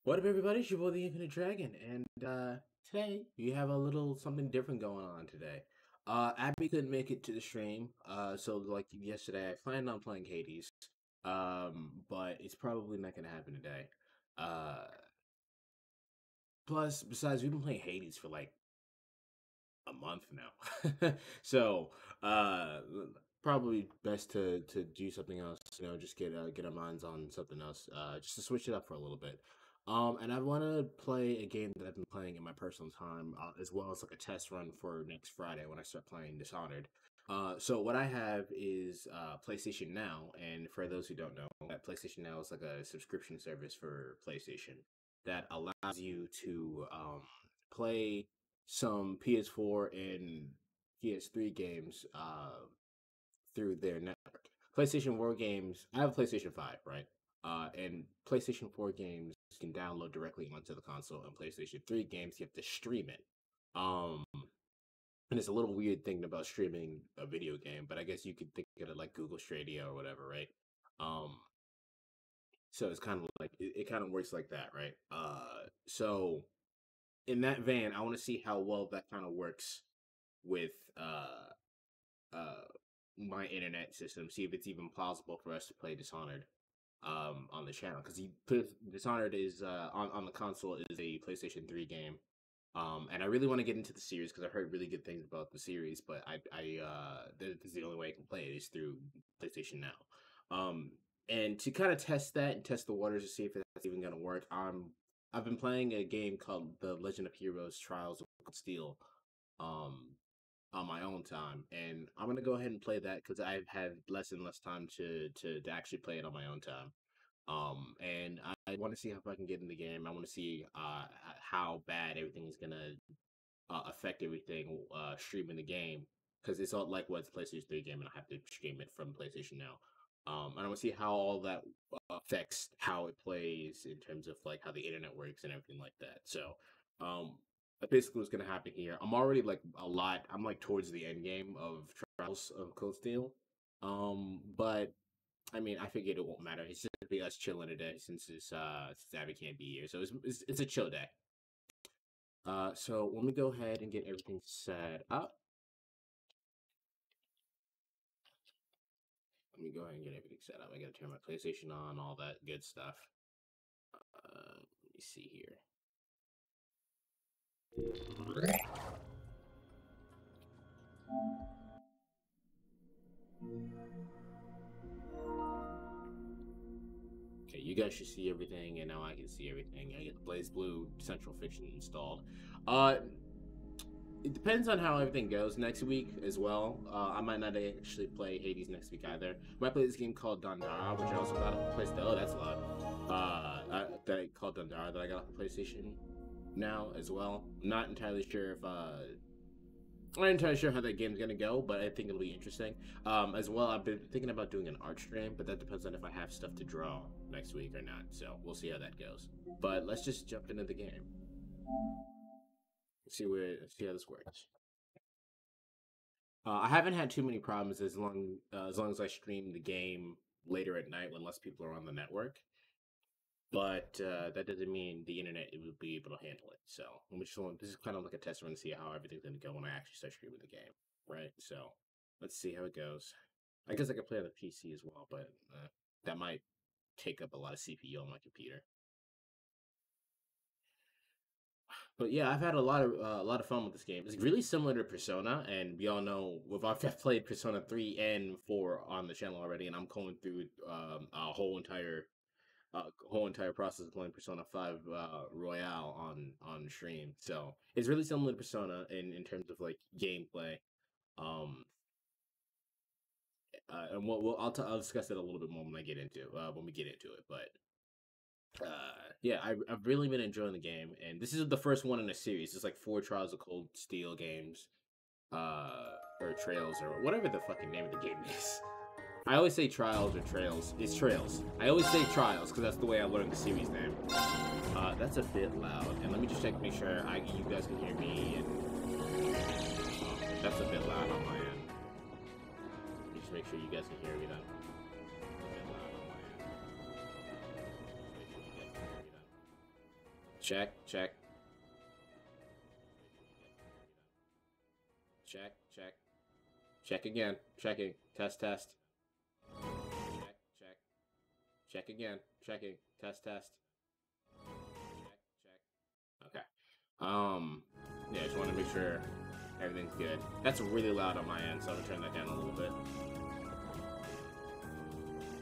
What up, everybody? It's your boy, the Infinite Dragon, and today we have a little something different going on today. Abby couldn't make it to the stream, so like yesterday, I planned on playing Hades, but it's probably not gonna happen today. Uh, Plus, besides, we've been playing Hades for like a month now, so uh, probably best to do something else. Just get our minds on something else, just to switch it up for a little bit. And I want to play a game that I've been playing in my personal time, as well as like a test run for next Friday when I start playing Dishonored. So what I have is PlayStation Now, and for those who don't know, that PlayStation Now is like a subscription service for PlayStation that allows you to play some PS4 and PS3 games through their network. PlayStation 4 games, I have a PlayStation 5, right? And PlayStation 4 games can download directly onto the console, and PlayStation 3 games you have to stream it. Um, and it's a little weird thinking about streaming a video game, but I guess you could think of it like Google Stadia or whatever, right? Um, so it's kind of like it kind of works like that, right? So in that vein, I want to see how well that kind of works with uh my internet system. See if it's even plausible for us to play Dishonored on the channel, because Dishonored is on the console is a PlayStation 3 game. And I really want to get into the series because I've heard really good things about the series, but this is the only way I can play it is through PlayStation Now. And to kind of test that and test the waters to see if that's even gonna work, I've been playing a game called The Legend of Heroes: Trials of Steel, um, on my own time, and I'm gonna go ahead and play that because I've had less and less time to actually play it on my own time. And I want to see if I can get in the game. I want to see how bad everything is gonna affect everything streaming the game, because it's all like what's PlayStation 3 game, and I have to stream it from PlayStation Now. And I want to see how all that affects how it plays in terms of like how the internet works and everything like that. So, um, that's basically what's gonna happen here. I'm already like I'm like towards the end game of Trials of Cold Steel. But I mean, I figured it won't matter. It's just gonna be us chilling today since Abby can't be here, so it's a chill day. So let me go ahead and get everything set up. Let me go ahead and get everything set up. I gotta turn my PlayStation on, all that good stuff. Let me see here. Okay, you guys should see everything, and now I can see everything. I get the BlazBlue Central Fiction installed. Uh, it depends on how everything goes next week as well. I might not actually play Hades next week either. I might play this game called Dandara, which I also got off the PlayStation. Oh, that's loud. That I called Dandara that I got off the PlayStation Now as well. I'm not entirely sure if I'm not entirely sure how that game's gonna go, but I think it'll be interesting. As well, I've been thinking about doing an art stream, but that depends on if I have stuff to draw next week or not. So we'll see how that goes. But let's just jump into the game. See how this works. I haven't had too many problems as long as I stream the game later at night when less people are on the network. But that doesn't mean the internet it will be able to handle it. So this is kind of like a test run to see how everything's gonna go when I actually start streaming the game, right? So let's see how it goes. I guess I could play on the PC as well, but that might take up a lot of CPU on my computer. But yeah, I've had a lot of fun with this game. It's really similar to Persona, and we all know I've played Persona 3 and 4 on the channel already, and I'm going through whole entire process of playing Persona 5 Royale on stream. So it's really similar to Persona in terms of like gameplay. Um, and I'll discuss it a little bit more when I get into when we get into it. But yeah, I've really been enjoying the game, and this is the first one in a series. It's like 4 Trials of Cold Steel games, or Trails or whatever the fucking name of the game is. I always say Trials or Trails. It's Trails. I always say Trials because that's the way I learned the series name. That's a bit loud, and let me just check, make sure you guys can hear me. And that's a bit loud on my end. Just make sure you guys can hear me then. A bit loud on my end. Check, check. Check, check. Check again. Checking. Test, test. Check, check. Check again. Checking. Test, test. Check, check. Okay. Yeah, just want to make sure everything's good. That's really loud on my end, so I'm gonna turn that down a little bit.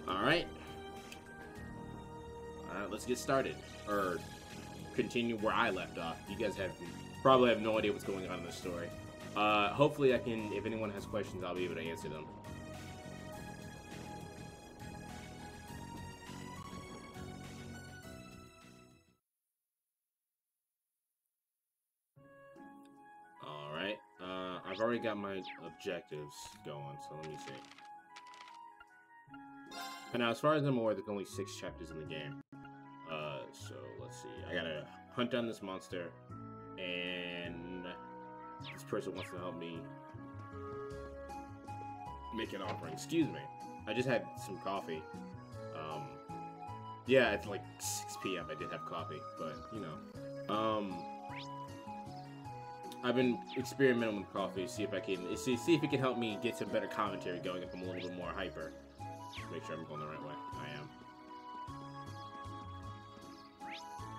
Alright. Alright, let's get started. Or continue where I left off. You guys probably have no idea what's going on in this story. Hopefully I can, if anyone has questions, I'll be able to answer them. Alright, I've already got my objectives going, so let me see. And now, as far as I'm aware, there's only 6 chapters in the game. So let's see. I gotta hunt down this monster, and this person wants to help me make an offering. Excuse me. I just had some coffee. Yeah, it's like 6 p.m. I did have coffee, but you know, I've been experimenting with coffee, see if if it can help me get some better commentary going if I'm a little bit more hyper. Make sure I'm going the right way. I am.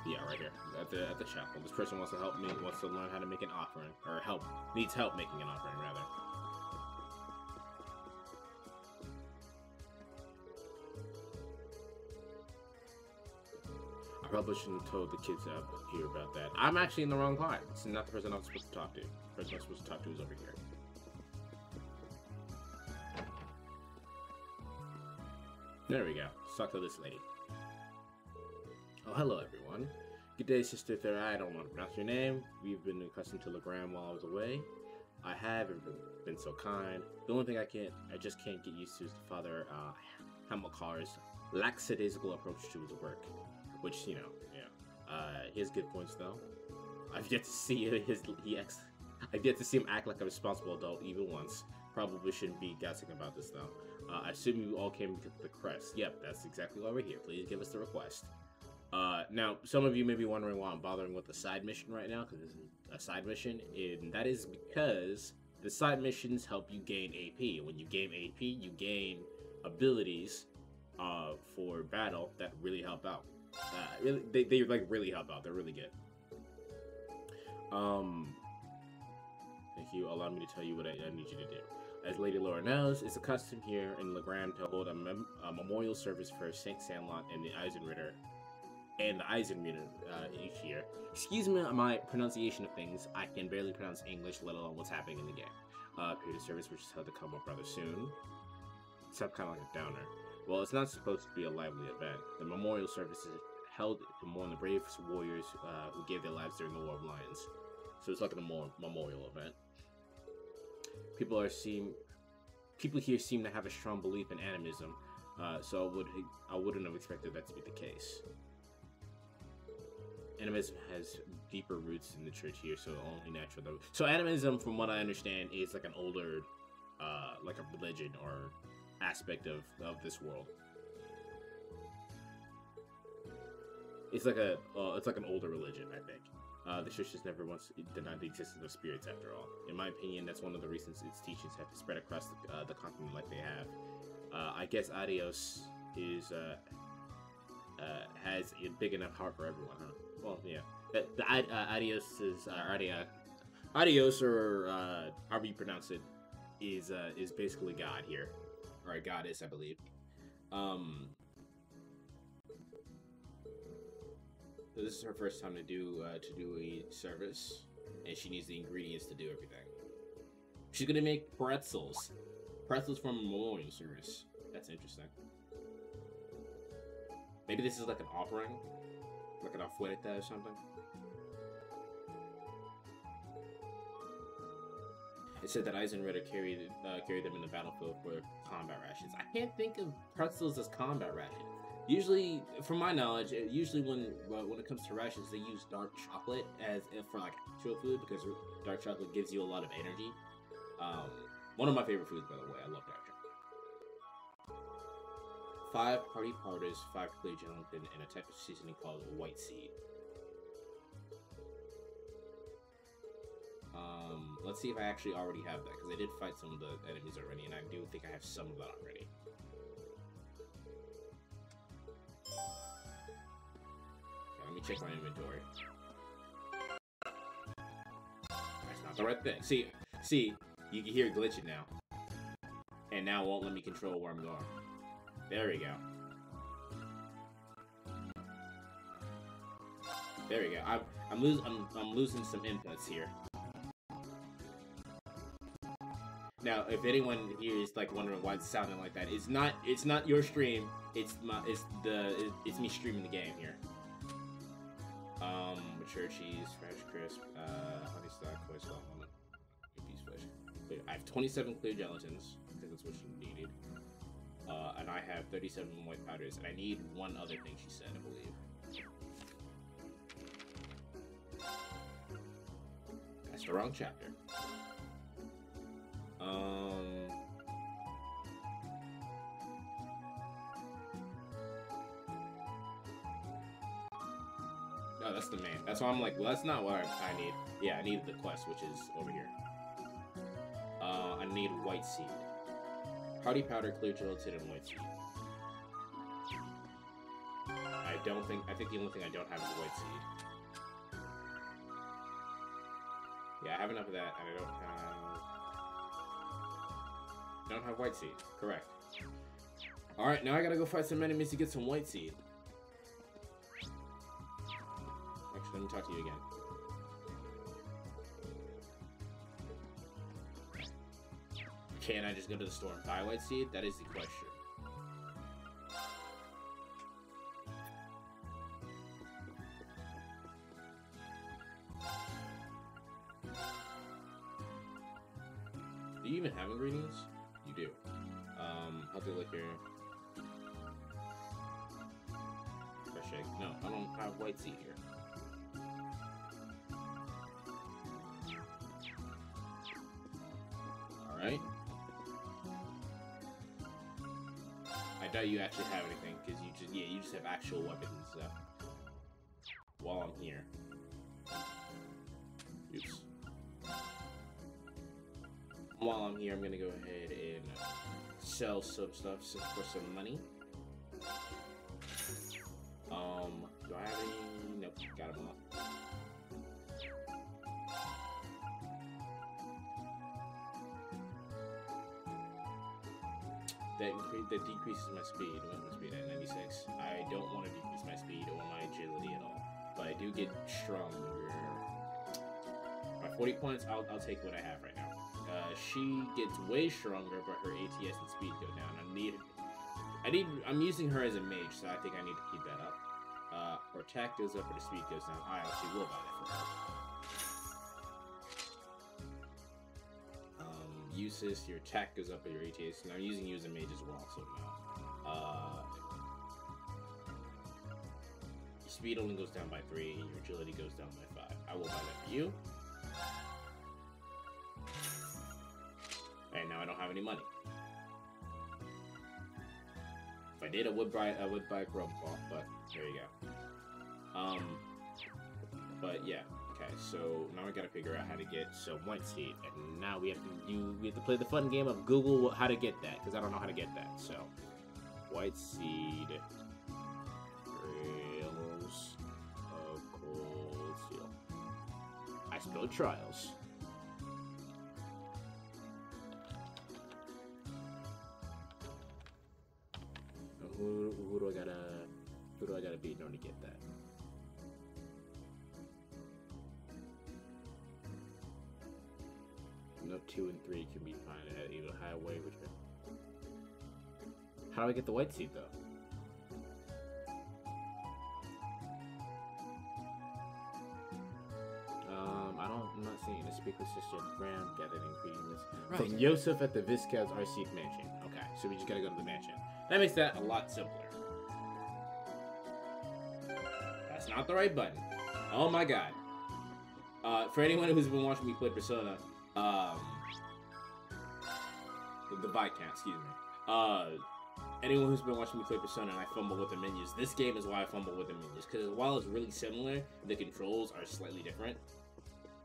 Yeah, right here at the chapel. This person wants to help me. Wants to learn how to make an offering, or needs help making an offering rather. I probably shouldn't have told the kids out here about that. I'm actually in the wrong part. This is not the person I'm supposed to talk to. The person I'm supposed to talk to is over here. There we go. Talk to this lady. Oh, hello everyone. Good day, Sister Thera. I don't want to pronounce your name. We've been accustomed to Legram while I was away. I haven't been so kind. The only thing I just can't get used to is the Father Hamilcar's lackadaisical approach to his work. Which, you know, yeah. He has good points though. I've yet to see I've yet to see him act like a responsible adult even once. Probably shouldn't be guessing about this though. I assume you all came to the crest. Yep, that's exactly why we're here. Please give us the request. Now, some of you may be wondering why I'm bothering with the side mission right now, because this is a side mission, and that is because the side missions help you gain AP. When you gain AP, you gain abilities for battle that really help out. They like really help out. They're really good. Thank you. Allow me to tell you what I need you to do. As Lady Laura knows, it's a custom here in Legram to hold a memorial service for Saint Sandlot and the Eisenritter each year. Excuse me my pronunciation of things. I can barely pronounce English, let alone what's happening in the game. Period of service, which is held to come up rather soon. Some kind of like a downer. Well, it's not supposed to be a lively event. The memorial service is held to mourn the bravest warriors who gave their lives during the War of Lions. So it's like a memorial event. People here seem to have a strong belief in animism, so I wouldn't have expected that to be the case. Animism has deeper roots in the church here, so only natural though. So animism, from what I understand, is like an older, like a religion or aspect of this world. It's like an older religion, I think. The church has never once denied the existence of spirits, after all. In my opinion, that's one of the reasons its teachings have spread across the continent like they have. I guess Adios has a big enough heart for everyone, huh? Well, yeah. Adios is Adios, or however you pronounce it, is basically God here, or a goddess, I believe. So this is her first time to do a service, and she needs the ingredients to do everything. She's gonna make pretzels from a memorial service. That's interesting. Maybe this is like an offering, like an oferta or something. It said that Eisenritter carried them in the battlefield for combat rations. I can't think of pretzels as combat rations. Usually, from my knowledge, when it comes to rations, they use dark chocolate for like actual food, because dark chocolate gives you a lot of energy. One of my favorite foods, by the way. I love dark chocolate. 5 party powders, 5 clay gelatin, and a type of seasoning called white seed. Let's see if I actually already have that, because I did fight some of the enemies already, and I do think I have some of that already. Okay, let me check my inventory. That's not the right thing. See, you can hear it glitching now. And now it won't let me control where I'm going. There we go. There we go. I'm losing some inputs here. Now, if anyone here is like wondering why it's sounding like that, it's not your stream. It's me streaming the game here. Mature cheese, fresh crisp, honey stock, koi salt, piece fish. Wait, I have 27 clear gelatins. I think that's what she needed. And I have 37 white powders, and I need one other thing she said, I believe. That's the wrong chapter. No, that's the main. That's why I'm like, well, that's not what I need. Yeah, I need the quest, which is over here. I need white seed. Hardy powder, clear gelatin, and white seed. I think the only thing I don't have is white seed. Yeah, I have enough of that, and I don't have white seed. Correct. Alright, now I gotta go fight some enemies to get some white seed. Actually, let me talk to you again. Can I just go to the store and buy white seed? That is the question. Do you even have ingredients? You do. Healthy liquor. Fresh egg. No, I don't have white seed here. Alright. I doubt you actually have anything, because you just have actual weapons and stuff. While I'm here. Oops. While I'm here, I'm gonna go ahead and sell some stuff for some money. Do I have any? Nope, got them all. That decreases my speed. What was my speed at? 96. I don't want to decrease my speed or my agility at all, but I do get stronger. My 40 points, I'll take what I have right now. She gets way stronger, but her ATS and speed go down. I'm using her as a mage, so I think I need to keep that up. Her attack goes up, but her speed goes down. I actually will buy that for her. Uses, your attack goes up, but your ATS. And I'm using you as a mage as well, so no. Your speed only goes down by 3, and your agility goes down by 5. I will buy that for you. And now I don't have any money. If I did, I would buy Chrome Cloth, but there you go. But yeah, okay. So now we gotta figure out how to get some white seed, and now we have to play the fun game of Google how to get that, because I don't know how to get that. So white seed, trails of cold steel. I spelled trials. Who do I gotta beat in order to get that? No, 2 and 3 can be fine at either high wave. How do I get the white seed though? I'm not seeing it. Speak with Sister Graham, gathered ingredients. Right. From Yosef at the Vizcaz RC mansion. Okay, so we just gotta go to the mansion. That makes that a lot simpler. That's not the right button. Oh my god. For anyone who's been watching me play Persona, the Viscount, excuse me. Anyone who's been watching me play Persona and I fumble with the menus, this game is why I fumble with the menus. Because while it's really similar, the controls are slightly different.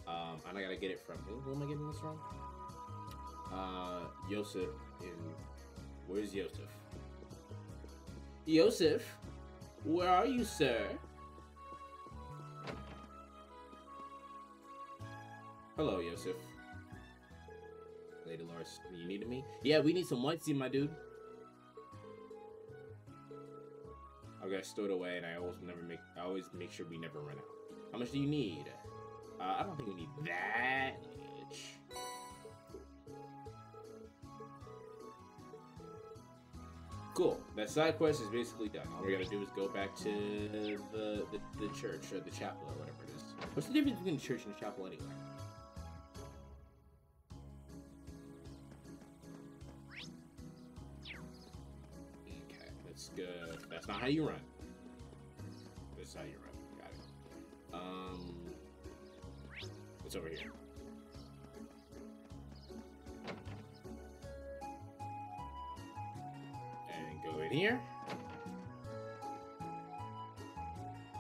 And I gotta get it from who am I getting this from? Yosef in where's Yosef? Yosef, where are you, sir? Hello, Yosef. Lady Lars, you needed me? Yeah, we need some white seed, my dude. I got stored away, and I always make sure we never run out. How much do you need? I don't think we need that much. Cool. That side quest is basically done. All we gotta do is go back to the church or the chapel or whatever it is. What's the difference between the church and the chapel anyway? Okay, that's good. That's not how you run. That's how you run. Got it. What's over here? Go in here.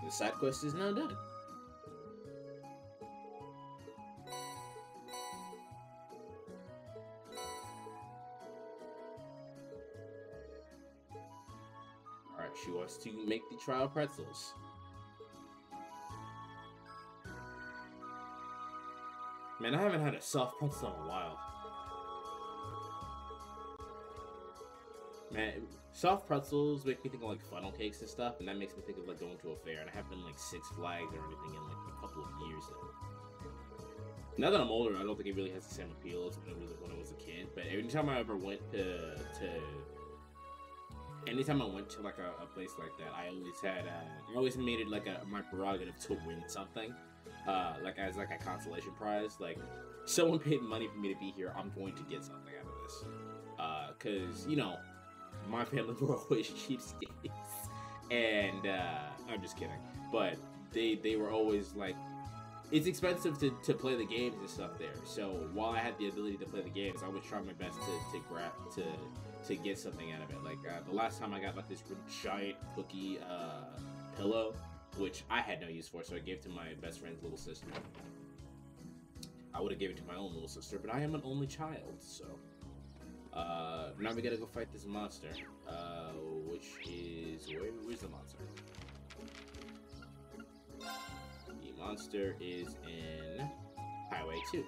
The side quest is now done. Alright, she wants to make the trial pretzels. Man, I haven't had a soft pretzel in a while. Man, soft pretzels make me think of like funnel cakes and stuff, and that makes me think of like going to a fair. And I haven't been like Six Flags or anything in like a couple of years now. Now that I'm older, I don't think it really has the same appeal as when I was a kid. But anytime I ever went anytime I went to like a place like that, I always made it like my prerogative to win something, like as like a consolation prize. Like, someone paid money for me to be here, I'm going to get something out of this, because you know. My family were always cheapskates, and I'm just kidding. But they were always like, it's expensive to play the games and stuff there. So while I had the ability to play the games, I would try my best to get something out of it. Like the last time I got like this giant cookie pillow, which I had no use for, so I gave it to my best friend's little sister. I would have given it to my own little sister, but I am an only child, so. Now we gotta go fight this monster, which is, where's the monster? The monster is in Highway 2,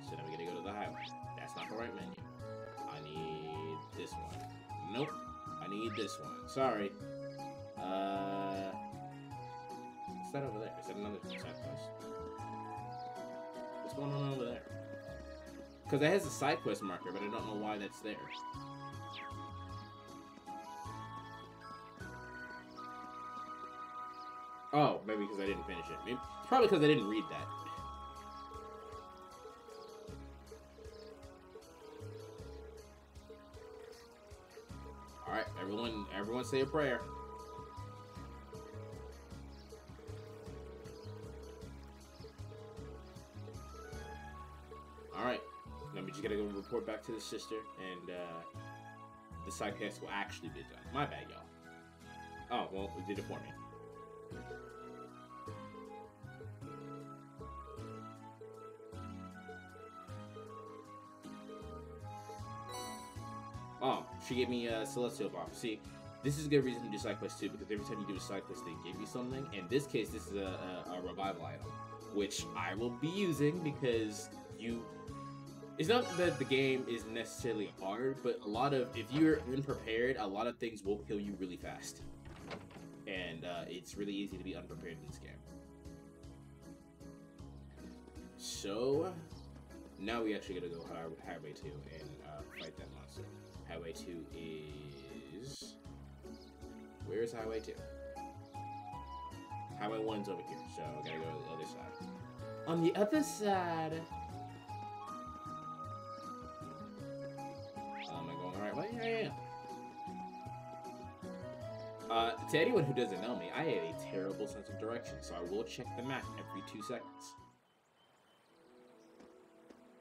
so now we gotta go to the highway. That's not the right menu. I need this one. Nope, I need this one. Sorry. What's that over there? Is that another side quest? What's going on over there? Because it has a side quest marker, but I don't know why that's there. Oh, maybe because I didn't finish it. Maybe, it's probably because I didn't read that. Alright, everyone say a prayer. Alright. That means you gotta go report back to the sister, and the side quest will actually be done. My bad, y'all. Oh, well, it did it for me. Oh, she gave me a Celestial Bomb. See, this is a good reason to do side quests too, because every time you do a side quest, they give you something. In this case, this is a revival item, which I will be using because it's not that the game is necessarily hard, but a lot of, if you're unprepared, a lot of things will kill you really fast. And it's really easy to be unprepared in this game. So, now we actually gotta go Highway 2 and fight that monster. Highway 2 is... Where's Highway 2? Highway 1's over here, so I gotta go to the other side. On the other side... Am I going the right way? Yeah, yeah. To anyone who doesn't know me, I have a terrible sense of direction, so I will check the map every 2 seconds.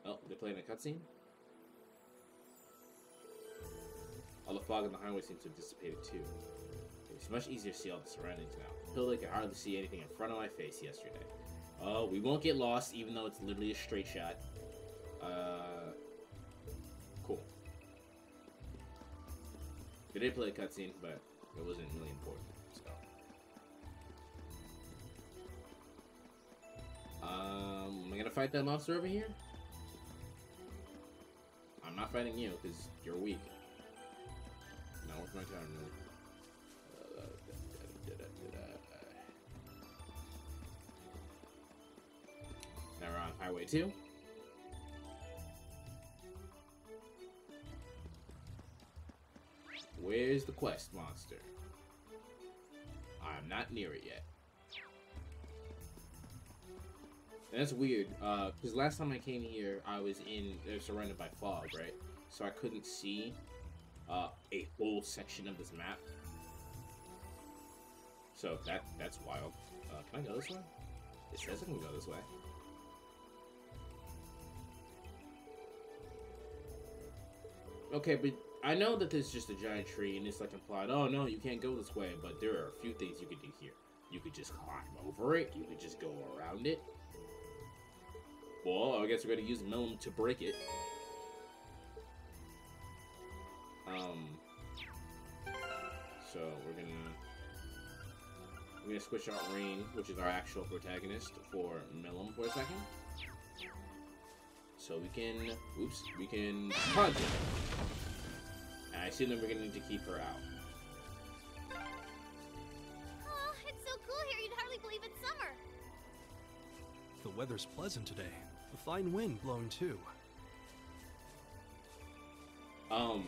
Oh, they're playing a cutscene? All the fog on the highway seems to have dissipated too. It's much easier to see all the surroundings now. I feel like I could hardly see anything in front of my face yesterday. We won't get lost, even though it's literally a straight shot. Cool. We did play a cutscene, but it wasn't really important, so. Am I gonna fight that monster over here? I'm not fighting you, because you're weak. No, what's my time move? Now we're on Highway 2. Where's the quest monster? I'm not near it yet. And that's weird, because last time I came here, I was surrounded by fog, right? So I couldn't see a whole section of this map. So that's wild. Can I go this way? It says I can go this way. Okay, but I know that there's just a giant tree, and it's like implied, oh no, you can't go this way, but there are a few things you could do here. You could just climb over it, you could just go around it. Well, I guess we're gonna use Melon to break it. So we're gonna switch out Rain, which is our actual protagonist, for Melon for a second. So we can punch it. And I assume that we're gonna need to keep her out. Oh, it's so cool here, you'd hardly believe it's summer. The weather's pleasant today. A fine wind blowing too.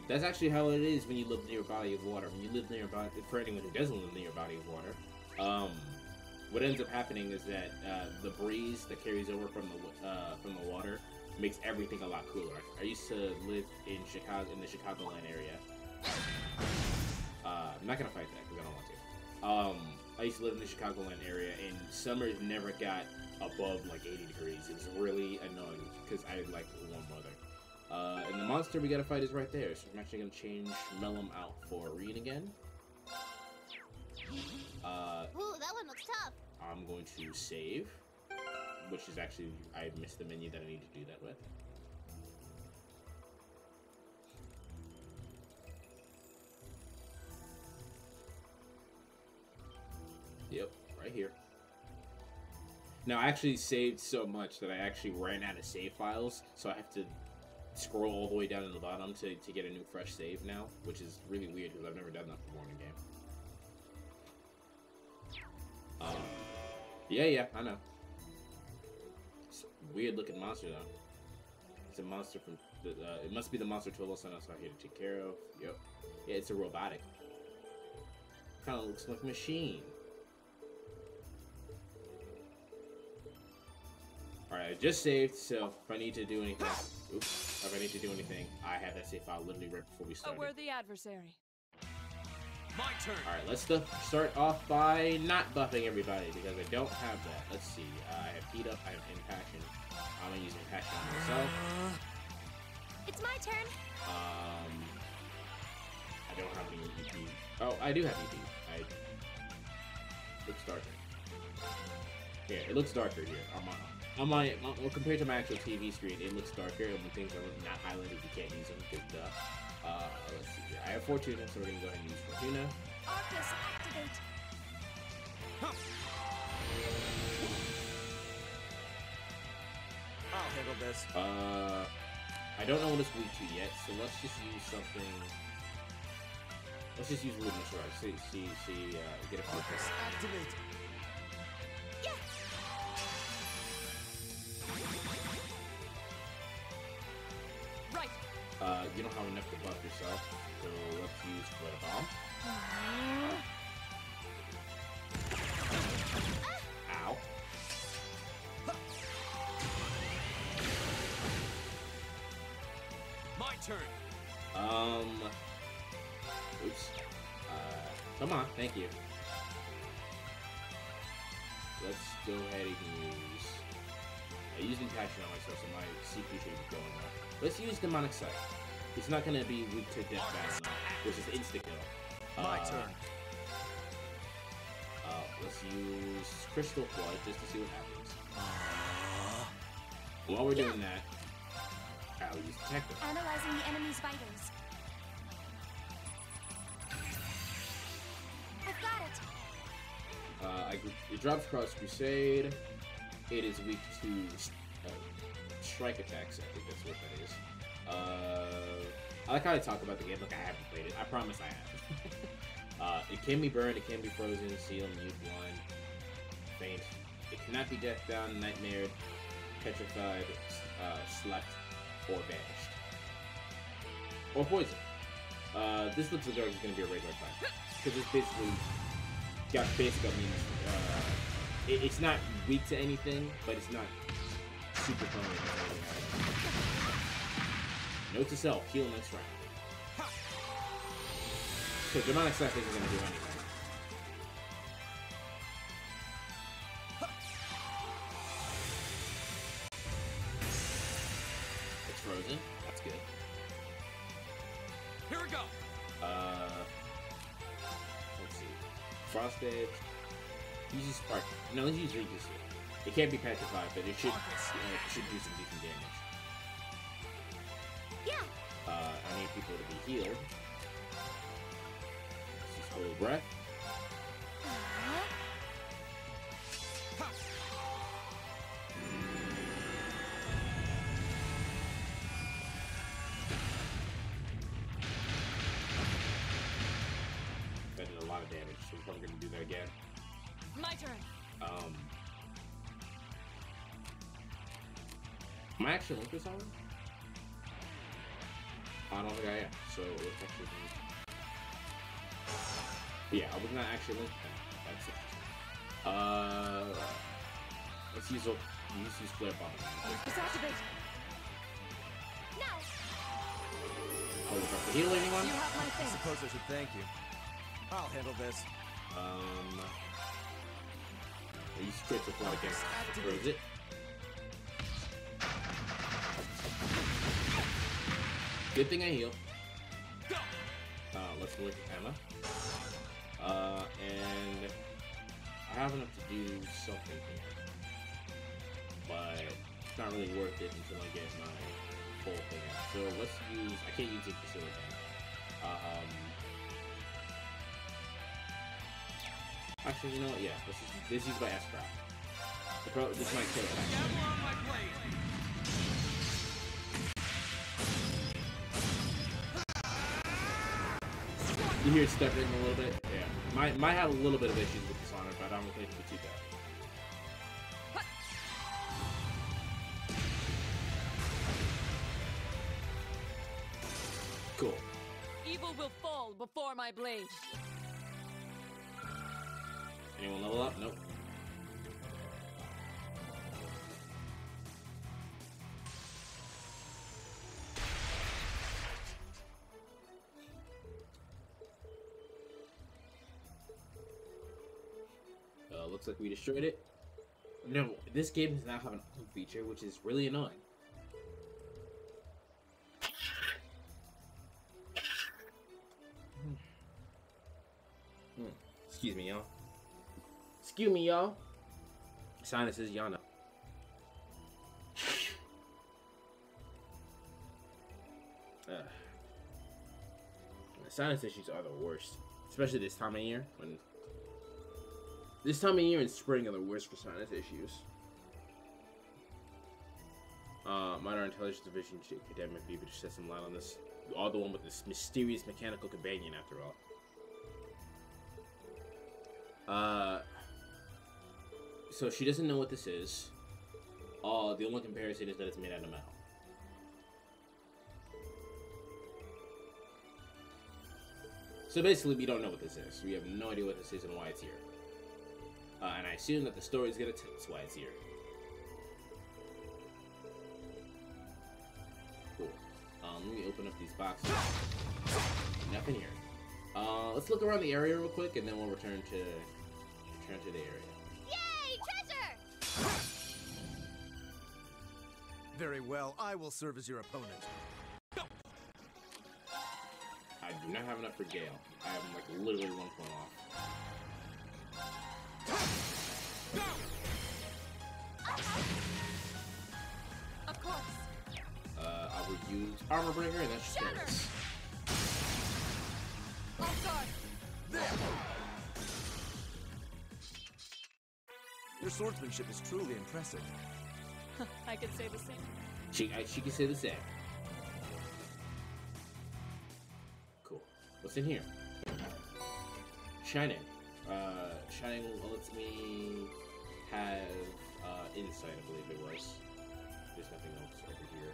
That's actually how it is when you live near a body of water. When you live near a body, for anyone who doesn't live near a body of water, what ends up happening is that the breeze that carries over from the water makes everything a lot cooler. I used to live in Chicago, in the Chicagoland area. I'm not gonna fight that because I don't want to. I used to live in the Chicagoland area, and summers never got above like 80 degrees. It was really annoying because I like warm weather. And the monster we gotta fight is right there, so I'm actually gonna change Melum out for Reen again. Ooh, that one looks tough. I'm going to save, which is actually, I missed the menu that I need to do that with. Yep, right here. Now, I actually saved so much that I actually ran out of save files, so I have to scroll all the way down to the bottom to get a new fresh save now, which is really weird because I've never done that before in a game. Yeah, I know. It's a weird looking monster though. It's a monster from the, it must be the monster Twillo sent us out here to take care of. Yep. Yeah, it's a robotic. Kind of looks like a machine. Alright, I just saved, so if I need to do anything, if I need to do anything, I have that save file literally right before we started. A worthy adversary. My turn. Alright, let's start off by not buffing everybody, because I don't have that. Let's see, I have Heat Up, I have Impassion. I'm gonna use Impassion on myself. It's my turn. I don't have any EP. Oh, I do have EP. Looks darker. Yeah, it looks darker here. Well, compared to my actual TV screen, it looks darker, and when things are not highlighted, you can't use them, because let's see here. I have Fortuna, so we're gonna go ahead and use Fortuna. Arcus, activate. I'll handle this. I don't know what it's weak to yet, so let's just use something. Let's just use Luminous Rod. See, get a focus. Activate. Yeah. Right. You don't have enough to buff yourself, so let's use Flare Bomb. Ow. My turn. Oops. Come on, thank you. Let's go ahead and use... I used Impassion on myself, so my CP should be going up. Let's use Demonic Sight. It's not gonna be weak to Death Battle, which is insta-kill. My turn. let's use Crystal Flood just to see what happens. While we're doing that, I'll use Detective. Analyzing the enemy's vitals. I've got it. It drops Cross Crusade. It is weak to strike attacks. I think that's what that is. I like how I talk about the game like I haven't played it. I promise I have. It can be burned, it can be frozen, sealed, mute, blind, faint. It cannot be death bound, nightmared, petrified, slept, or banished. Or poisoned. This looks like it's going to be a regular fight. Because it's basically got basic means. It's not weak to anything, but it's not super prone. Note to self, heal next round. So Demonic Slash isn't going to do anything. It's frozen. That's good. Here we go. Let's see. Frost Edge. Uses Spark. No, let's use Regis here. It can't be petrified, but it should do some decent damage. Yeah. I need people to be healed. Let's just hold breath. That did a lot of damage, so we're probably going to do that again. My turn. Am I actually linked this on? I don't think I am, so let's actually do. Yeah, I was not actually linked then. That's it. Let's use Flare Bomb. Disactivate. Now. Oh, we have to heal anyone? You have my I thing. suppose I should thank you. I'll handle this. I use Crystal Flood against Rose it. Good thing I heal. Let's look at Emma. And I have enough to do something here. But it's not really worth it until I get my full thing out. So let's use, I can't use it for Silicon. Actually, you know what? Yeah, this is by S-Craft. This might kill it. Gavel on my blade. You hear it stepping a little bit? Yeah. Might have a little bit of issues with Dishonored, but I don't think it's too bad. Cool. Evil will fall before my blade. Anyone level up? Nope. Looks like we destroyed it. No, this game does not have an auto feature, which is really annoying. Excuse me, y'all. Excuse me, y'all. Sinuses, y'all know. Sinus issues are the worst, especially this time of year. This time of year and spring are the worst for sinus issues. Minor Intelligence Division Academic Fever to shed some light on this. All the one with this mysterious mechanical companion, after all. So she doesn't know what this is. The only comparison is that it's made out of metal. So basically, we don't know what this is. We have no idea what this is and why it's here. And I assume that the story is gonna tell us why it's here. Cool. Let me open up these boxes. Nothing here. Let's look around the area real quick, and then we'll return to the area. Yay, treasure! Very well, I will serve as your opponent. I do not have enough for Gale. I am like literally 1 point off. Go! Of course. I would use Armor Breaker, and that's Shatter! just Off guard. Your swordsmanship is truly impressive. I could say the same. she can say the same. Cool. What's in here? Shining. Shining lets me have insight, I believe it was. There's nothing else over here.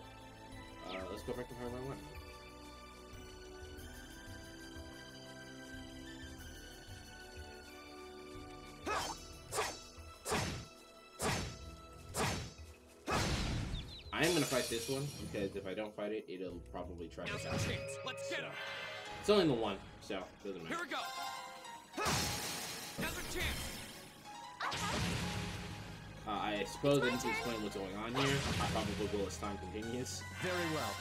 Let's go back to where I went. I am gonna fight this one because if I don't fight it, it'll probably try to Now's attack. our chance. Let's get him. It's only the one, so doesn't Here matter. we go. Now's our chance. I suppose I need to explain what's going on here. I probably will as time continues. Very well.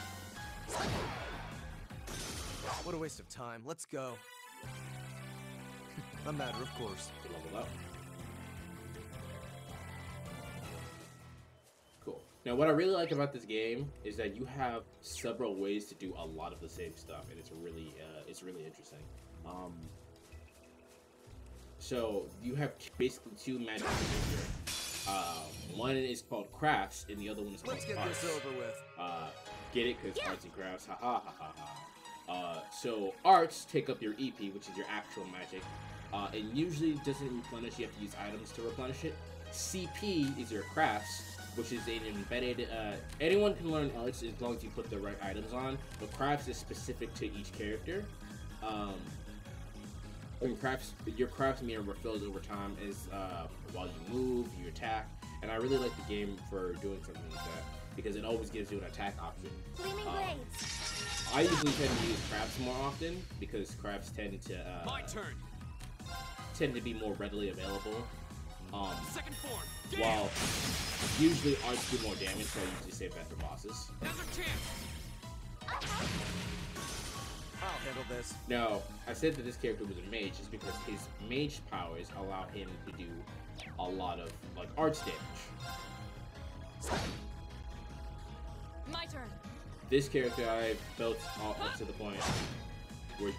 What a waste of time. Let's go. A matter of course. To level up. Cool. Now, what I really like about this game is that you have several ways to do a lot of the same stuff, and it's really interesting. So you have basically two magic items here. One is called crafts, and the other one is called Let's get arts. this over with. Get it? Because arts and crafts. Ha ha ha ha ha. So arts take up your EP, which is your actual magic. And usually doesn't replenish. You have to use items to replenish it. CP is your crafts, which is an embedded. Anyone can learn arts as long as you put the right items on. But crafts is specific to each character. And your crafts meter refills over time as while you move, you attack, and I really like the game for doing something like that because it always gives you an attack option. Gleaming blades. I usually tend to use crafts more often because crafts tend My turn. to be more readily available. Second form. While usually arts do more damage, so I usually save that for bosses. Now's our chance. I'll handle this. Now, I said that this character was a mage just because his mage powers allow him to do a lot of like arts damage. My turn. This character I built up to the point where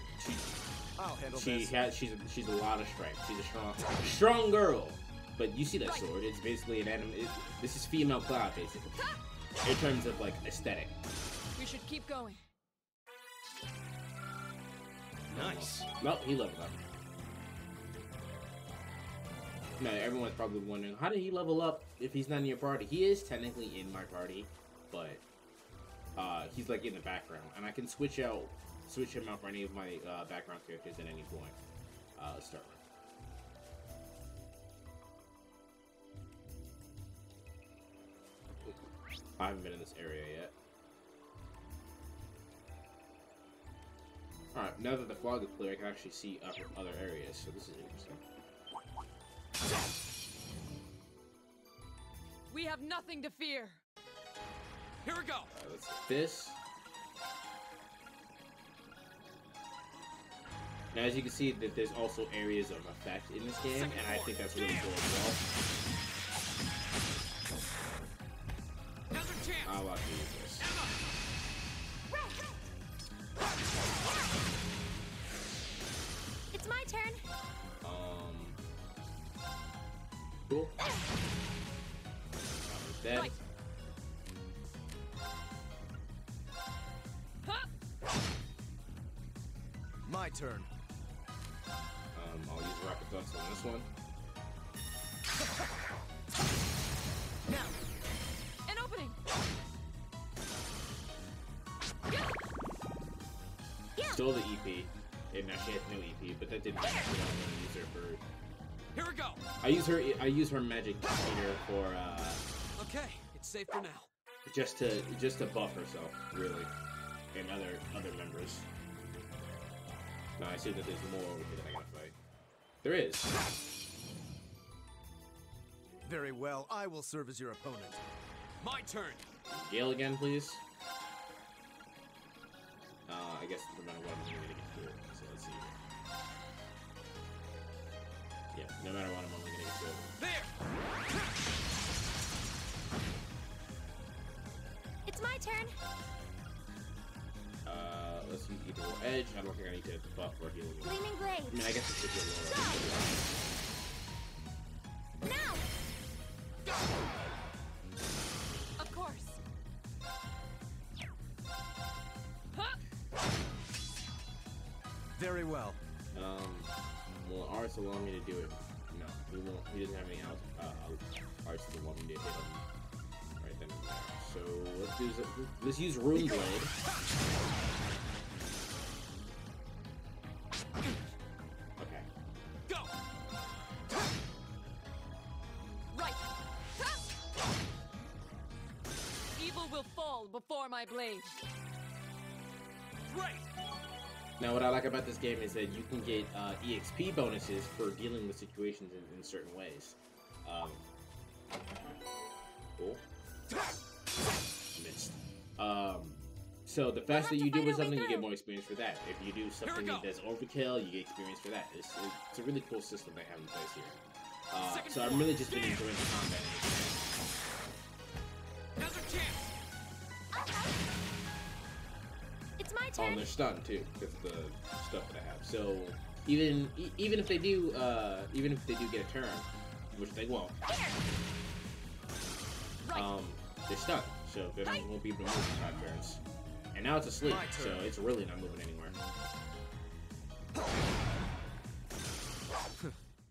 I'll handle she's this. a lot of strength. She's a strong girl. But you see that sword? It's basically an anime. This is female Cloud basically, in terms of like aesthetic. We should keep going. Nice. Well, he leveled up. Now everyone's probably wondering how did he level up if he's not in your party? He is technically in my party, but he's like in the background, and I can switch him out for any of my background characters at any point. Let's start. I haven't been in this area yet. Alright, now that the fog is clear, I can actually see other areas, so this is interesting. We have nothing to fear. Here we go. Let's get this. Now, as you can see, that there's also areas of effect in this game, and I think that's really cool as well. Now's our chance. I'll have to use this. It's my turn. Cool. Dead. Right. Huh? My turn. I'll use Rapid Dust on this one. Now. An opening. Stole the EP, and now she has no EP, but that didn't matter. I don't want to use her for. Here we go. I use her magic meter for Okay, it's safe for now. just to buff herself, really, and other members. No, I see that there's more over here that I gotta fight. There is. Very well. I will serve as your opponent. My turn. Gale again, please. I guess no matter what, I'm gonna get through it. So let's see. Yeah, no matter what, I'm only gonna get 2. There! It's my turn. Let's use either edge. I don't think I need to buff or heal. Gleaming blades. I mean, I guess it's a good Go! Now! Of course. Huh? Very well. Well, arts allow me to do it. No, he won't. He doesn't have any arts to allow me to hit him right then and there. So let's use Rune Blade. Okay. Go! Right. Evil will fall before my blade. Right! Now, what I like about this game is that you can get EXP bonuses for dealing with situations in certain ways. Cool. Missed. So the faster you deal with something, you get more experience for that. If you do something that does overkill, you get experience for that. It's a really cool system they have in place here. So I'm really just been enjoying the combat. Now's your chance! It's my Oh, and turn. they're stunned too because of the stuff that I have. So even if they do get a turn, which they won't, Right. they're stunned. So they won't be able to move for 5 turns. And now it's asleep, My so turn. it's really not moving anywhere.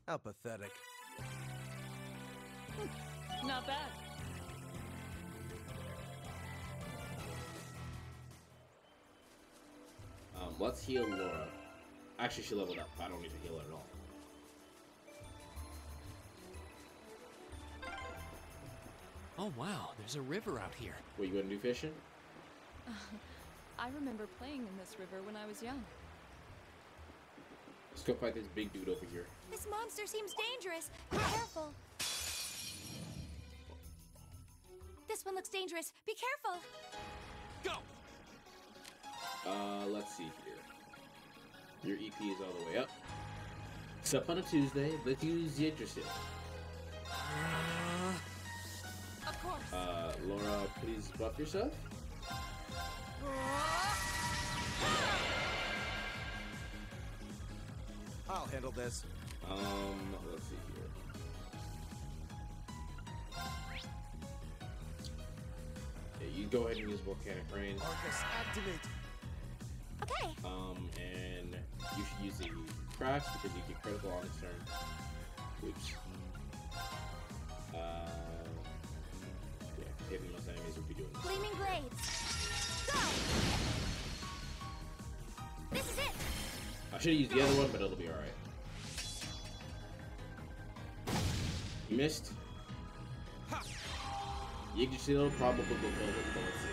How pathetic. Not bad. Let's heal Laura. Actually, she leveled up. I don't need to heal her at all. Oh wow, there's a river out here. What, you gonna do fishing? I remember playing in this river when I was young. Let's go fight this big dude over here. This monster seems dangerous. Be careful. This one looks dangerous. Be careful. Go! Let's see here. Your EP is all the way up. It's up on a Tuesday. Let's use Yggdrasil. Of course. Laura, please buff yourself. I'll handle this. Let's see here. Yeah, you go ahead and use Volcanic Rain. Arcus, activate. Okay. And you should use the crafts because you get critical on this turn. Oops. Yeah, hitting most enemies would be doing this. Gleaming blades. Go! This is it. I should have used the other one, but it'll be alright. You missed. Yggdrasil probably will kill him, but let's see.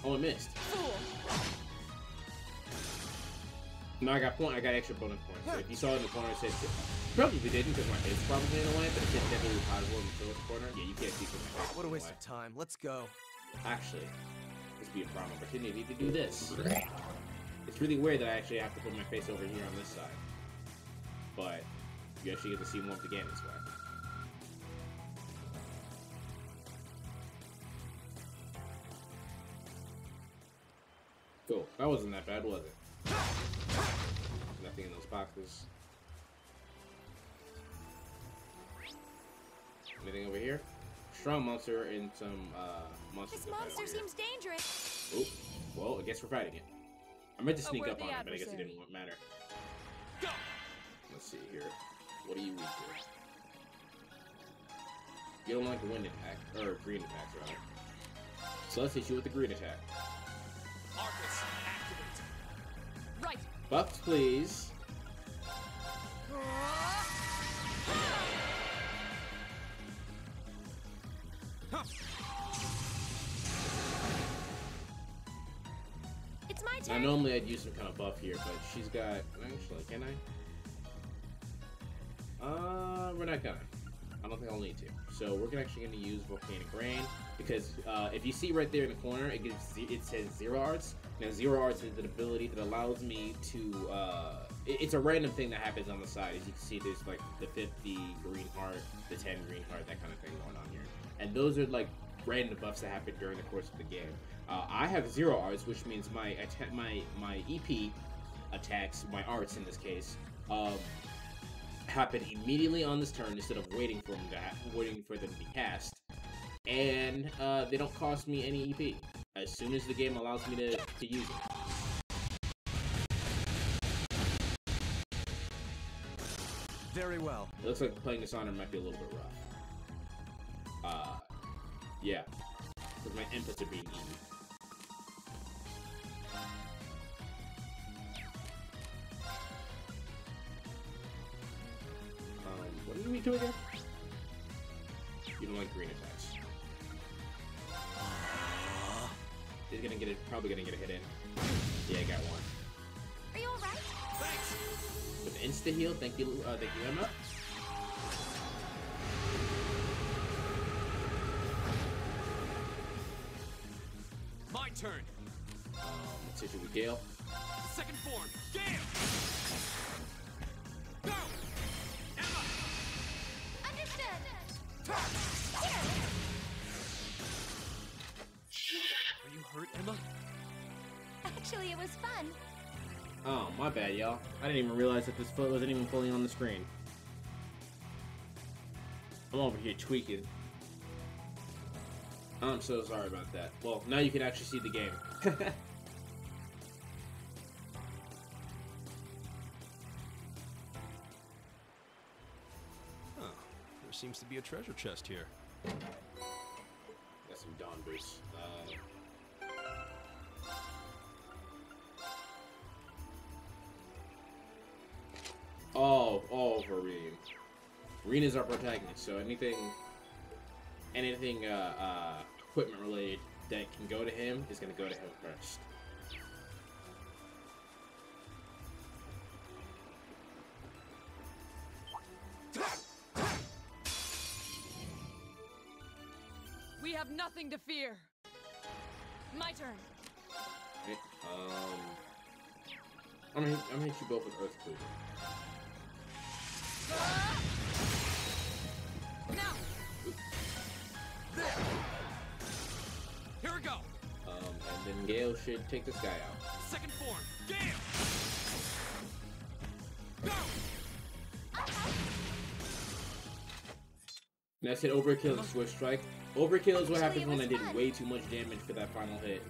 Oh, I missed. Fool. No, I got extra bonus points. So if you saw it in the corner, it said probably didn't because my face probably in the way, but it said definitely possible in the corner. Yeah, you can't see from my face. What a in the waste way. of time. Let's go. Actually, this would be a prime opportunity to do this. It's really weird that I actually have to put my face over here on this side, but you actually get to see more of the game this way. Cool. That wasn't that bad, was it? Nothing in those boxes. Anything over here? Strong monster and some monsters. This to fight monster over here. seems dangerous. Oh, well, I guess we're fighting it. I meant to A sneak up worthy on it, but I guess it adversary. didn't matter. Go! Let's see here. What do you weak to? You don't like the wind attack, or green attacks, rather. So let's hit you with the green attack. Arcus, activate. Right. Buffs, please. Huh. It's my Now, turn. normally I'd use some kind of buff here, but she's got... Actually, can I? We're not gonna. I don't think I'll need to. So we're actually going to use Volcanic Rain because if you see right there in the corner, it says Zero Arts. Now Zero Arts is an ability that allows me to. It's a random thing that happens on the side. As you can see, there's like the 50 green heart, the 10 green heart, that kind of thing going on here. And those are like random buffs that happen during the course of the game. I have Zero Arts, which means my EP attacks, my arts in this case, happen immediately on this turn instead of waiting for them to be cast, and they don't cost me any EP as soon as the game allows me to use it. Very well. It looks like playing Dishonor might be a little bit rough. Yeah, because my inputs are being eaten. What do you need to again? You don't like green attacks. He's gonna get it. Probably gonna get a hit in. Yeah, I got one. Are you alright? Thanks. With insta heal, thank you, Emma. My turn. Let's hit you with Gale. Second form. Gale. Go. Emma. Understood. Are you hurt, Emma? Actually, it was fun. Oh, my bad, y'all. I didn't even realize that this foot wasn't even fully on the screen. I'm over here tweaking. I'm so sorry about that. Well, now you can actually see the game. Huh. There seems to be a treasure chest here. Got some Dawn Boosts. Oh, for Reen. Reen is our protagonist, so anything equipment related that can go to him is gonna go to him first. We have nothing to fear. My turn. Okay, I'm gonna hit you both with Earth Cleaver. Now. Here we go. And then Gale should take this guy out. Second form. Gale. Go. That's hit Overkill and Swift Strike. Overkill is what happens when I did way too much damage for that final hit.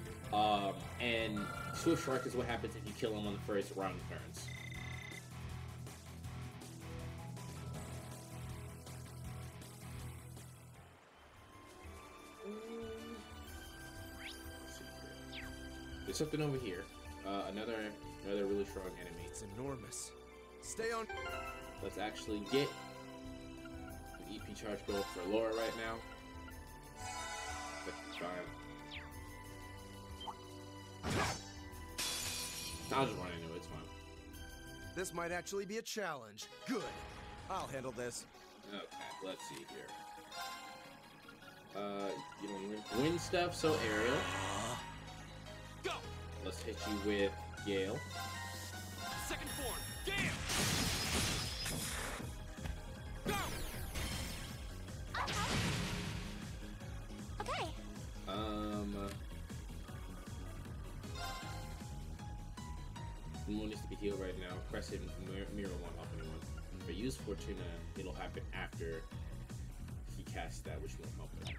And Swift Strike is what happens if you kill him on the first round of turns. There's something over here. Another really strong enemy. It's enormous. Stay on. Let's actually get the EP charge going for Laura right now. That's fine. I'll just run into it, it's fine. This might actually be a challenge. Good. I'll handle this. Okay, let's see here. You don't win stuff, so Ariel. Go. Let's hit you with Gale. Second form. Gale. Go. Okay. Someone needs to be healed right now. Crescent Mirror won't help anyone. If I use Fortuna, it'll happen after he casts that, which won't help it long.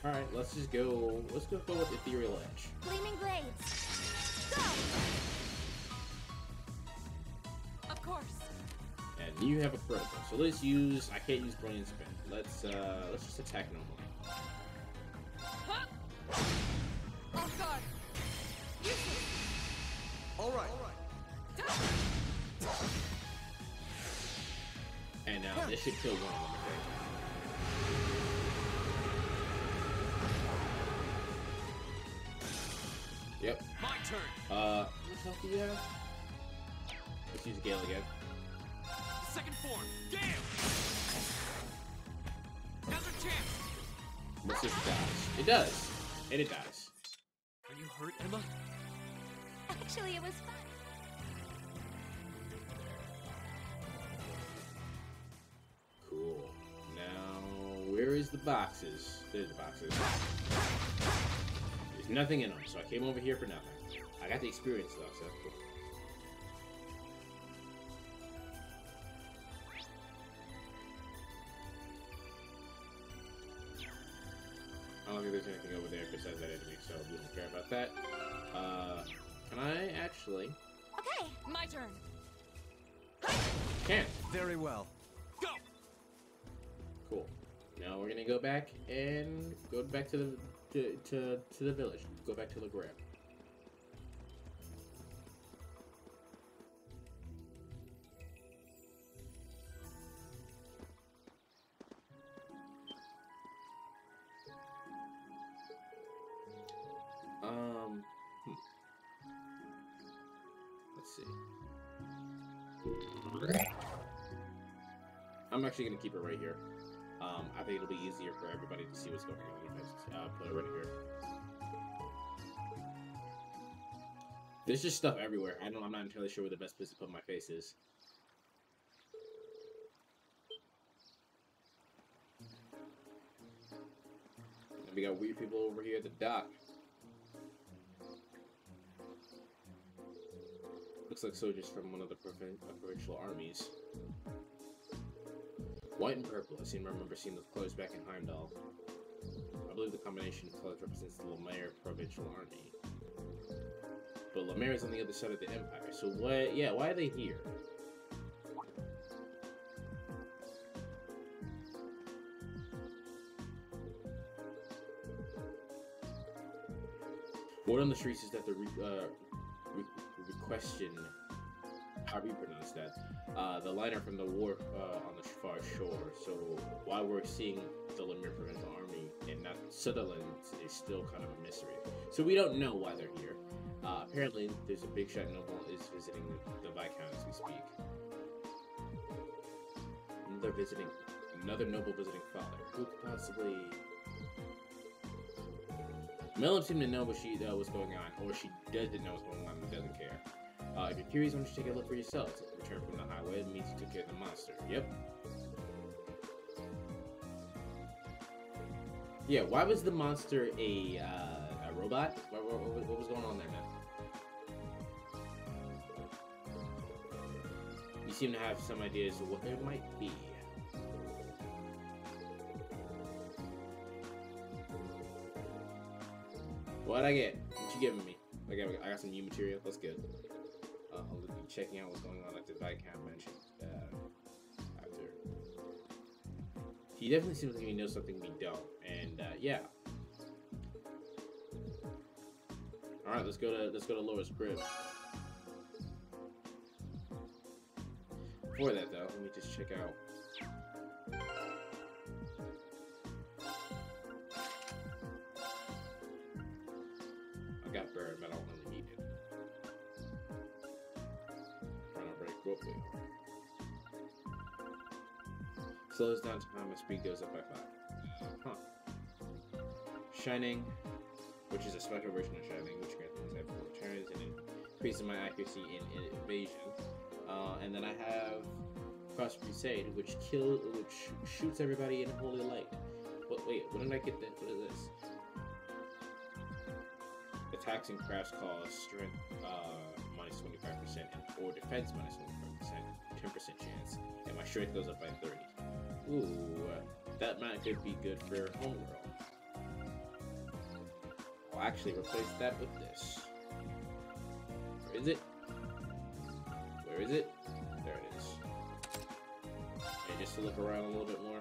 Alright, let's just go. Let's go with Ethereal Edge. Gleaming blades. Go. Of course. And you have a critical. So let's use. I can't use Brilliant Spin. Let's just attack normally. Huh? Oh God. Useless. All right. And now this should kill one of them, I think. Yep. My turn. How much health do you have? Let's use Gale again. second form. Damn! Now's our chance. Let's see if it dies. It does. And it dies. Are you hurt, Emma? Actually, it was fun. Cool. Now, where is the boxes? There's the boxes. There's nothing in them, so I came over here for nothing. I got the experience though, so cool. I don't think there's anything over there besides that enemy, so we don't care about that. Can I actually? Okay. My turn. Can. Very well. Go! Cool. Now we're gonna go back and go back to the village. Go back to Legrand. Let's see. I'm actually gonna keep it right here. I think it'll be easier for everybody to see what's going on if I just put it right here. There's just stuff everywhere. I'm not entirely sure where the best place to put my face is. And we got weird people over here at the dock. Looks like soldiers from one of the provincial armies. White and purple. I seem to remember seeing those colors back in Heimdall. I believe the combination of colors represents the Lemare provincial army. But Lemare is on the other side of the empire. So what? Yeah, why are they here? Word on the streets is that the Requestion, how do you pronounce that? The liner from the war on the far shore. So why we're seeing the Lemare Provincial Army and not Sutherland is still kind of a mystery. So we don't know why they're here. Apparently, there's a big shot noble is visiting the Viscount as we speak. Another noble visiting father. Who could possibly? Melon seemed to know what's going on, or she doesn't know what's going on and doesn't care. If you're curious, why don't you take a look for yourself? Return from the highway, it means you took care of the monster. Yep. Yeah, why was the monster a robot? What was going on there, man? You seem to have some ideas of what there might be. What'd I get? What you giving me? I got some new material. That's good. I'll be checking out what's going on at the Viscount mentioned after. He definitely seems like he knows something we don't, and yeah. All right, let's go to Laura's crib. Before that, though, let me just check out. I got burned, but I don't really need it. Trying to break both of Slows down time, my speed goes up by 5. Huh. Shining, which is a special version of Shining, which grants me type of returns and increases my accuracy in evasion. And then I have Cross Crusade, which shoots everybody in holy light. But wait, when did I get that? What is this? Attacks and crafts cause strength minus 25% or defense minus 25%, 10% chance, and my strength goes up by 30. Ooh, that might could be good for Homeworld. I'll actually replace that with this. Where is it? Where is it? There it is. And just to look around a little bit more.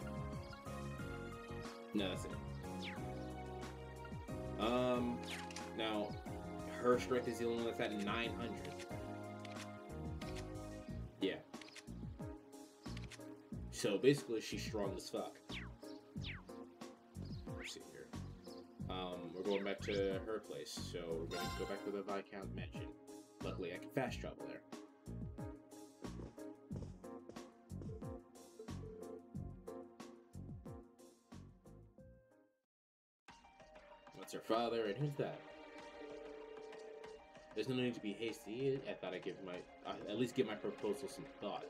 No, that's it. Now, her strength is the only one that's at 900. Yeah. So basically, she's strong as fuck. Let's see here. We're going back to her place, so we're gonna go back to the Viscount Mansion. Luckily, I can fast travel there. It's her father, and who's that? There's no need to be hasty. I thought I'd give at least give my proposal some thought.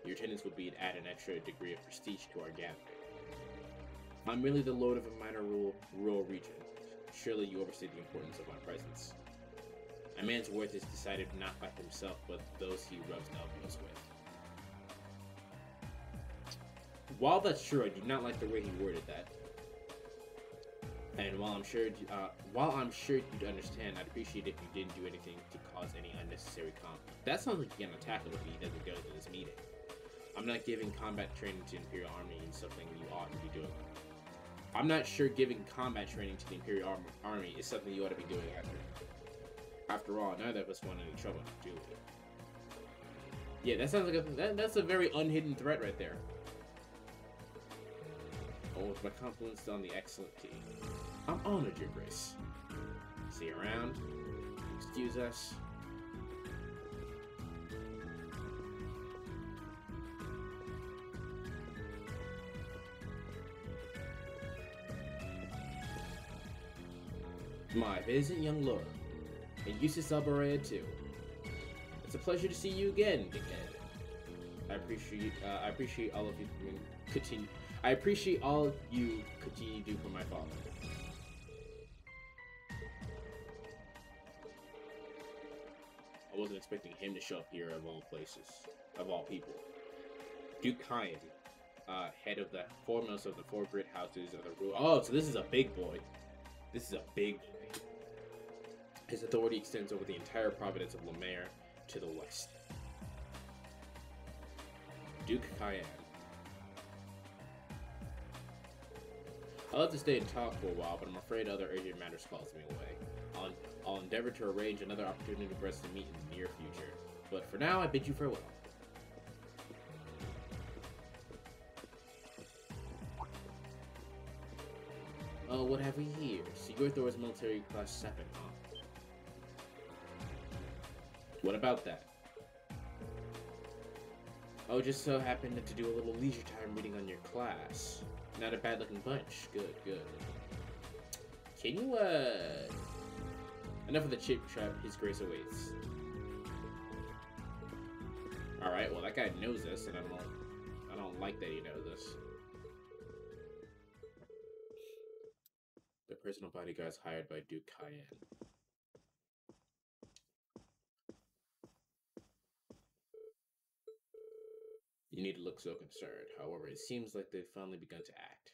Your attendance would be to add an extra degree of prestige to our gathering. I'm merely the lord of a minor rural region. Surely you overstate the importance of my presence. A man's worth is decided not by himself, but those he rubs elbows with. While that's true, I do not like the way he worded that. And while I'm sure you'd understand, I'd appreciate if you didn't do anything to cause any unnecessary conflict. That sounds like you're gonna attack him if he doesn't go to this meeting. I'm not giving combat training to the Imperial Army is something you ought to be doing. I'm not sure giving combat training to the Imperial Army is something you ought to be doing either. After all, neither of us want any trouble, do we? Yeah, that sounds like that's a very unhidden threat right there. Oh, with my compliments on the excellent tea. I'm honored, Your Grace. See you around. Excuse us. My visit, young lord. And Eustace Albarea too. It's a pleasure to see you again, dickhead. I appreciate all of you continue. I appreciate all you continue to do for my father. I wasn't expecting him to show up here of all places, of all people. Duke Kyan, head of the foremost of the four great houses of the rule. Oh, so this is a big boy. This is a big boy. His authority extends over the entire province of Lemare to the west. Duke Kyan. I'll have to stay and talk for a while, but I'm afraid other urgent matters calls me away. I'll endeavor to arrange another opportunity for us to meet in the near future. But for now, I bid you farewell. Oh, what have we here? Sigurthor's military class 7, huh? What about that? Oh, just so happened to do a little leisure time reading on your class. Not a bad looking bunch. Good, good. Can you, enough of the chip trap, His Grace awaits. Alright, well that guy knows this, and I don't like that he knows this. The personal bodyguards hired by Duke Kyan. You need to look so concerned. However, it seems like they've finally begun to act.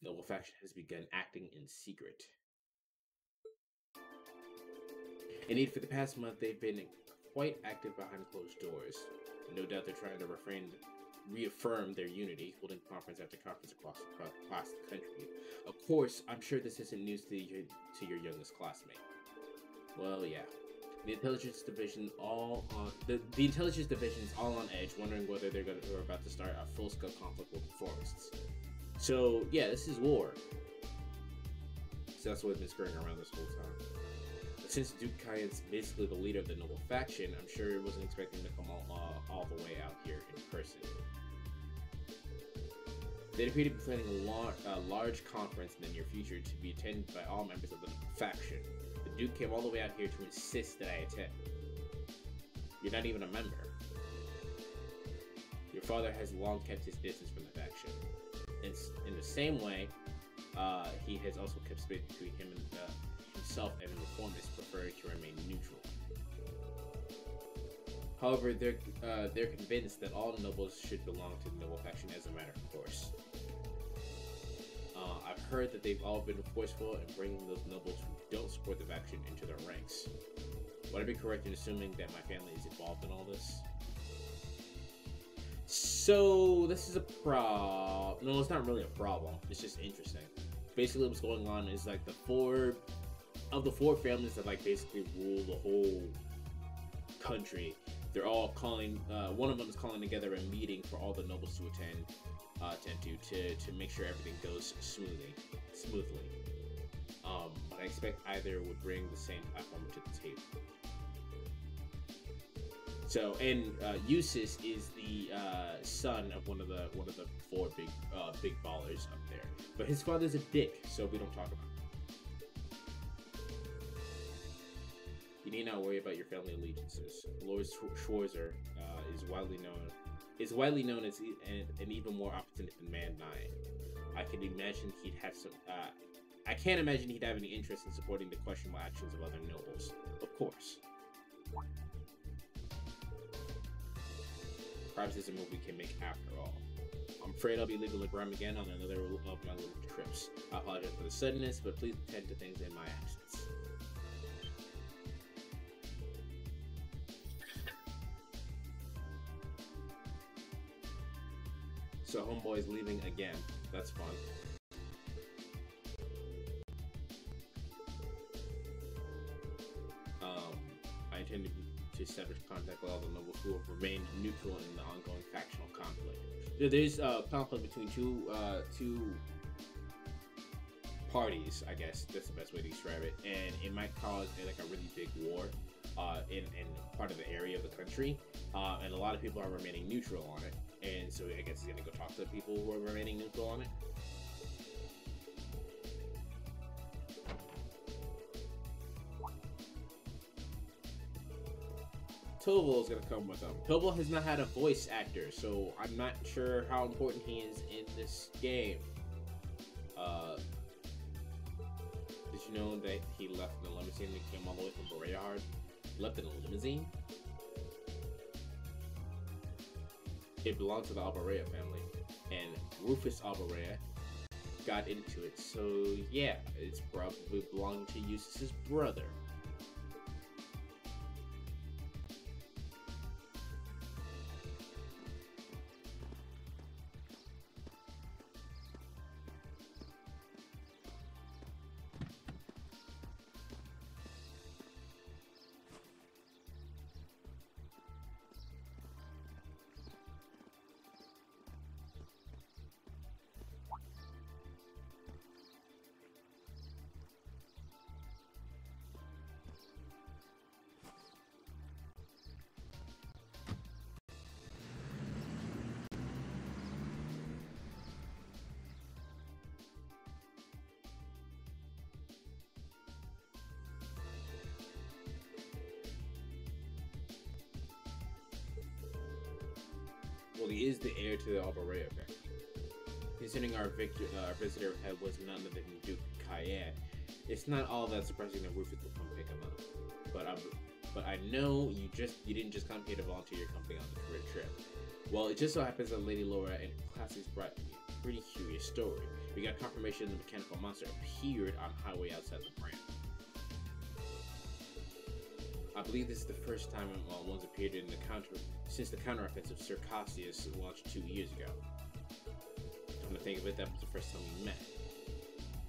Noble faction has begun acting in secret. Indeed, for the past month, they've been quite active behind closed doors. No doubt they're trying to reaffirm their unity, holding conference after conference across the country. Of course, I'm sure this isn't news to your youngest classmate. Well, yeah. The intelligence division the intelligence division is all on edge, wondering whether they're about to start a full-scale conflict with the forests. So yeah, this is war. So that's what's been skirting around this whole time. But since Duke Kyan's basically the leader of the noble faction, I'm sure it wasn't expecting to come all the way out here in person. They appear to be planning a large conference in the near future to be attended by all members of the faction. The Duke came all the way out here to insist that I attend. You're not even a member. Your father has long kept his distance from the faction. In the same way, he has also kept space between himself and the reformists, preferring to remain neutral. However, they're convinced that all nobles should belong to the noble faction as a matter of course. I've heard that they've all been forceful in bringing those nobles who don't support the faction into their ranks. Would I be correct in assuming that my family is involved in all this? So, this is a no, it's not really a problem. It's just interesting. Basically, what's going on is like the four families that like basically rule the whole country. They're all calling. One of them is calling together a meeting for all the nobles to attend to make sure everything goes smoothly. But I expect either would bring the same platform to the table. So, and Eustace is the son of one of the four big ballers up there. But his father's a dick, so we don't talk about him. You need not worry about your family allegiances. Lord Schwarzer is widely known as an even more obstinate than Man 9. I can't imagine he'd have any interest in supporting the questionable actions of other nobles. Of course. Perhaps it's a move we can make after all. I'm afraid I'll be leaving Legram again on another of my little trips. I apologize for the suddenness, but please attend to things in my absence. So homeboy's leaving again. That's fun. I intend to establish contact with all the nobles who have remained neutral in the ongoing factional conflict. There's conflict between two parties, I guess that's the best way to describe it, and it might cause like a really big war in part of the area of the country, and a lot of people are remaining neutral on it, and so I guess he's gonna go talk to the people who are remaining neutral on it. Toval is gonna come with him. Toval has not had a voice actor, so I'm not sure how important he is in this game. Did you know that he left in a limousine and came all the way from Boreard? He left in a limousine? It belonged to the Alborea family, and Rufus Alborea got into it, so yeah, it's probably belonging to Eustace's brother. Well, he is the heir to the Alborea family. Considering our visitor was none other than Duke Cayenne, it's not all that surprising that Rufus will come pick him up. But I know you didn't just come here to volunteer your company on the career trip. Well, it just so happens that Lady Laura and classics brought me a pretty curious story. We got confirmation the mechanical monster appeared on highway outside the brand. I believe this is the first time one's appeared in since the counteroffensive Sir Cassius launched 2 years ago. Come to think of it, that was the first time we met.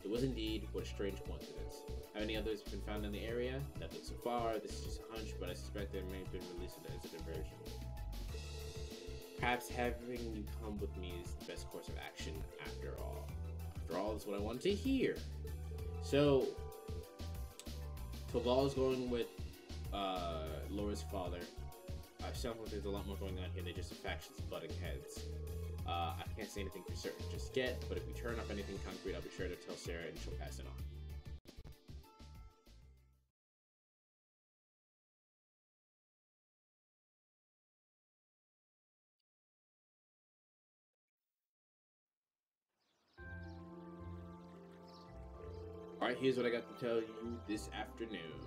It was indeed, what a strange coincidence. Have any others been found in the area? Nothing so far, this is just a hunch, but I suspect there may have been released as a diversion. Perhaps having you come with me is the best course of action after all. After all, that's what I wanted to hear. So, Toval is going with Laura's father. I sound like there's a lot more going on here than just the factions butting heads. I can't say anything for certain just yet, but if we turn up anything concrete, I'll be sure to tell Sarah and she'll pass it on. Alright, here's what I got to tell you this afternoon.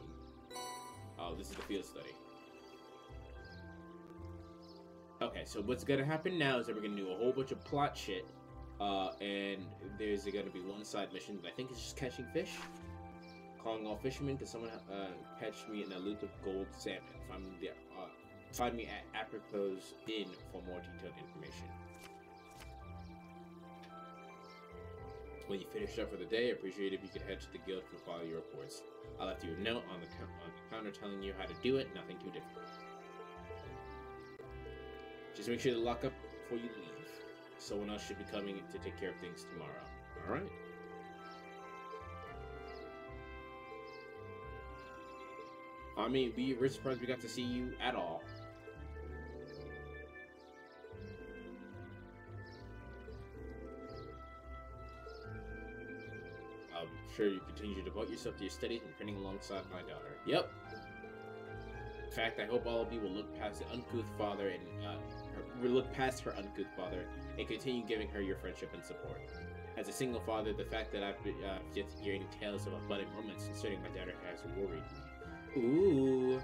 Oh, this is the field study. Okay, so what's gonna happen now is that we're gonna do a whole bunch of plot shit, and there's gonna be one side mission that I think is just catching fish. Calling all fishermen, because someone catch me in a loop of gold salmon. Find me at Apropos Inn for more detailed information. When you finish up for the day, I appreciate if you could head to the guild to file your reports. I left you a note on the counter telling you how to do it, nothing too difficult. Just make sure to lock up before you leave. Someone else should be coming to take care of things tomorrow. Alright? I mean, we're surprised we got to see you at all. sure you continue to devote yourself to your studies and training alongside my daughter. Yep. In fact, I hope all of you will look past the uncouth father and look past her uncouth father and continue giving her your friendship and support. As a single father, the fact that I've yet to hear any tales of abundant romance concerning my daughter has worried me. Ooh.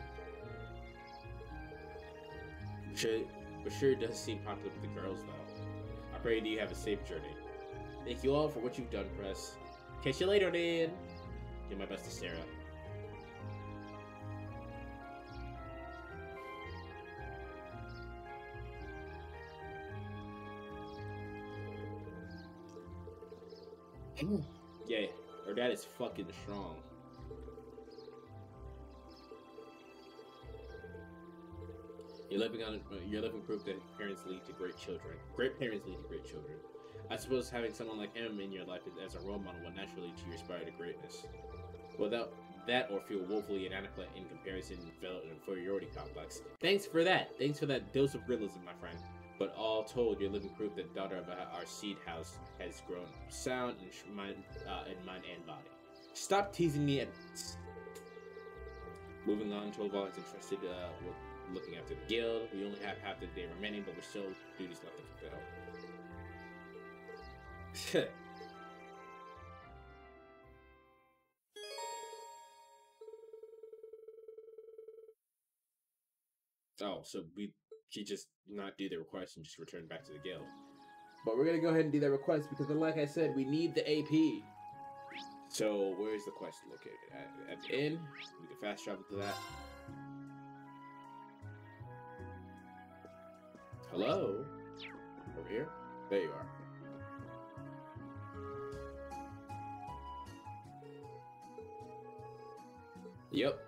Sure does seem popular with the girls, though. I pray you have a safe journey. Thank you all for what you've done for us. Catch you later, Dan. Give my best to Sarah. Yeah, her dad is fucking strong. You're living proof that parents lead to great children. Great parents lead to great children. I suppose having someone like him in your life as a role model will naturally lead to you aspire to greatness. Without that, or feel woefully inadequate in comparison, develop an inferiority complex. Thanks for that. Thanks for that dose of realism, my friend. But all told, you're living proof that the daughter of our seed house has grown sound in mind and body. Stop teasing me at once. Moving on, Toval is entrusted with looking after the guild. We only have half the day remaining, but we're still duties left to fulfill. Oh, so she just not do the request and just return back to the guild. But we're gonna go ahead and do that request because, like I said, we need the AP. So where is the quest located? At the inn. We can fast travel to that. Hello? Over here? There you are. Yep.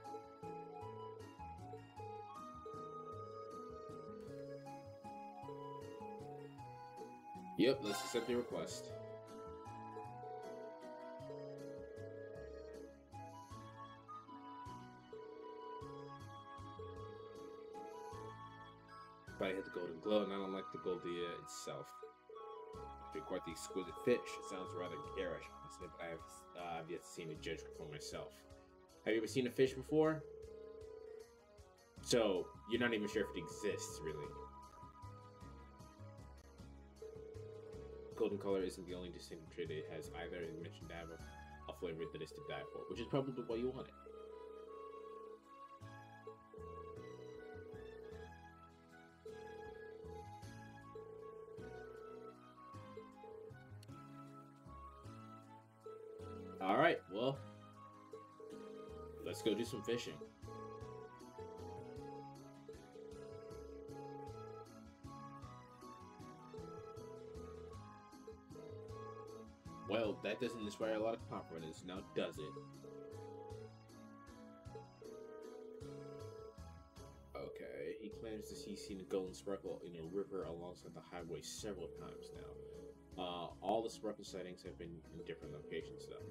Yep, let's accept the request. But I hit the golden glow, and I don't like the Goldia itself. It's quite the exquisite fish. It sounds rather garish, honestly, but I've yet to see a judge for myself. Have you ever seen a fish before? So, you're not even sure if it exists, really. Golden color isn't the only distinctive trait it has either. It mentioned to have a flavor that is to die for, which is probably what you wanted. Alright, well, let's go do some fishing. Well, that doesn't inspire a lot of confidence, now does it? Okay, he claims that he's seen a golden sparkle in a river alongside the highway several times now. All the sparkle sightings have been in different locations, though.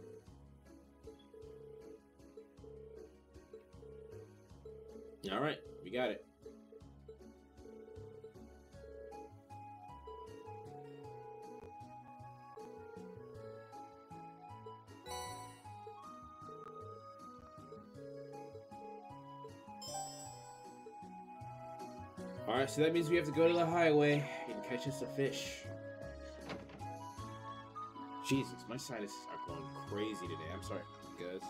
Alright, we got it. Alright, so that means we have to go to the highway and catch us a fish. Jesus, my sinuses are going crazy today. I'm sorry, guys.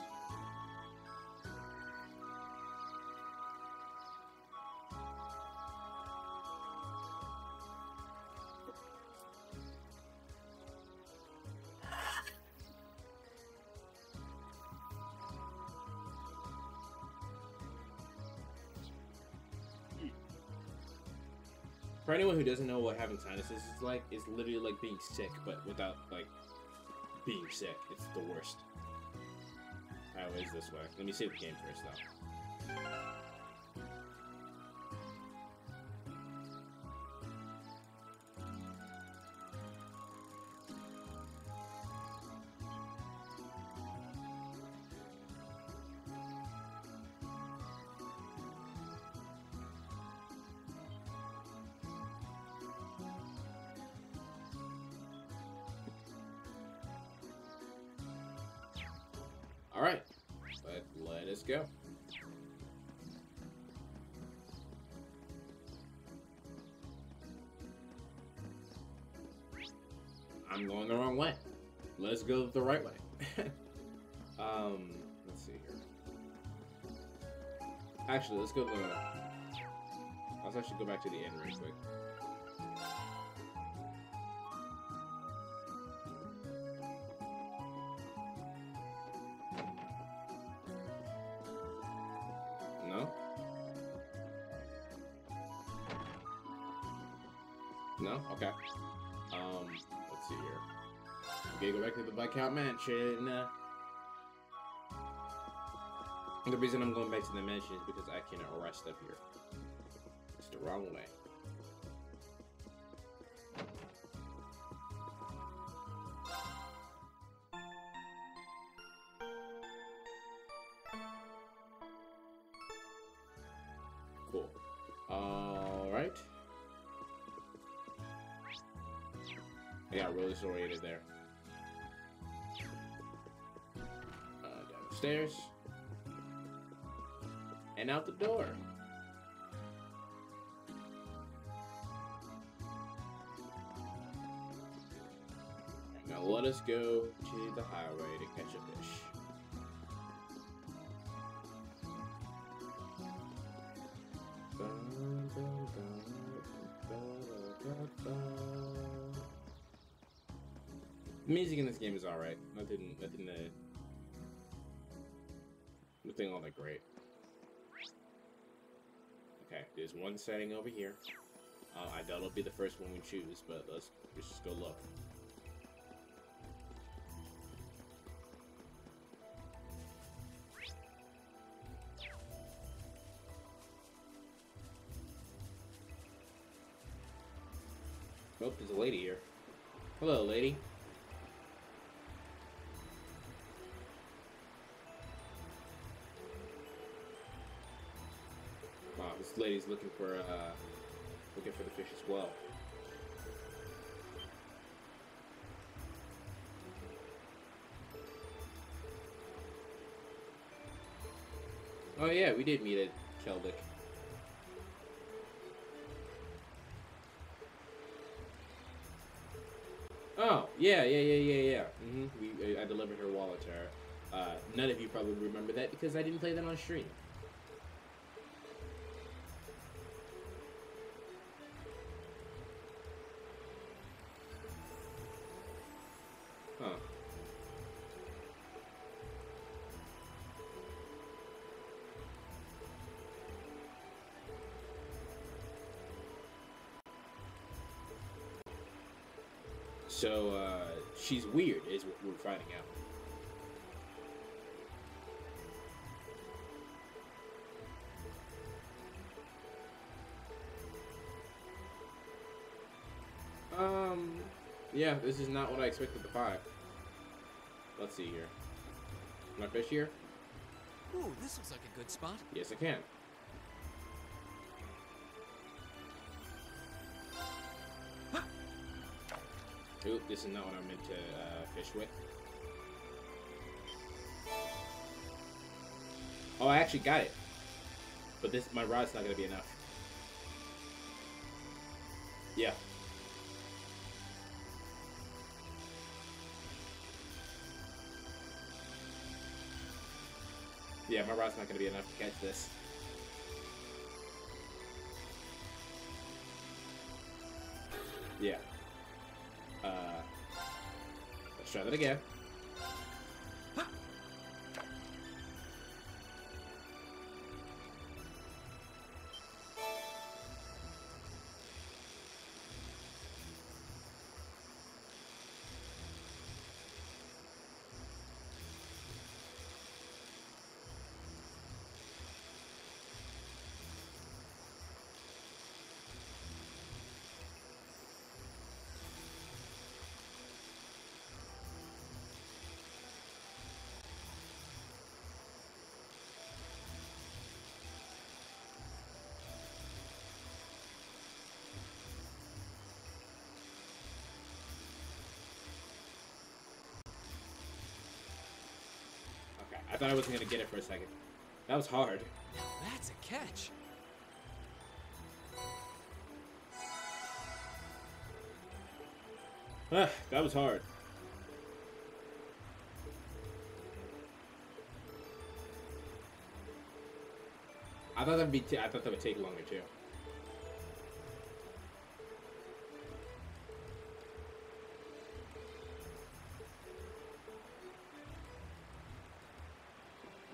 For anyone who doesn't know what having sinuses is like, it's literally like being sick, but without, like, being sick. It's the worst. Highway's this way. Let me save the game first, though. All right, let us go. I'm going the wrong way. Let's go the right way. Let's see here. Actually, let's actually go back to the end real quick. No? No? Okay. Let's see here. Okay, go back to the Viscount Mansion. The reason I'm going back to the mansion is because I can arrest up here. It's the wrong way. Cool. Alright. I got really disoriented there. Downstairs. And out the door. Now let us go to the highway to catch a fish. The music in this game is alright. Nothing all that great. Okay, there's one setting over here. I doubt it'll be the first one we choose, but let's just go look. Oh, there's a lady here. Hello, lady. Wow, this lady's looking for the fish as well. Oh yeah, we did meet at Keldic. Oh yeah. I delivered her wallet to her. None of you probably remember that because I didn't play that on stream. Huh. So, she's weird, is what we're finding out. Yeah, this is not what I expected to find. Let's see here. Can I fish here? Ooh, this looks like a good spot. Yes, I can. Oop, this is not what I meant to fish with. Oh, I actually got it. But my rod's not going to be enough. Yeah. Yeah, my rod's not going to be enough to catch this. Yeah. Let's try that again. thought I wasn't gonna get it for a second. That was hard. Now that's a catch. That was hard. I thought that'd be. I thought that would take longer too.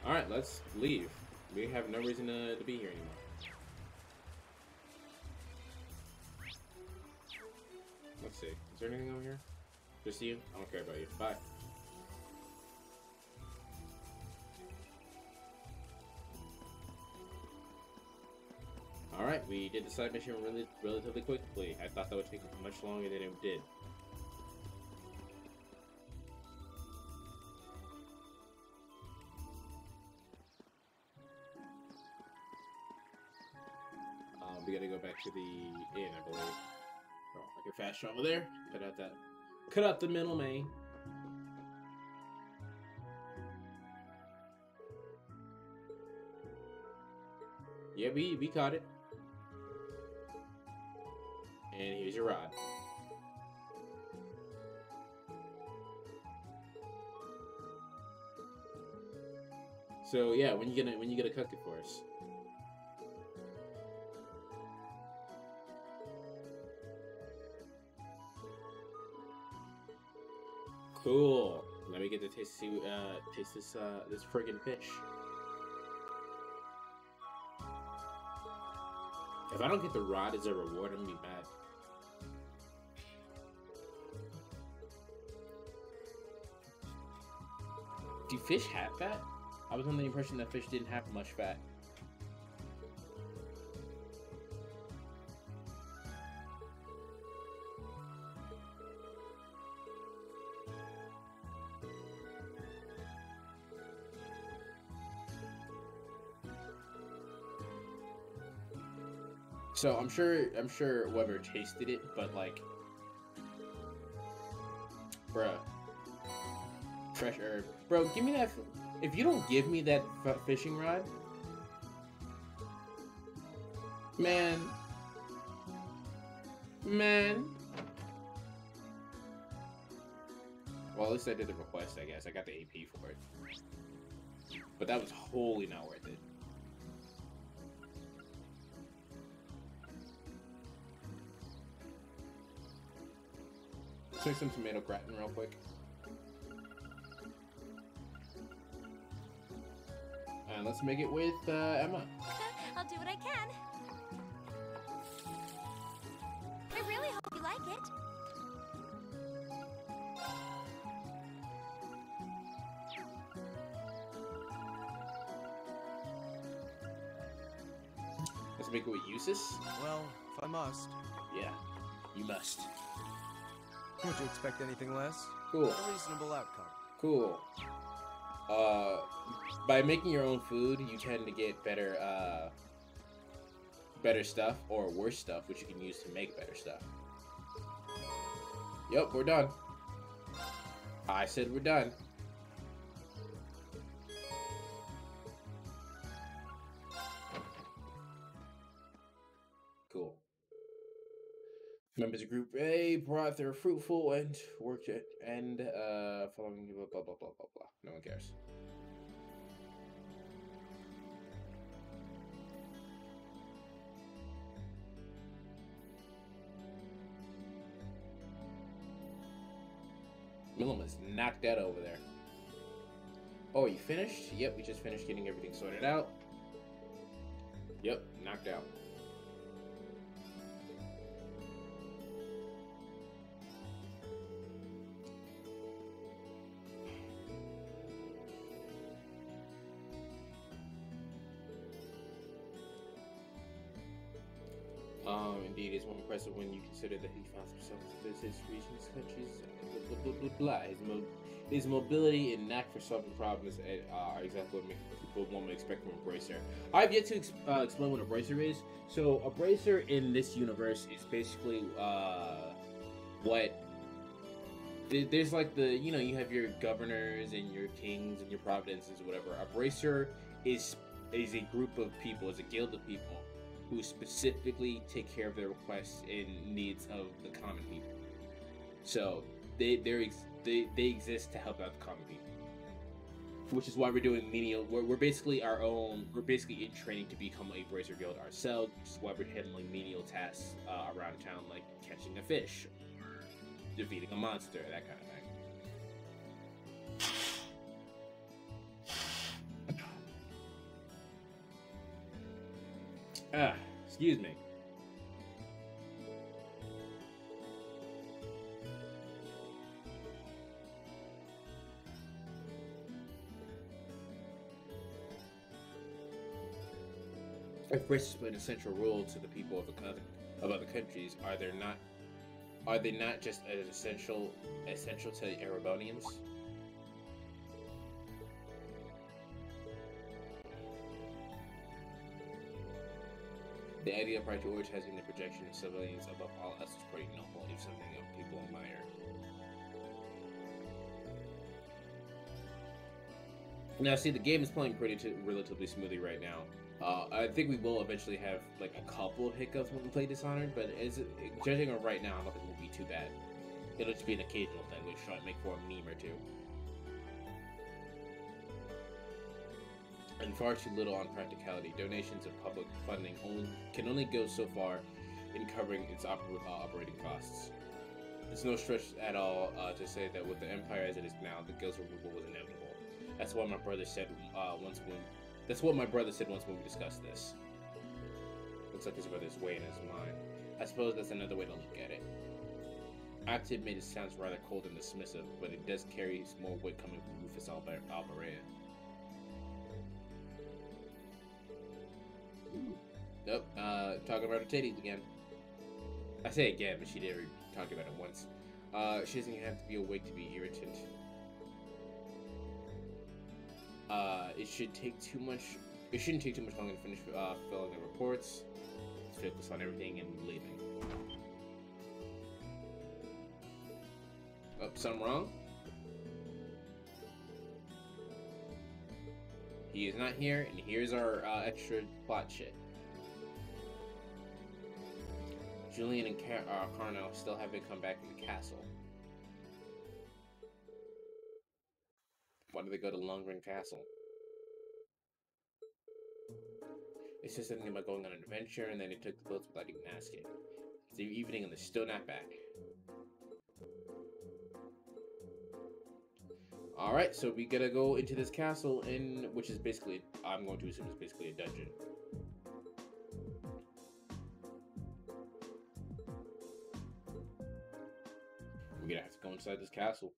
All right, let's leave. We have no reason to be here anymore. Let's see. Is there anything over here? Just you? I don't care about you. Bye. Alright, we did the side mission relatively quickly. I thought that would take much longer than it did. We gotta go back to the inn, I believe. Oh, I can fast travel there. Cut out the middleman. Yeah, we caught it. And here's your rod. So yeah, when you gonna cook it for us? Cool. Let me get to taste this friggin' fish. If I don't get the rod as a reward, I'm gonna be mad. Do fish have fat? I was under the impression that fish didn't have much fat. So I'm sure Weber tasted it, but like, bruh, fresh herb, bro. Give me that. If you don't give me that fishing rod, man. Well, at least I did the request. I guess I got the AP for it, but that was wholly not worth it. Let's make some tomato gratin real quick. And let's make it with Emma. I'll do what I can. I really hope you like it. Let's make it with Eustace. Well, if I must. Yeah, you must. Would you expect anything less? Cool. A reasonable outcome. Cool. By making your own food, you tend to get better stuff or worse stuff, which you can use to make better stuff. Yep, we're done. I said we're done. Cool. Members of Group A brought their fruitful and worked it and following blah blah blah blah blah blah. No one cares. Milliman's knocked out over there. Oh, you finished? Yep, we just finished getting everything sorted out. Yep, knocked out. Indeed, it's more impressive when you consider that he found himself to visit regions, countries, blah, blah, blah, blah. His mobility and knack for solving problems are exactly what one would expect from a bracer. I've yet to explain what a bracer is. So, a bracer in this universe is basically what there's like the, you know, you have your governors and your kings and your providences or whatever. A bracer is a group of people, is a guild of people who specifically take care of the requests and needs of the common people. So they exist to help out the common people, which is why we're doing menial. We're basically our own. We're basically in training to become a bracer guild ourselves, which is why we're handling menial tasks around town, like catching a fish, or defeating a monster, that kind of thing. Excuse me. If bracers play an essential role to the people of other countries, are they not just as essential to Erebonians? The idea of prioritizing the protection of civilians above all else is pretty noble, if something that people admire. Now, see, the game is playing relatively smoothly right now. I think we will eventually have like a couple of hiccups when we play Dishonored, but judging it right now, I don't think it will be too bad. It'll just be an occasional thing, which try to make for a meme or two. And far too little on practicality. Donations of public funding can only go so far in covering its operating costs. It's no stretch at all to say that with the Empire as it is now, the guild's removal was inevitable. That's what my brother said once when we discussed this. Looks like his brother's weighing his mind. I suppose that's another way to look at it. Active made it sound rather cold and dismissive, but it does carry more weight coming from Rufus Alvarez. Nope, talking about her titties again. I say again, but she did talk about it once. She doesn't even have to be awake to be irritant. It shouldn't take too much longer to finish filling the reports. Let's focus on everything and leaving. Oh, something wrong? He is not here, and here's our extra plot shit. Julian and Carnell still haven't come back from the castle. Why did they go to Lundgren Castle? They said something about going on an adventure, and then they took the boats without even asking. It's the evening, and they're still not back. Alright, so we gotta go into this castle, which is basically, I'm going to assume it's basically a dungeon. We're gonna have to go inside this castle.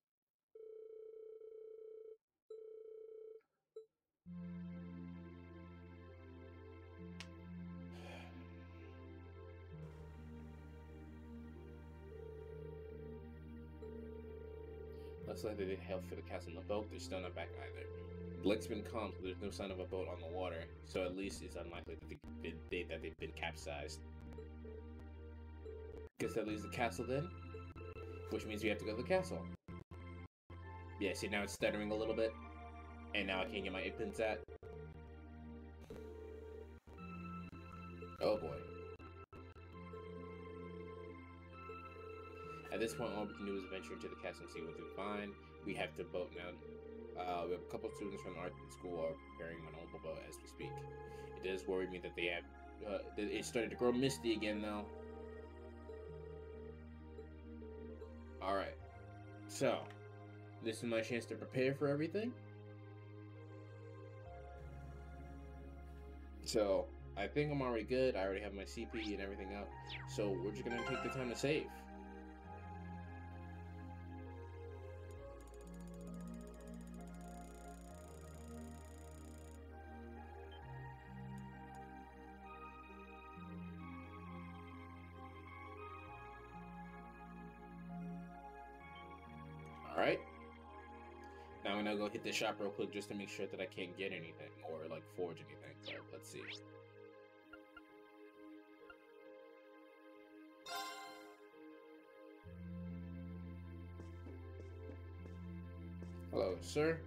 Looks like they didn't help for the castle in the boat. They're still not back either. The lake's been calm, so there's no sign of a boat on the water, so at least it's unlikely that they've been capsized. Guess that leaves the castle then? Which means we have to go to the castle. Yeah, see, now it's stuttering a little bit. And now I can't get my inputs at. Oh boy. At this point, all we can do is venture into the castle and see what we find. We have to boat now. We have a couple of students from the art school are preparing an old boat as we speak. It does worry me that they have... it started to grow misty again, though. Alright. So, this is my chance to prepare for everything. So, I think I'm already good. I already have my CP and everything up. So, we're just going to take the time to save. Alright. Now I'm gonna go hit the shop real quick just to make sure that I can't get anything or like forge anything. So let's see. Hello, sir.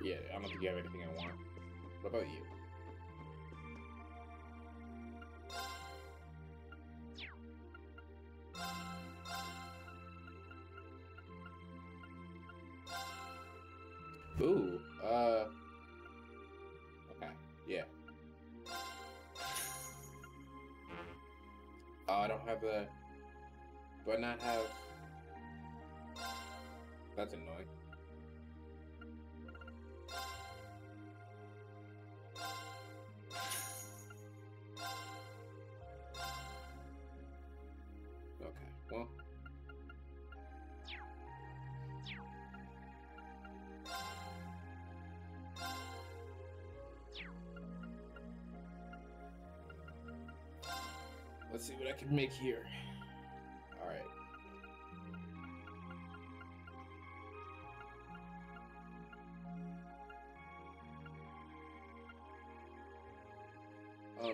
Yeah, I don't think you have anything I want. What about you? Ooh, okay, yeah. I don't have the, do I not have, that's annoying. Okay, well. Let's see what I can make here. All right.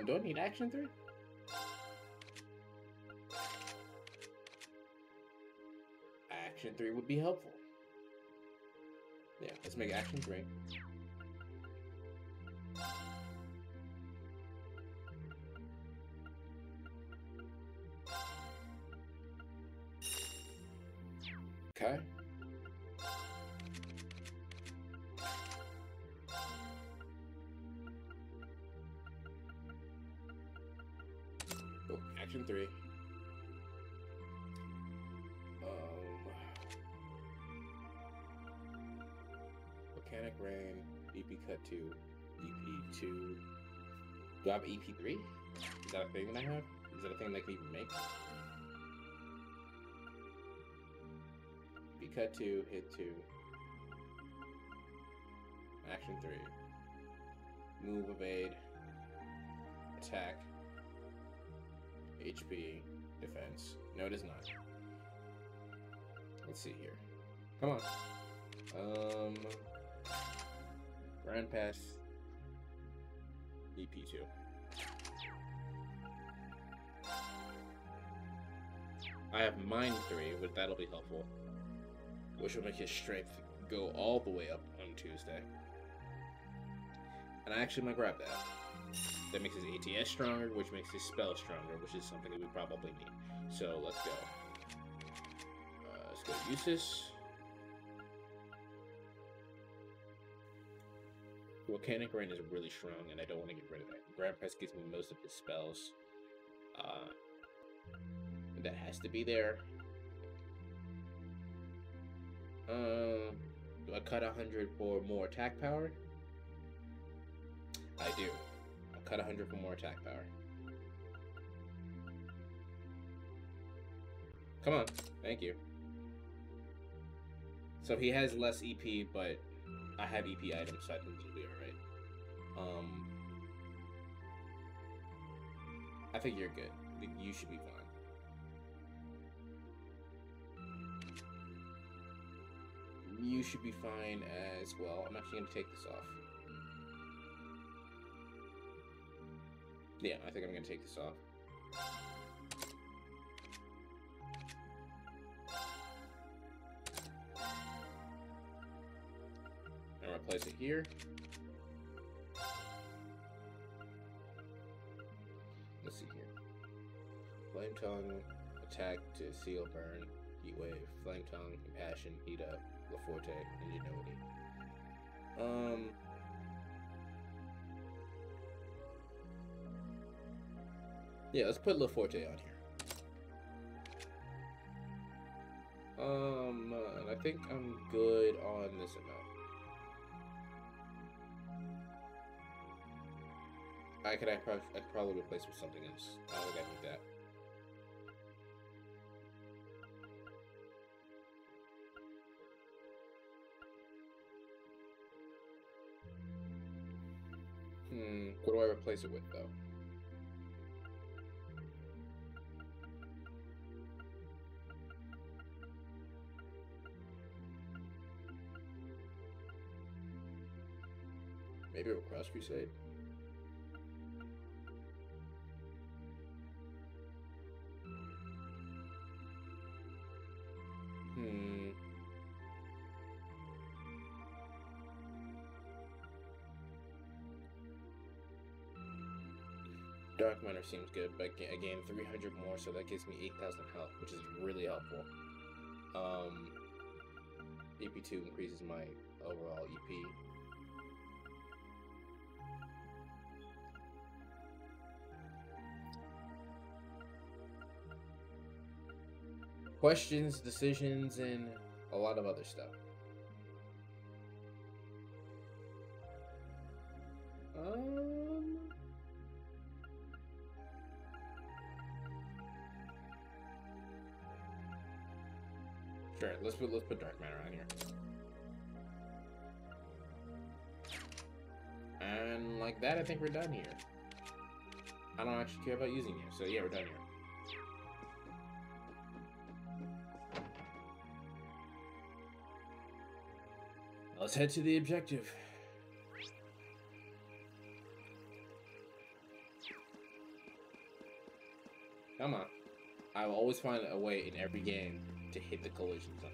Do I need action 3? Action 3 would be helpful. Yeah, let's make action 3. Okay. Oh, action 3. Volcanic Rain, EP Cut 2, EP 2. Do I have EP 3? Is that a thing that I have? Is that a thing that I can even make? EP Cut 2, hit 2. Action 3. Move, evade, attack, HP, defense. No, it is not. Let's see here. Come on. Grand Pass, EP2. I have Mind 3, but that'll be helpful. Which will make his strength go all the way up on Tuesday. And I actually might grab that. That makes his ATS stronger, which makes his spell stronger, which is something that we probably need. So let's go. Let's go to Eustace. Volcanic Rain is really strong, and I don't want to get rid of that. Grand Press gives me most of his spells. That has to be there. Do I cut 100 for more attack power? I do. I'll cut 100 for more attack power. Come on. Thank you. So he has less EP, but I have EP items, so I think it'll be alright. I think you're good. I think you should be fine. You should be fine as well. I'm actually going to take this off. Yeah, I think I'm going to take this off. And replace it here. Let's see here. Flame Tongue, attack to seal, burn, heat wave, flame tongue, compassion, heat up, LaForte, ingenuity. Yeah, let's put LaForte on here. I think I'm good on this amount. I'd probably replace with something else. I don't think I need that. What do I replace it with, though? Maybe a Cross Crusade. Dark Miner seems good, but I gain 300 more, so that gives me 8,000 health, which is really helpful. EP2 increases my overall EP. Questions, decisions, and a lot of other stuff. Sure, let's put Dark Matter on here. And like that, I think we're done here. I don't actually care about using you, so yeah, we're done here. Let's head to the objective. Come on. I will always find a way in every game to hit the collision zone.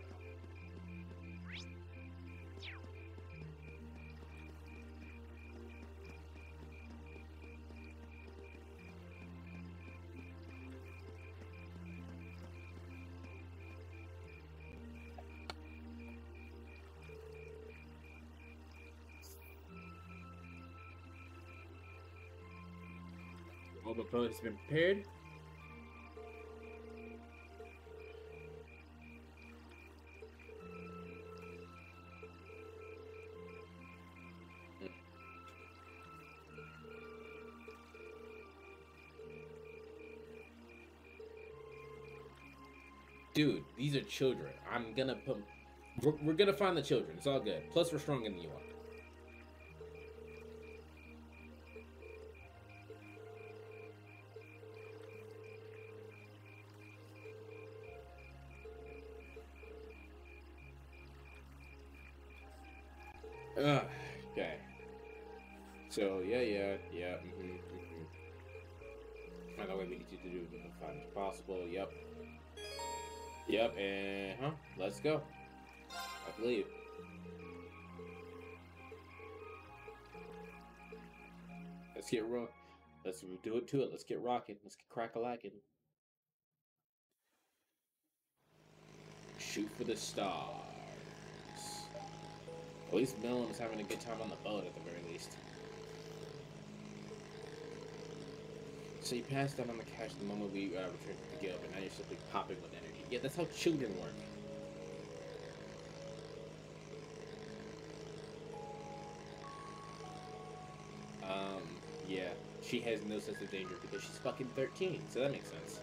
All the food has been prepared. Dude, these are children. I'm gonna put... We're gonna find the children. It's all good. Plus, we're stronger than you are. Okay. So, yeah. Find out what we need you to do as fast as possible. Yep, and let's go. I believe. Let's get let's do it to it. Let's get rocking. Let's get crack-a-lacking. Shoot for the stars. At least Millen is having a good time on the boat at the very least. So you passed out on the couch the moment we returned to the guild, but now you're simply popping with energy. Yeah, that's how children work. Yeah, she has no sense of danger because she's fucking 13, so that makes sense.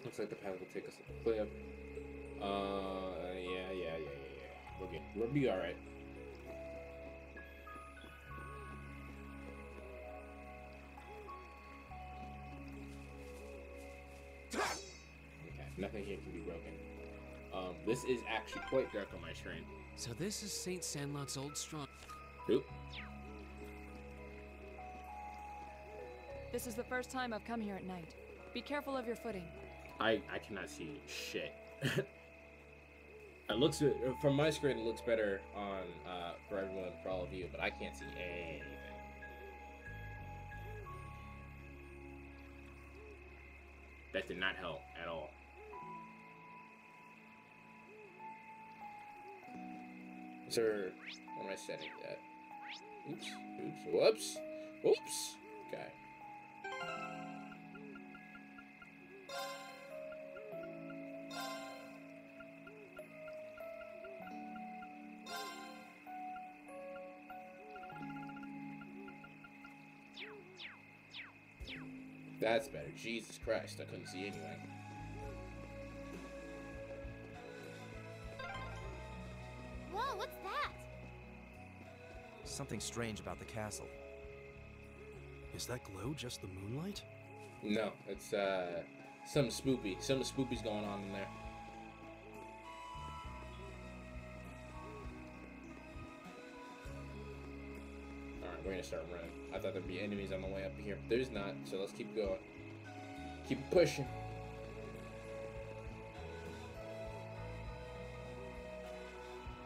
Looks like the path will take us up the cliff. Yeah. We're good. We'll be alright. Okay, nothing here can be broken. This is actually quite dark on my screen. So this is Saint Sandlot's old strong. Oop. This is the first time I've come here at night. Be careful of your footing. I cannot see shit. It looks from my screen. It looks better on for everyone, for all of you, but I can't see anything. That did not help at all. Sir, what am I setting that? Oops. Okay. That's better. Jesus Christ, I couldn't see anyway. Whoa, what's that? Something strange about the castle. Is that glow just the moonlight? No, it's something spoopy. Something spoopy's going on in there. Alright, we're gonna start running. I thought there'd be enemies on the way up here. There's not, so let's keep going. Keep it pushing.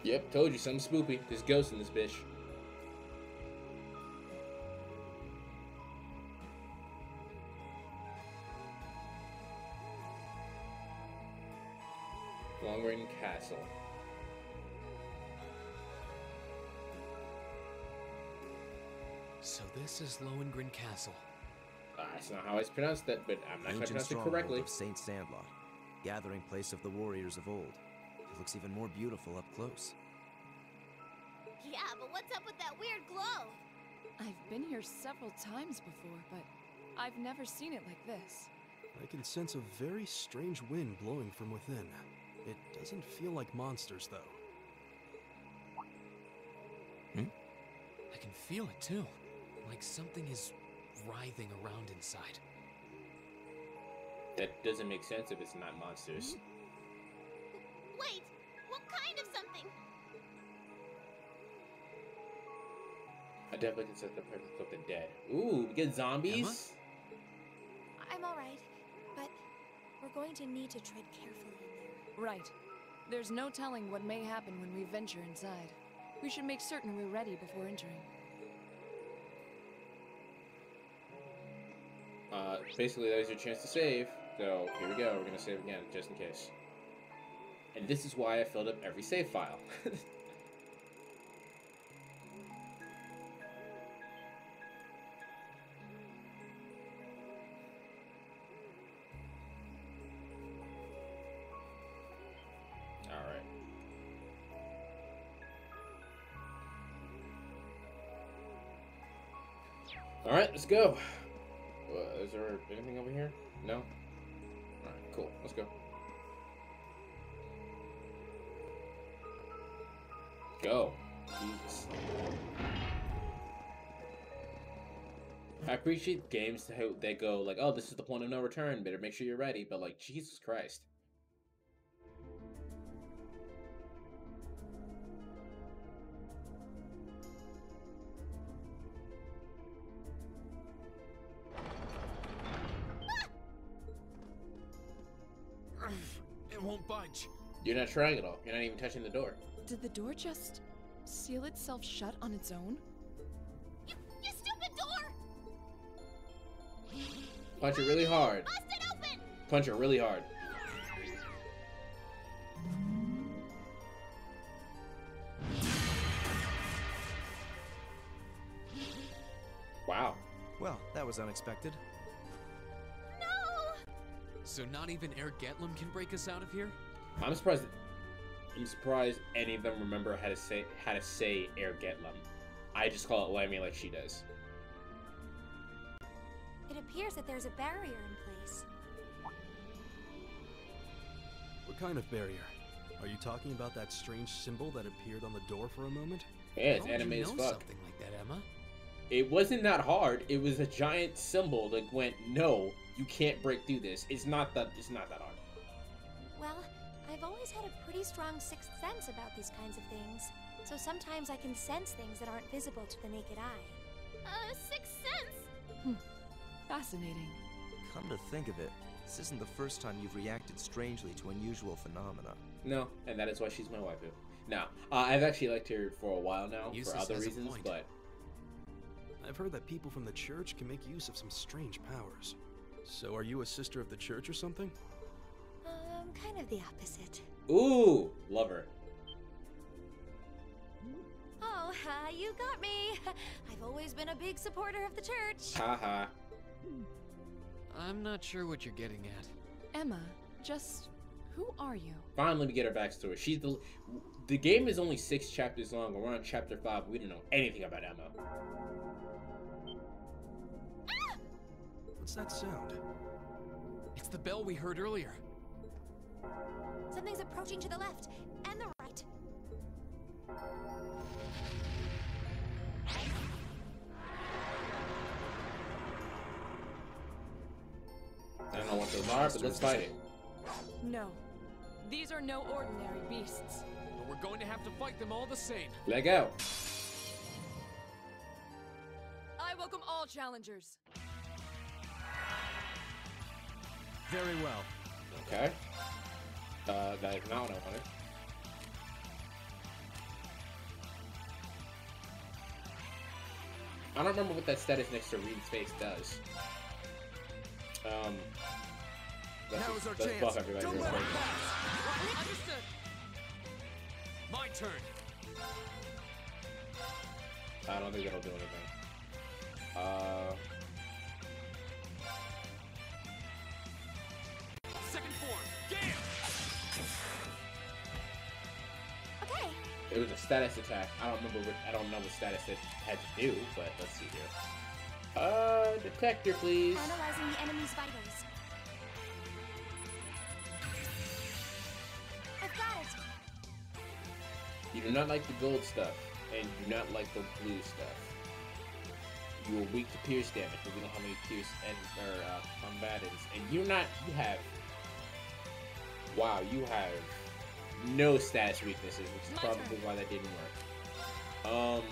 Yep, told you, something spoopy. There's ghosts in this bitch. Longring Castle. So this is Lohengrin Castle. That's not how I pronounced that, but I'm not gonna Ancient pronounce it stronghold correctly. of Saint Sandlot, gathering place of the warriors of old. It looks even more beautiful up close. Yeah, but what's up with that weird glow? I've been here several times before, but I've never seen it like this. I can sense a very strange wind blowing from within. It doesn't feel like monsters, though. I can feel it too. Like something is writhing around inside. That doesn't make sense if it's not monsters. Wait, what kind of something? I definitely can set the presence of the dead. Ooh, we get zombies? I'm alright, but we're going to need to tread carefully in there. Right. There's no telling what may happen when we venture inside. We should make certain we're ready before entering. Basically, that was your chance to save. So, here we go. We're gonna save again, just in case. And this is why I filled up every save file. Alright. Alright, let's go. Is there anything over here? No? Alright, cool. Let's go. Go. Jesus. I appreciate games how they go like, oh, this is the point of no return. Better make sure you're ready. But like, Jesus Christ. It won't budge. You're not trying at all. You're not even touching the door. Did the door just seal itself shut on its own? You stupid door! Punch it really hard. Bust it open! Punch it really hard. Wow. Well, that was unexpected. No! So not even Air Getlum can break us out of here? I'm surprised any of them remember how to say Air Getlum. I just call it Lemmy like she does. It appears that there's a barrier in place. What kind of barrier? Are you talking about that strange symbol that appeared on the door for a moment? Yeah, it's How would anime you as know fuck. something like that, Emma? It wasn't that hard. It was a giant symbol that went, no, you can't break through this. It's not that hard. Well, I've always had a pretty strong sixth sense about these kinds of things. So sometimes I can sense things that aren't visible to the naked eye. Sixth sense? Fascinating. Come to think of it, this isn't the first time you've reacted strangely to unusual phenomena. No, and that is why she's my waifu. Now, I've actually liked her for a while now, Useless for other as a reasons, point. but I've heard that people from the church can make use of some strange powers. So are you a sister of the church or something? Kind of the opposite. ooh, love her. Oh, you got me. I've always been a big supporter of the church. Haha. I'm not sure what you're getting at. Emma, just who are you? Finally, we get her backstory. She's the game is only 6 chapters long, and we're on chapter 5. We don't know anything about Emma. What's that sound? It's the bell we heard earlier. Something's approaching to the left and the right. I don't know what those are, but let's fight it. No. These are no ordinary beasts. But we're going to have to fight them all the same. Let go. I welcome all challengers. Very well. Okay. That is not what I wanted. I don't remember what that status next to Reed's face does. Now's our let's chance. buff everybody Don't real let quick. it pass. Understood. My turn. I don't think that'll do anything. Second form. Gale. Okay. It was a status attack. I don't remember. I don't know what status it had to do, but let's see here. Detector, please. Analyzing the enemy's vitals. I've got it. You do not like the gold stuff, and you do not like the blue stuff. You are weak to pierce damage, but we don't have any pierce and combatants. And you have. Wow, you have no status weaknesses, which is My probably turn. why that didn't work.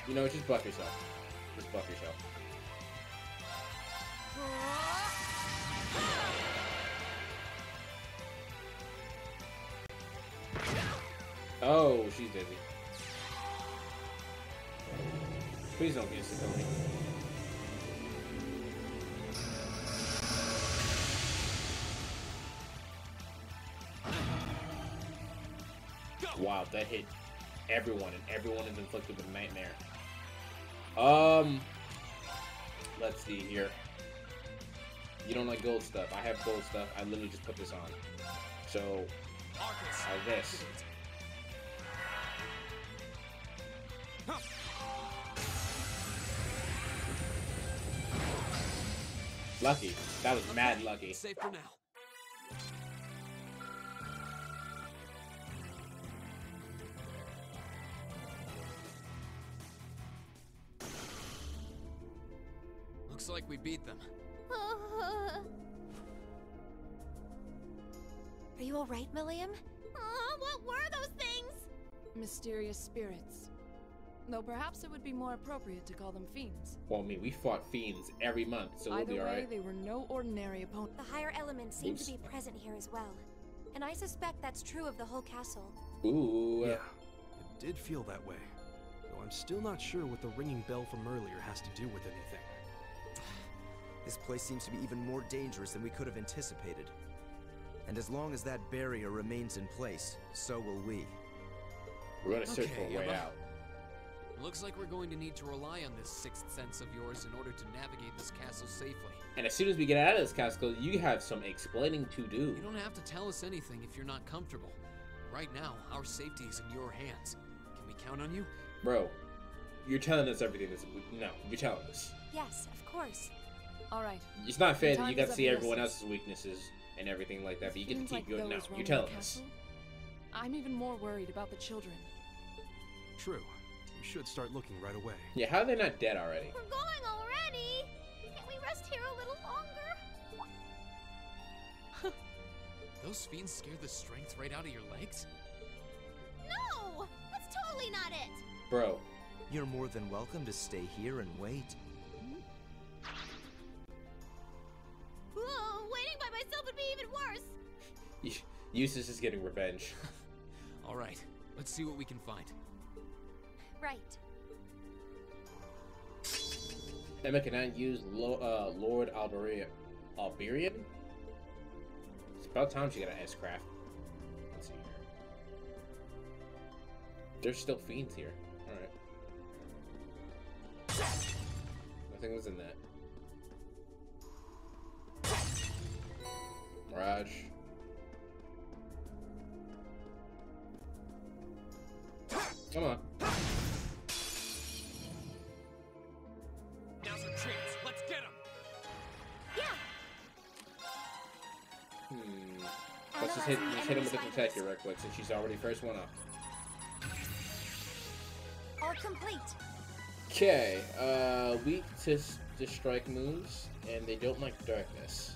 You know, just buff yourself. Just buff yourself. Oh, she's dizzy. Please don't get Sakoni. Wow, that hit everyone, and everyone is inflicted with a nightmare. Let's see here. You don't like gold stuff. I have gold stuff. I literally just put this on. So, Arcus. this. Lucky. That was mad lucky. Safe for now. Looks like we beat them. Are you alright, Milliam? What were those things? Mysterious spirits. Though perhaps it would be more appropriate to call them fiends. Well, I mean, we fought fiends every month, so we'll Either be way, alright. they were no ordinary opponent. The higher elements seem Oops. to be present here as well. And I suspect that's true of the whole castle. Ooh. Yeah, it did feel that way. Though I'm still not sure what the ringing bell from earlier has to do with anything. This place seems to be even more dangerous than we could have anticipated. And as long as that barrier remains in place, so will we. We're gonna search for Okay, a way Emma. out. Looks like we're going to need to rely on this sixth sense of yours in order to navigate this castle safely. And as soon as we get out of this castle, you have some explaining to do. You don't have to tell us anything if you're not comfortable. Right now, our safety is in your hands. Can we count on you? Bro, you're telling us everything that's... No, you're telling us. Yes, of course. Alright. It's not fair that Time you got is to of see the everyone essence. else's weaknesses and everything like that, but you get to Fiends keep like going. No, those you're roam the telling us. castle? I'm even more worried about the children. True. We should start looking right away. Yeah, how are they not dead already? We're going already! Can't we rest here a little longer? Those fiends scare the strength right out of your legs? No! That's totally not it! Bro, You're more than welcome to stay here and wait. Whoa, waiting by myself would be even worse! Eustace is getting revenge. Alright, let's see what we can find. Right. Emma cannot use Lord Alberian. It's about time she got an S-craft. Let's see here. There's still fiends here. Alright. Nothing was in that. Mirage. Come on. Let's just hit Analyzing him with the enemy protector spiders. real quick since she's already first one up. All complete. Okay, weak to strike moves, and they don't like darkness.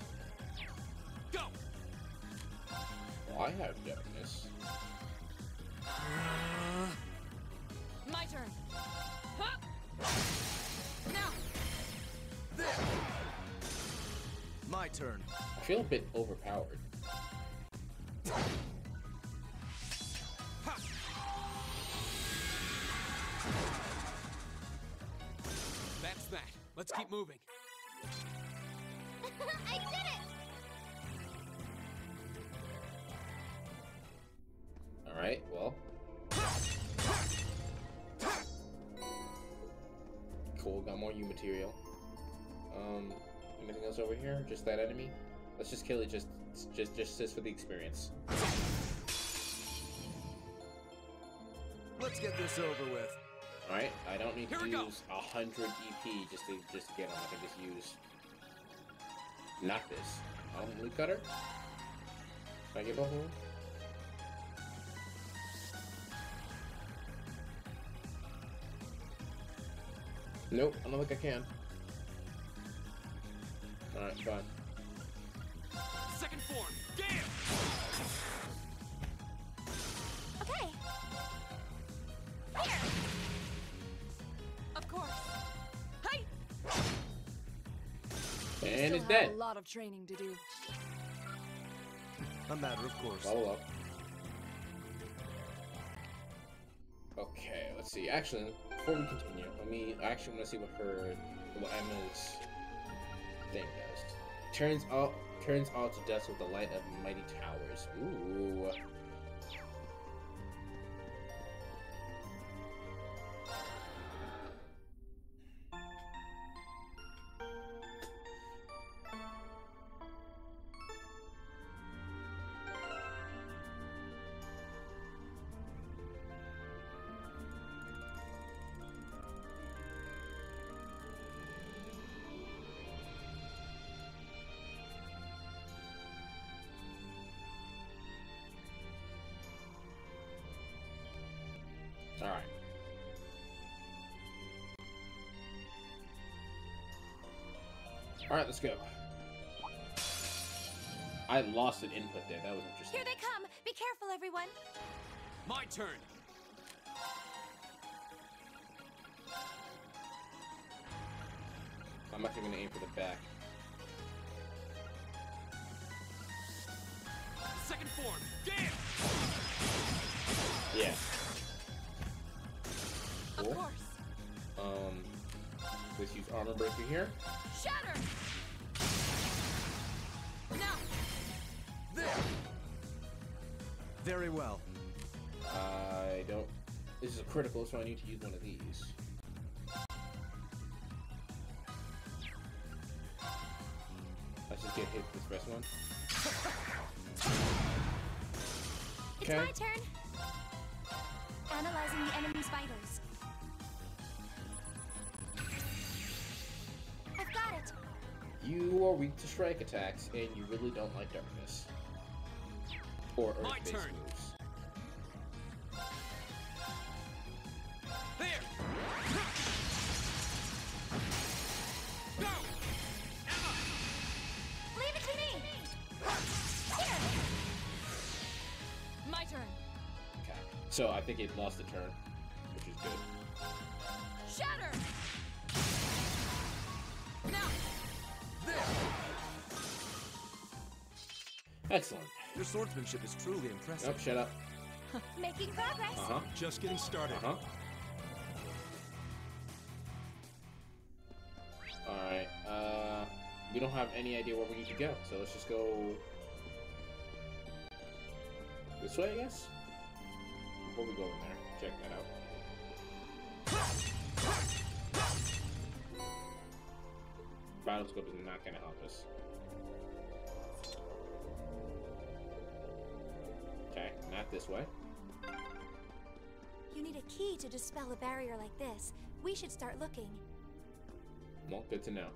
Go! Well, I have darkness. My turn. Huh? Now. My turn. I feel a bit overpowered. That's that. Let's keep moving. I did it! Alright, well. Cool, got more U material. Anything else over here? Just that enemy? Let's just kill it just for the experience. Let's get this over with. Alright, I don't need Here to we go. use 100 EP just to get him. I can just use not this. Leaf cutter? Can I get both of them? Nope, I don't think I can. Alright, fine. Second form. Gale! Okay. Here. Of course. Hey! And Still it's have dead. a lot of training to do. A matter of course. Follow up. Okay, let's see. Actually, before we continue, I actually want to see what Emma's thing does. Turns all to dust with the light of mighty towers. Ooh. Alright. Alright, let's go. I lost an input there. That was interesting. Here they come. Be careful, everyone. My turn. I'm actually going to aim for the back. Second form. Gale! Yeah. Of Cool. course. Let's use armor breaker here. Shatter! Now! Very well. I don't... This is a critical, so I need to use one of these. Let's just get hit this first one. It's Okay. my turn. Analyzing the enemy's vitals. I've got it. You are weak to strike attacks, and you really don't like darkness. Or My earth-based turn. moves. There! Go! Emma! Leave it to me. Here. My turn. Okay. So I think it lost a turn, which is good. Shatter! Now! Excellent. Your swordsmanship is truly impressive. Nope, shut up. Making progress. Uh-huh. Just getting started. Uh-huh. Alright, we don't have any idea where we need to go, so let's just go this way, I guess? Before we go in there, check that out. Battle scope is not gonna help us. Okay, not this way. You need a key to dispel a barrier like this. We should start looking. Well, good to know.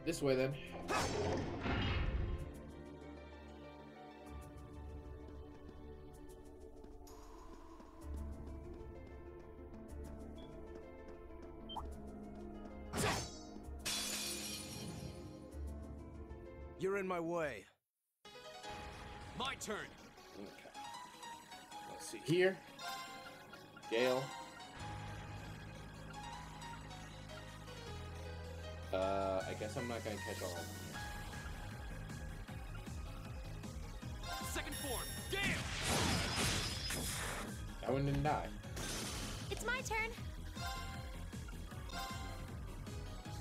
Alright, this way then. You're in my way. My turn. Okay. Let's see here. Gale. I guess I'm not gonna catch all of them. Second form. Gale. That one didn't die. It's my turn.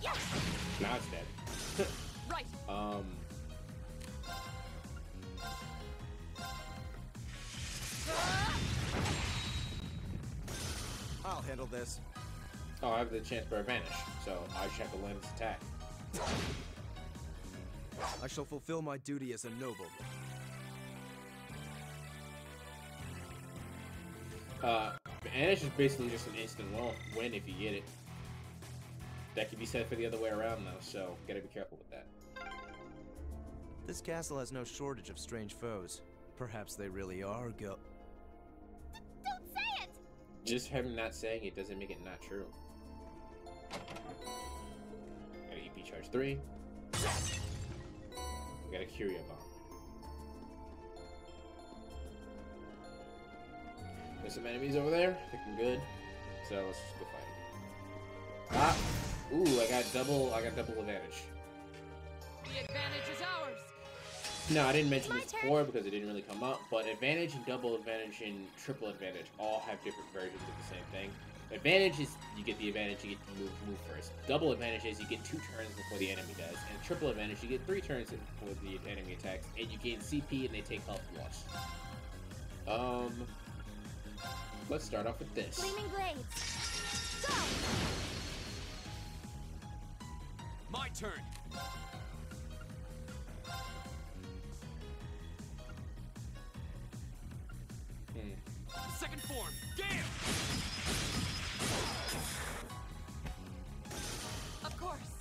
Yes. Now it's dead. Right. I'll handle this. Oh, I have the chance for advantage, so I just have to land this attack. I shall fulfill my duty as a noble. Advantage is basically just an instant win if you get it. That can be said for the other way around though, so gotta be careful with that. This castle has no shortage of strange foes. Perhaps they really are Don't say it. Just having not saying it doesn't make it not true. Got an EP charge 3. We got a Curio bomb. There's some enemies over there, looking good. So let's just go fight. Ah! Ooh, I got double advantage. The advantage is ours. No, I didn't mention My this turn. before because it didn't really come up, but advantage and double advantage and triple advantage all have different versions of the same thing. Advantage is you get the advantage, you get to move first. Double advantage is you get 2 turns before the enemy does, and triple advantage you get 3 turns before the enemy attacks, and you gain CP and they take health loss. Let's start off with this. Gleaming blades. Go. My turn. Second form. Gale. Of course.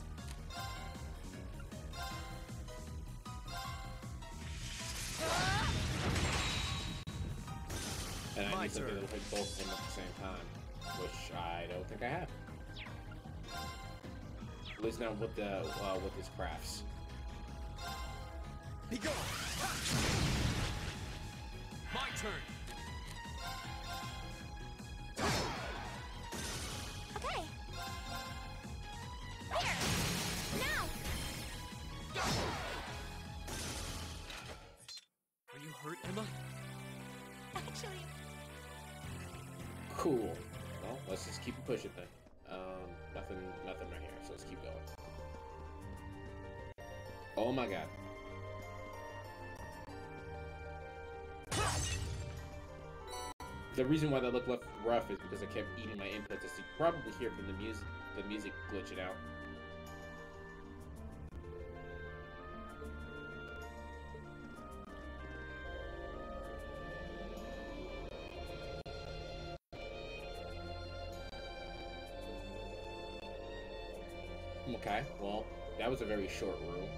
And I My need something turn. that'll hit both of them at the same time, which I don't think I have. At least not with his crafts. Be gone! My turn. Okay. Here. Now. Are you hurt, Emma? Actually, Cool. Well, let's just keep pushing then. Nothing right here, so let's keep going. Oh my god. The reason why that looked rough is because I kept eating my inputs, as you probably hear from the music glitching out. Okay, well, that was a very short room.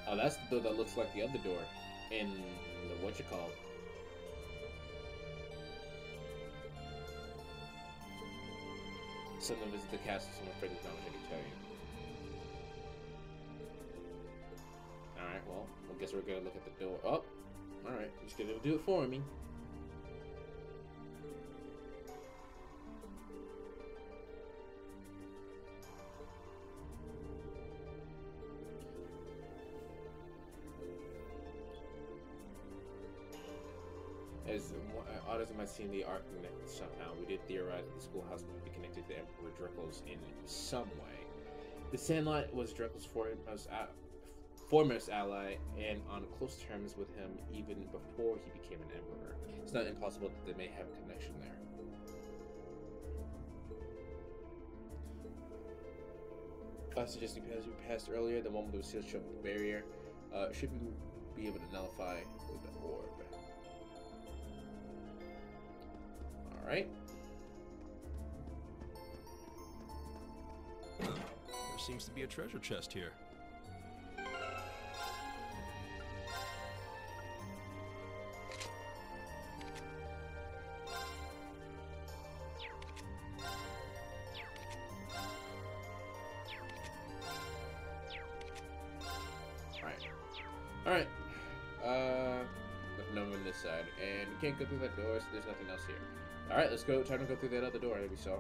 Oh, that's the door that looks like the other door in the whatchamacallit. Someone visit the castle, someone afraid there's not much I can tell you. Alright, well, I guess we're gonna look at the door. Oh! Alright, just gonna do it for me. As odd as it might seem, the art connected somehow. We did theorize that the schoolhouse might be connected to Emperor Dreckles in some way. The Sandlot was Dreckles' foremost ally, and on close terms with him even before he became an emperor. It's not impossible that they may have a connection there. Suggesting as we passed earlier, the one with the sealed shut with the barrier should be able to nullify with the orb. Alright. There seems to be a treasure chest here. Alright. Nothing over on this side. And you can't go through that door, so there's nothing else here. Alright, let's go. Try to go through that other door that we saw.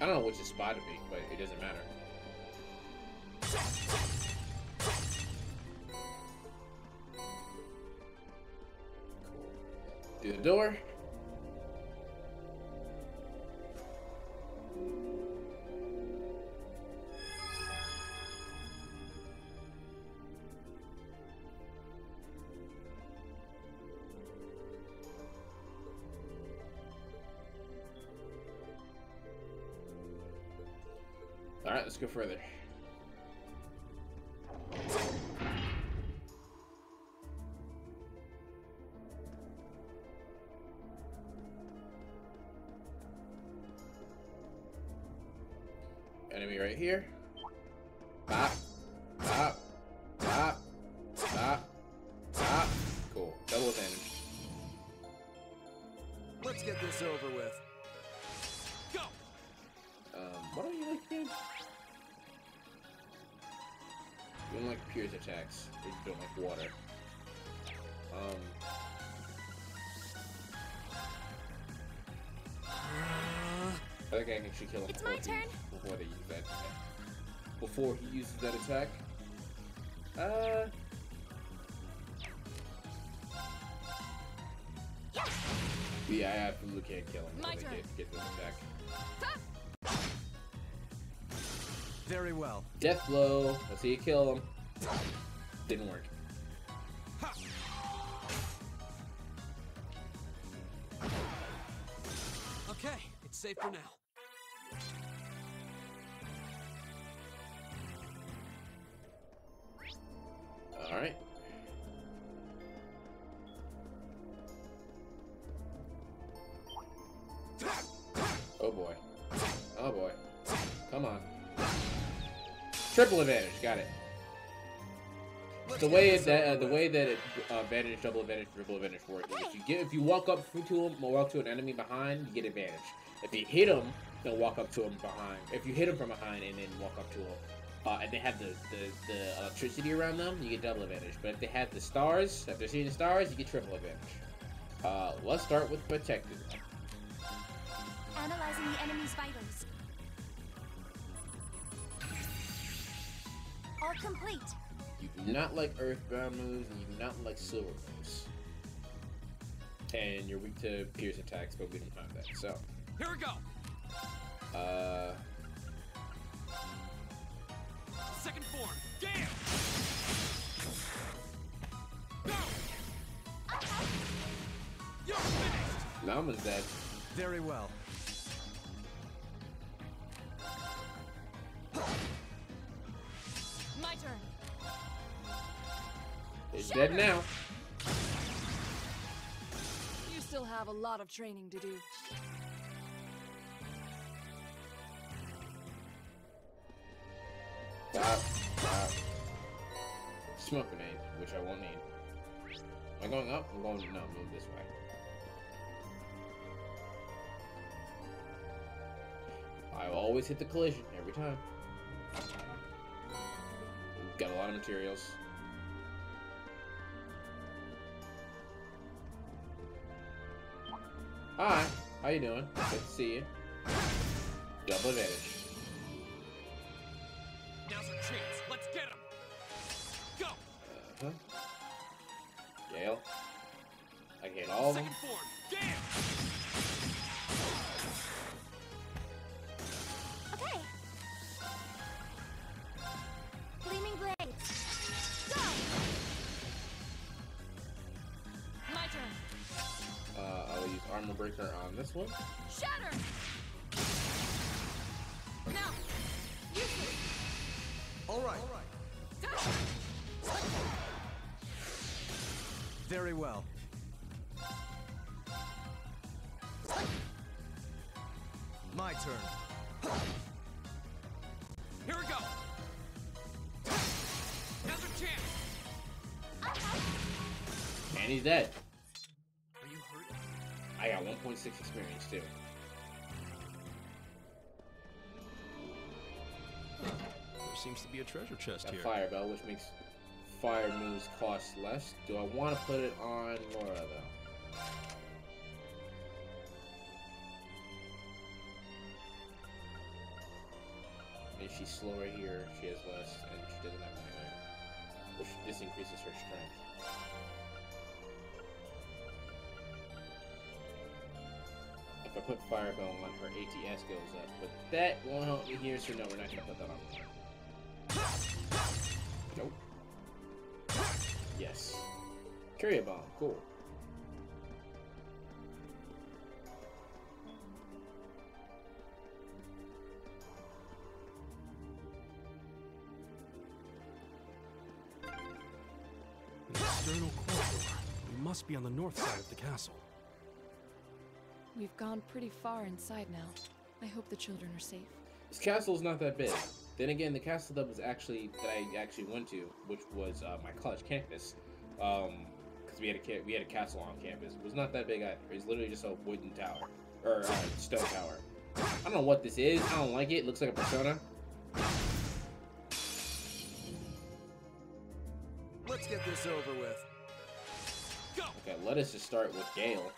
I don't know which is spotted me, but it doesn't matter. Cool. Through the door. Alright, let's go further. Enemy right here. Bop. Bop. Bop. Bop. Bop. Cool. Double advantage. Let's get this over with. Go! What do you like again? You don't like Pierce attacks. You don't like water. I think I can actually kill him It's my turn. before they use that. Before he uses that attack. Yeah, I absolutely can't kill him. My until they turn. get the attack. Very well. Death blow. Let's see you kill him. Didn't work. Okay, it's safe for now. Alright. Oh boy. Oh boy. Come on. Triple advantage. Got it. The way that advantage, double advantage, triple advantage work is if you walk up to him or walk to an enemy behind, you get advantage. If you hit him, then walk up to him behind. If you hit him from behind and then walk up to him, and they have the electricity around them, you get double advantage. But if they have the stars, if they're seeing the stars, you get triple advantage. Let's start with protected. Analyzing the enemy's vitals. All complete. You do not like earthbound moves, and you do not like silver moves. And you're weak to pierce attacks, but we don't have that. So Here we go. Second form. Damn. Go. You're finished. Nama's dead. Very well. My turn. It's dead now. You still have a lot of training to do. Smoke grenade, which I won't need. Am I going up? I'm going, no, move this way. I always hit the collision every time. Got a lot of materials. Hi, how you doing? Good to see you. Double advantage. Now's our chance. Let's get him. Go. Gale. I can hit all of them? Second form. Damn! Okay. Gleaming blades. Go! My turn. I'll use Armor Breaker on this one. Shatter! Now! Useless! All right. Go! Very well. My turn. Here we go! Another chance! And he's dead. Are you hurt? I got 1.6 experience too. There seems to be a treasure chest Got here. Fire Bell, which makes fire moves cost less. Do I want to put it on Laura though? And she's slower here, she has less, and she doesn't have anything. Which this increases her strength. If I put Fire Bell on, her ATS goes up. But that won't help me here, so no, we're not gonna put that on. Nope. Yes. Carry a bomb. Cool. An external corridor. We must be on the north side of the castle. We've gone pretty far inside now. I hope the children are safe. This castle is not that big. Then again, the castle that was actually that I actually went to, which was my college campus, because we had a castle on campus. It was not that big either. It's literally just a wooden tower or stone tower. I don't know what this is. I don't like it. It looks like a Persona. Let's get this over with. Go! Okay, let us just start with Gale.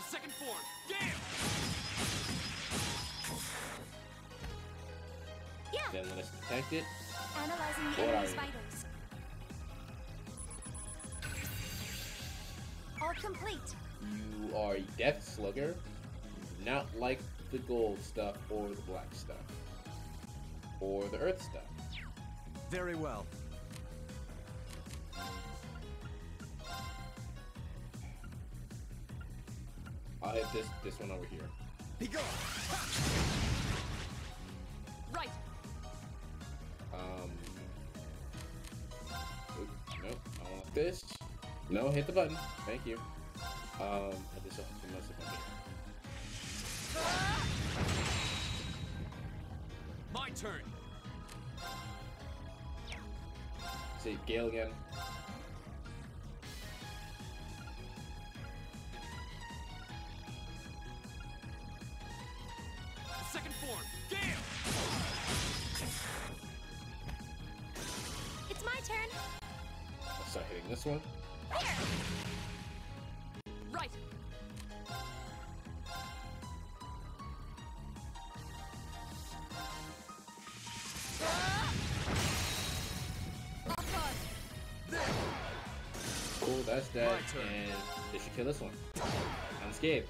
Second form. Damn! Yeah. Then let us detect it. Analyzing the What are enemy's you? vitals. All complete. You are a Death Slugger, not like the gold stuff or the black stuff or the earth stuff. Very well. I'll hit this one over here. Be gone. Right! Nope, I want this. No, hit the button. Thank you. Put this up to most of them here. My turn. See, Gale again. Second form. Damn! It's my turn. I'll start hitting this one. Right! Cool, that's that. My turn. And this should kill this one. Unscathed.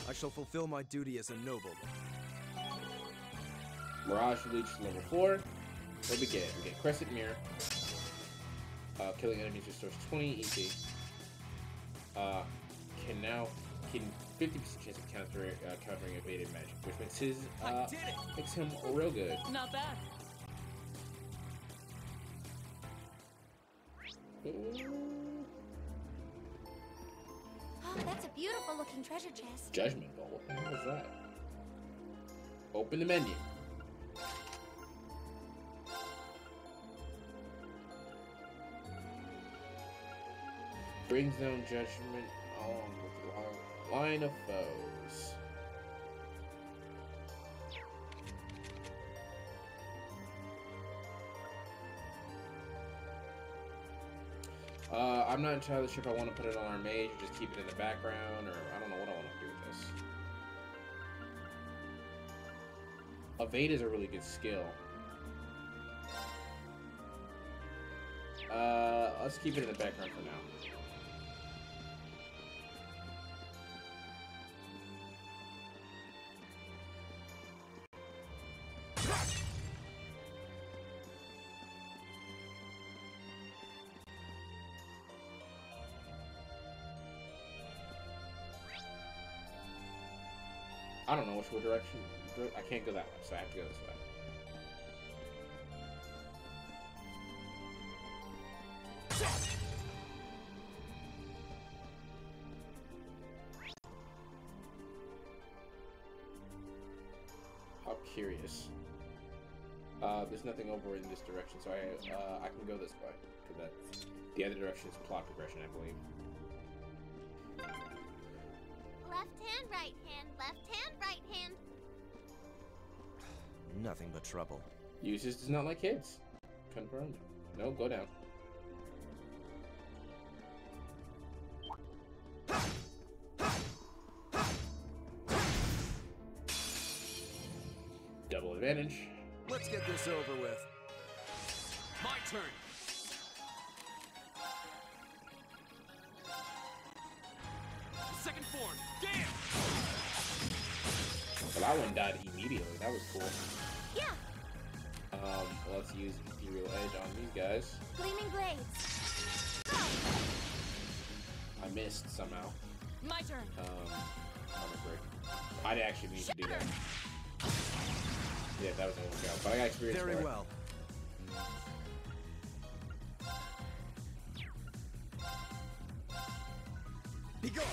I shall fulfill my duty as a noble. Mirage Leech level 4. What do we get? We get Crescent Mirror. Killing enemies restores 20 EP. Can 50% chance of countering evaded magic, which makes his makes him real good. Not bad. Oh, that's a beautiful looking treasure chest. Judgment Bowl. What the hell is that? Open the menu. Brings down judgment along with the line of foes. I'm not entirely sure if I want to put it on our mage or just keep it in the background, or I don't know what I want to do with this. Evade is a really good skill. Let's keep it in the background for now. I don't know which direction. I can't go that way, so I have to go this way. How curious. There's nothing over in this direction, so I can go this way. Cause that the other direction is plot progression, I believe. Left hand, right hand, left hand, right hand. Nothing but trouble. Uses does not like kids. Confirmed. No, go down. Double advantage. Let's get this over with. My turn. Second form. Damn! Well, that one died immediately. That was cool. Yeah, Let's use Ethereal Edge on these guys. gleaming blades. Go. I missed somehow. My turn. I'm a brick. I didn't actually need to do that. Yeah, that was a work out. But I got experience Very for it. well. Be gone.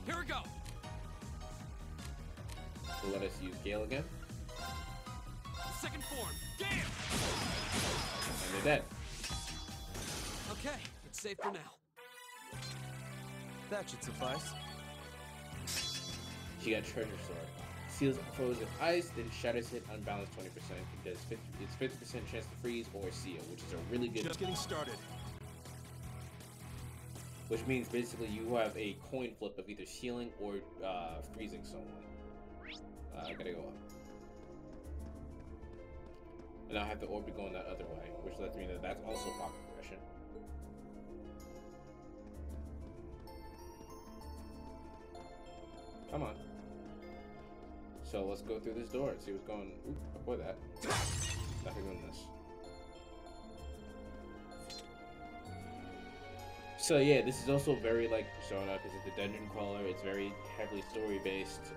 Here we go. So let us use Gale again. Second form. Damn! And they're dead. Okay, it's safe for now. That should suffice. She got Treasure Sword. Seals frozen ice, then shatters it unbalanced 20%. It does 50% chance to freeze or seal, which is a really good. Just getting started. Which means basically you have a coin flip of either sealing or freezing someone. I gotta go up. And I have the orb going that other way, which lets me know that's also pop progression. Come on. So let's go through this door and see what's going. Oop, avoid that. Nothing in this. So yeah, this is also very like Persona because it's a dungeon crawler. It's very heavily story based.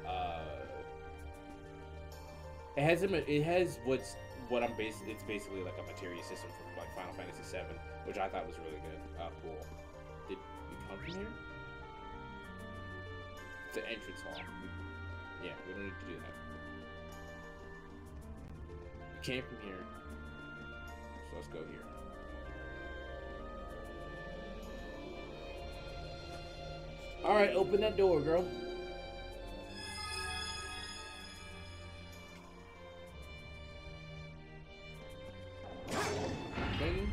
It has what I'm based. It's basically like a materia system from like Final Fantasy VII, which I thought was really good. Cool. Did we come from here? It's an entrance hall. Yeah, we don't need to do that. We came from here, so let's go here. All right, open that door, girl. Ding.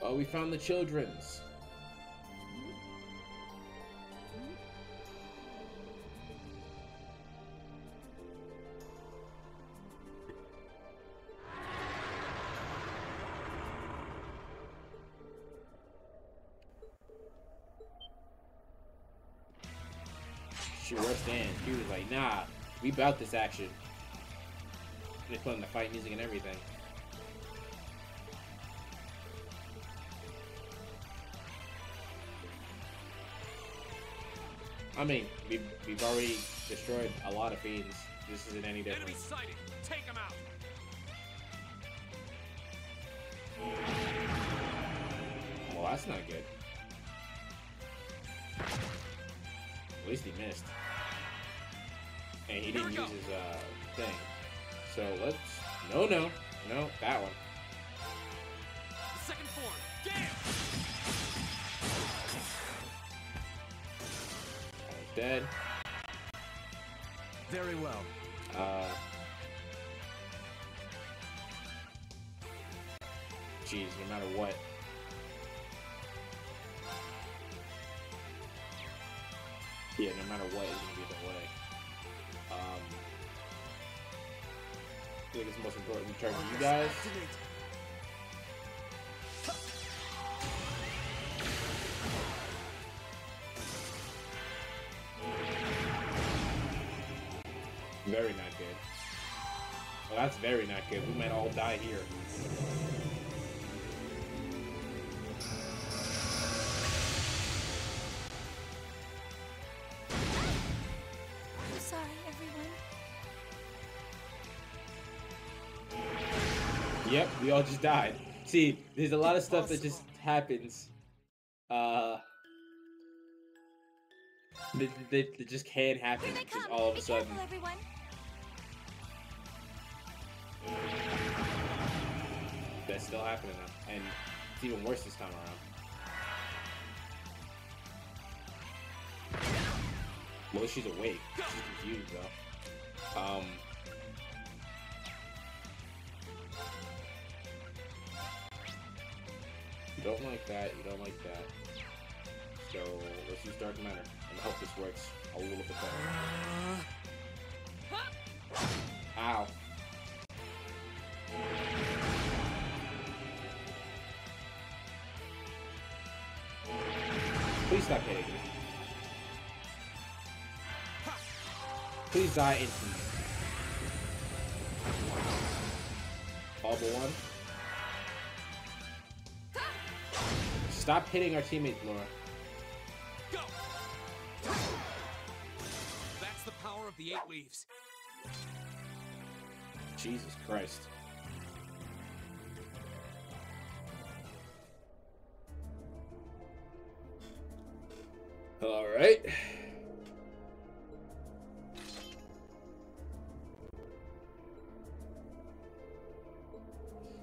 Oh, we found the children's. She rushed in. She was like, nah, we bout this action. They're playing the fight music and everything. I mean, we've already destroyed a lot of fiends. This isn't any different. Enemy sighted. Take him out. Well, that's not good. At least he missed. And he didn't use his thing. So let's... No, that one. Second form. Damn! Dead. Very well. Jeez, no matter what. Yeah, no matter what is gonna be the way. I think it's most important in terms of you guys. Very not good. Well, that's very not good. We might all die here. I'm sorry, everyone. Yep, we all just died. See, there's a lot of stuff that just happens. That just can't happen Here they just come. all of a Be sudden. careful, everyone. That's still happening now, and it's even worse this time around. Well, she's awake. She's confused though. You don't like that. You don't like that. So let's use Dark Matter and hope this works a little bit better. Ow. Please stop hitting me. Please die instantly. All but one. Stop hitting our teammates, Laura. Go! That's the power of the 8 leaves. Jesus Christ. All right.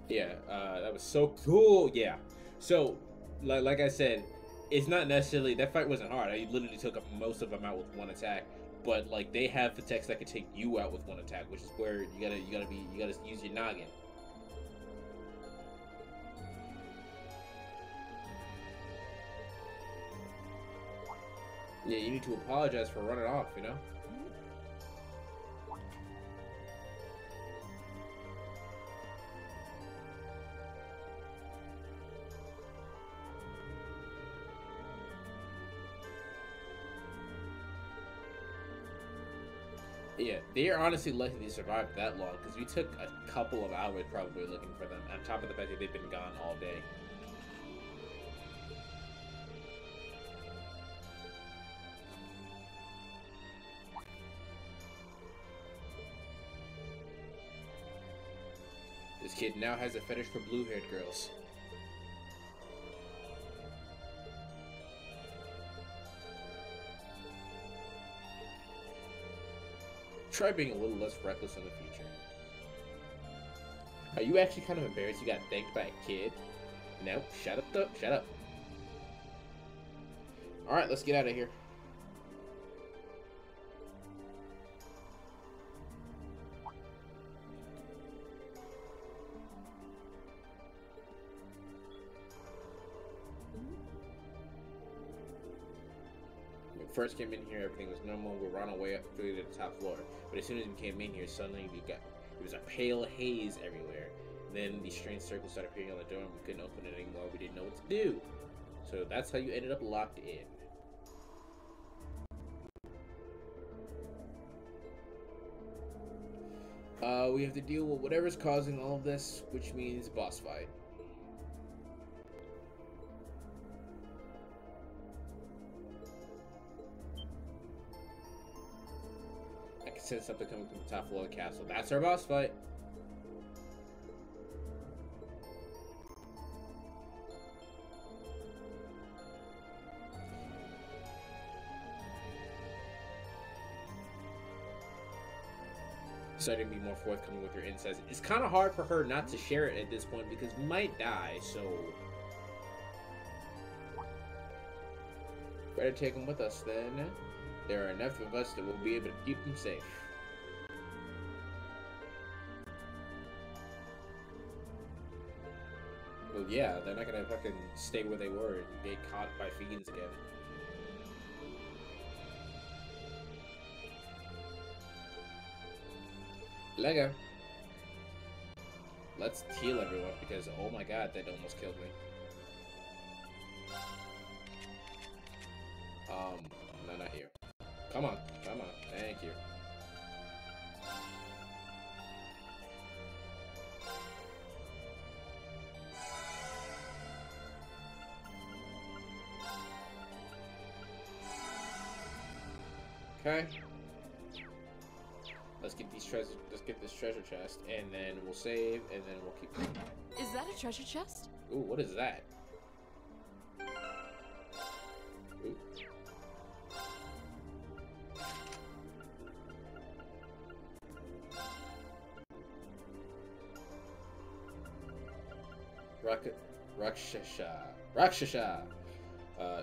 Yeah, that was so cool. Yeah. So, like I said, it's not necessarily that fight wasn't hard. I literally took up most of them out with one attack. But like they have attacks that could take you out with one attack, which is where you gotta use your noggin. Yeah, you need to apologize for running off, you know? Yeah, they are honestly lucky they survived that long, because we took a couple of hours probably looking for them, on top of the fact that they've been gone all day. This kid now has a fetish for blue-haired girls. Try being a little less reckless in the future. Are you actually kind of embarrassed you got thanked by a kid? No, shut up though, shut up. Alright, let's get out of here. When we first came in here, everything was normal. We were on our way up to the top floor. But as soon as we came in here, suddenly it was a pale haze everywhere. Then these strange circles started appearing on the door and we couldn't open it anymore. We didn't know what to do. So that's how you ended up locked in. We have to deal with whatever's causing all of this, which means boss fight. I can sense something coming from the top floor of the castle. That's our boss fight. Starting to be more forthcoming with your insights. It's kind of hard for her not to share it at this point because we might die, so better take them with us then. There are enough of us that will be able to keep them safe. Well, yeah, they're not gonna fucking stay where they were and get caught by fiends again. Lego. let's heal everyone because, oh my god, that almost killed me. No, not here. Come on, come on. Thank you. Okay. Let's get these treasures. Let's get this treasure chest, and then we'll save, and then we'll keep going. Is that a treasure chest? Ooh, what is that? Ooh. Rakshasha.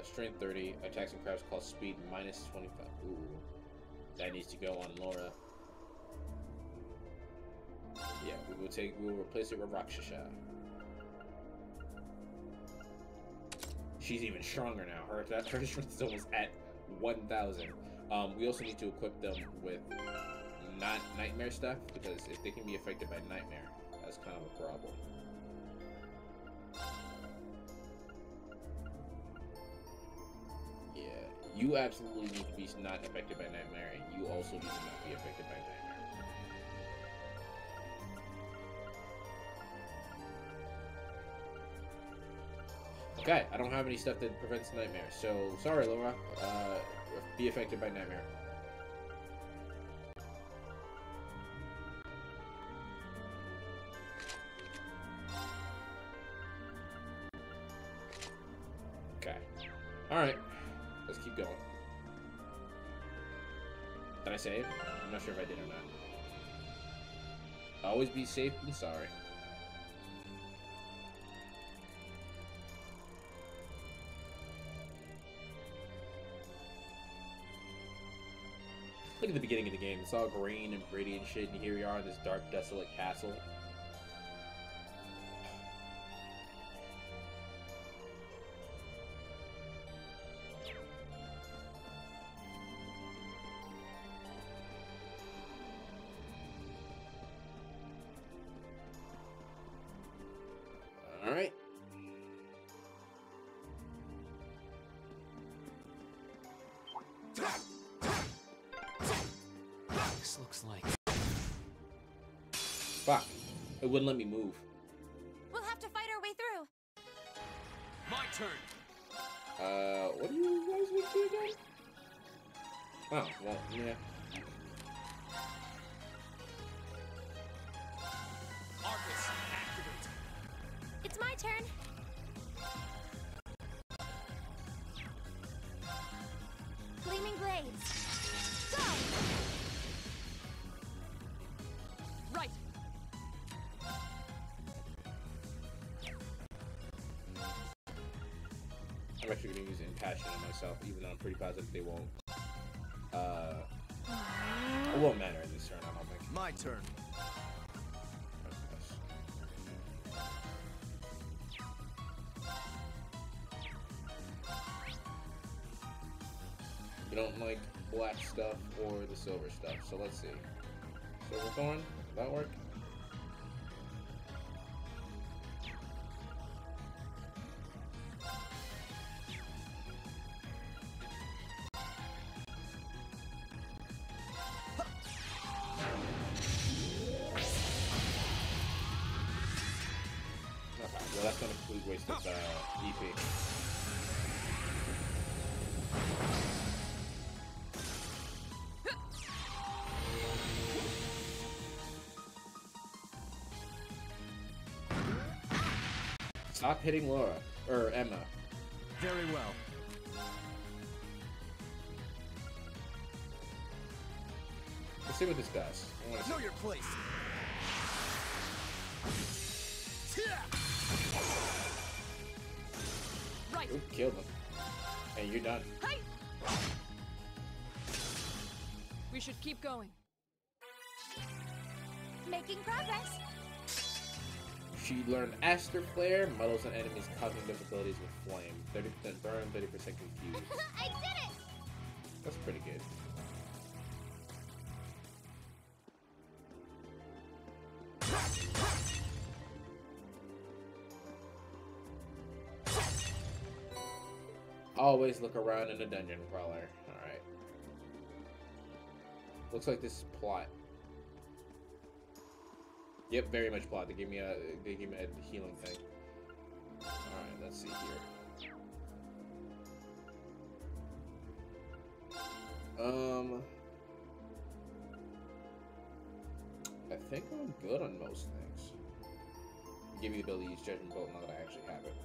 Strength 30. Attacks and crabs cost speed minus 25. Ooh. That needs to go on Laura. Yeah, we will replace it with Rakshasha. She's even stronger now. Her strength is almost at 1,000. We also need to equip them with not nightmare stuff, because if they can be affected by nightmare, that's kind of a problem. Yeah, you absolutely need to be not affected by nightmare, and you also need to not be affected by nightmare. Okay, I don't have any stuff that prevents nightmare, so sorry, Laura. Be affected by nightmare. Okay. Alright. Let's keep going. Did I save? I'm not sure if I did or not. Always be safe and sorry. Look at the beginning of the game. It's all green and pretty and shit, and here we are in this dark, desolate castle. All right. This looks like... Fuck. It wouldn't let me move. We'll have to fight our way through. My turn. What do you guys need to do again? Oh, well, yeah. Arcus, activate. It's my turn. Gleaming blades. Go! Right. I'm actually going to use Impassion on myself, even though I'm pretty positive they won't. It won't matter in this turn, I don't think. My turn. We don't like black stuff or the silver stuff, so let's see. Silver Thorn, will that work? Okay, well that's not a complete waste of EP. Stop hitting Laura, or Emma. Very well. Let's see what this does. I wanna see. Know your place. Right. Ooh, killed him. Hey, you're done. Hey! We should keep going. Making progress. She learned Aster Flare, muddles an enemy's cognitive abilities with flame. 30% burn, 30% confuse. I did it! That's pretty good. Always look around in the dungeon crawler. Alright. Looks like this is plot. Yep, very much plot. They gave me a healing thing. Alright, let's see here. I think I'm good on most things. Give me the ability to use Judgment Bolt now that I actually have it.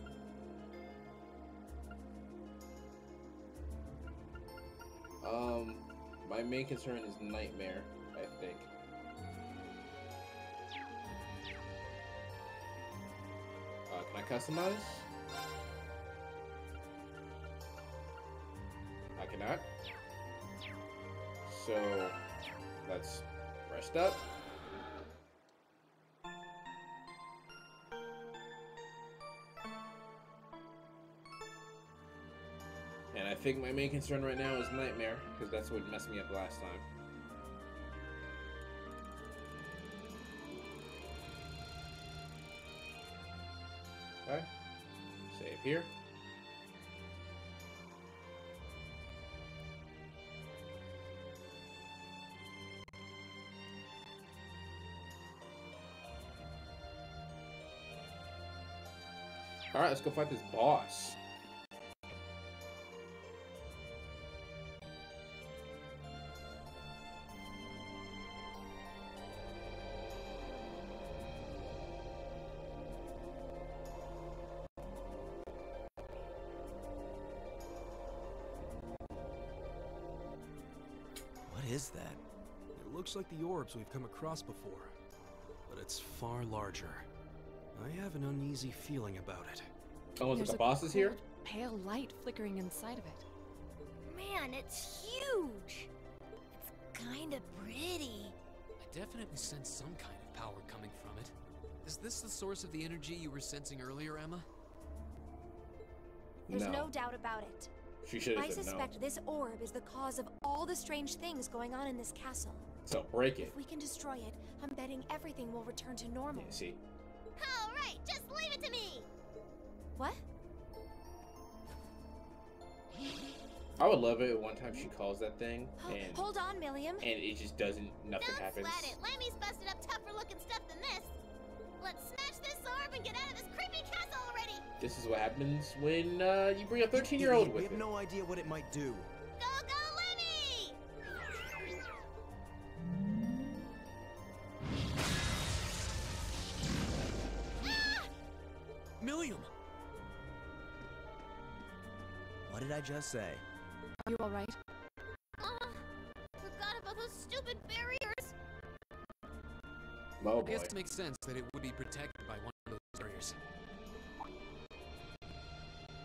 My main concern is Nightmare, I think. Can I customize? I cannot. So, let's rest up. And I think my main concern right now is Nightmare, because that's what messed me up last time. Okay. Save here. Alright, let's go fight this boss. What is that? It looks like the orbs we've come across before, but it's far larger. I have an uneasy feeling about it. Oh, is it There's the a boss is here? cold, pale light flickering inside of it. Man, it's huge. It's kinda pretty. I definitely sense some kind of power coming from it. Is this the source of the energy you were sensing earlier, Emma? There's no doubt about it. She should have I said suspect this orb is the cause of all the strange things going on in this castle. no. So break it. If we can destroy it, I'm betting everything will return to normal. Yeah, see? Alright, just leave it to me! What? I would love it one time she calls that thing and Hold on, Milliam. it just doesn't, nothing happens. Lammy's busted up tougher looking stuff than this. Let's smash this orb and get out of this creepy castle already! This is what happens when you bring a 13-year-old We with have it. no idea what it might do. Go, go, Lemmy! Milliam! What did I just say? Are you alright? Forgot about those stupid barriers! Oh I boy. guess it makes sense that it would be protected by one of those barriers.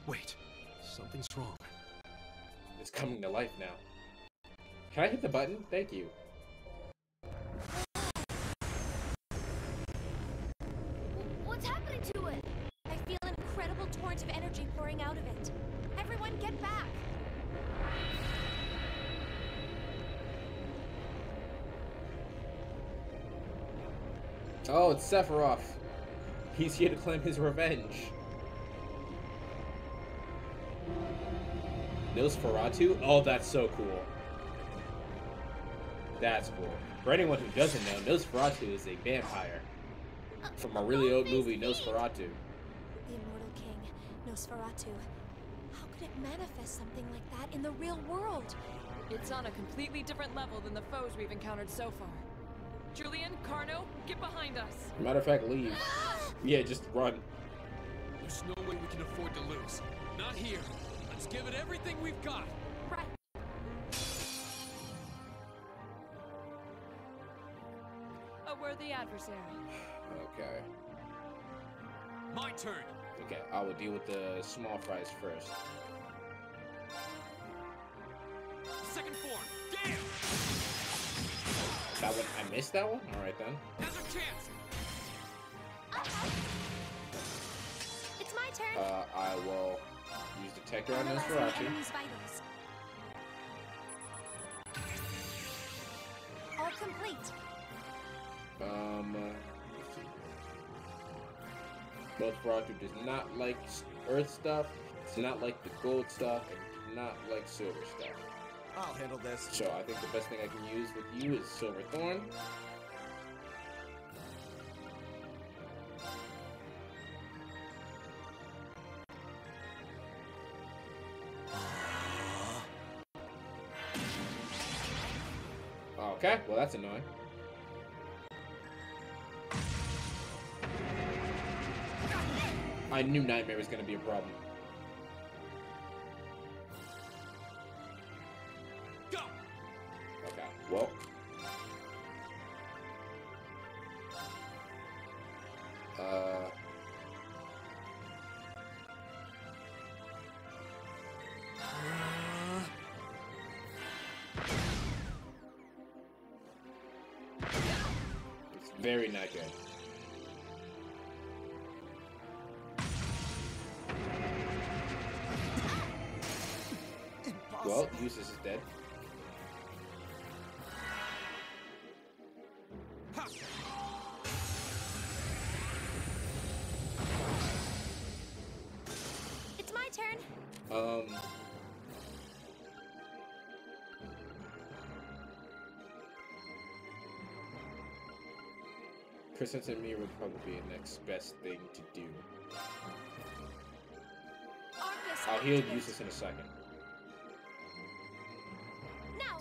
Wait, something's wrong. It's coming to life now. Can I hit the button? Thank you. What's happening to it? I feel an incredible torrent of energy pouring out of it. Everyone get back! Oh, it's Sephiroth. He's here to claim his revenge. Nosferatu? Oh, that's so cool. That's cool. For anyone who doesn't know, Nosferatu is a vampire. From a really old movie, Nosferatu. The immortal king, Nosferatu. How could it manifest something like that in the real world? It's on a completely different level than the foes we've encountered so far. Julian, Carno, get behind us. Matter of fact, leave. Yeah, just run. There's no way we can afford to lose. Not here. Let's give it everything we've got. Right. A worthy adversary. Okay. My turn. Okay, I will deal with the small fries first. Second form. Damn! That one, I missed that one? Alright then. Now's our chance. It's my turn. I will use the Tector on Analyzing the Nosferatu. enemy's vitals. All complete. Nosferatu does not like earth stuff, It's not like the gold stuff and not like silver stuff. I'll handle this. So I think the best thing I can use with you is Silver Thorn. Okay, well that's annoying. I knew Nightmare was going to be a problem. Go! Okay, well. It's very not good. Well, Eustace is dead. It's my turn. Chrysanthemum and Mir would probably be the next best thing to do. Arcus, I'll heal activate. Eustace in a second. Now.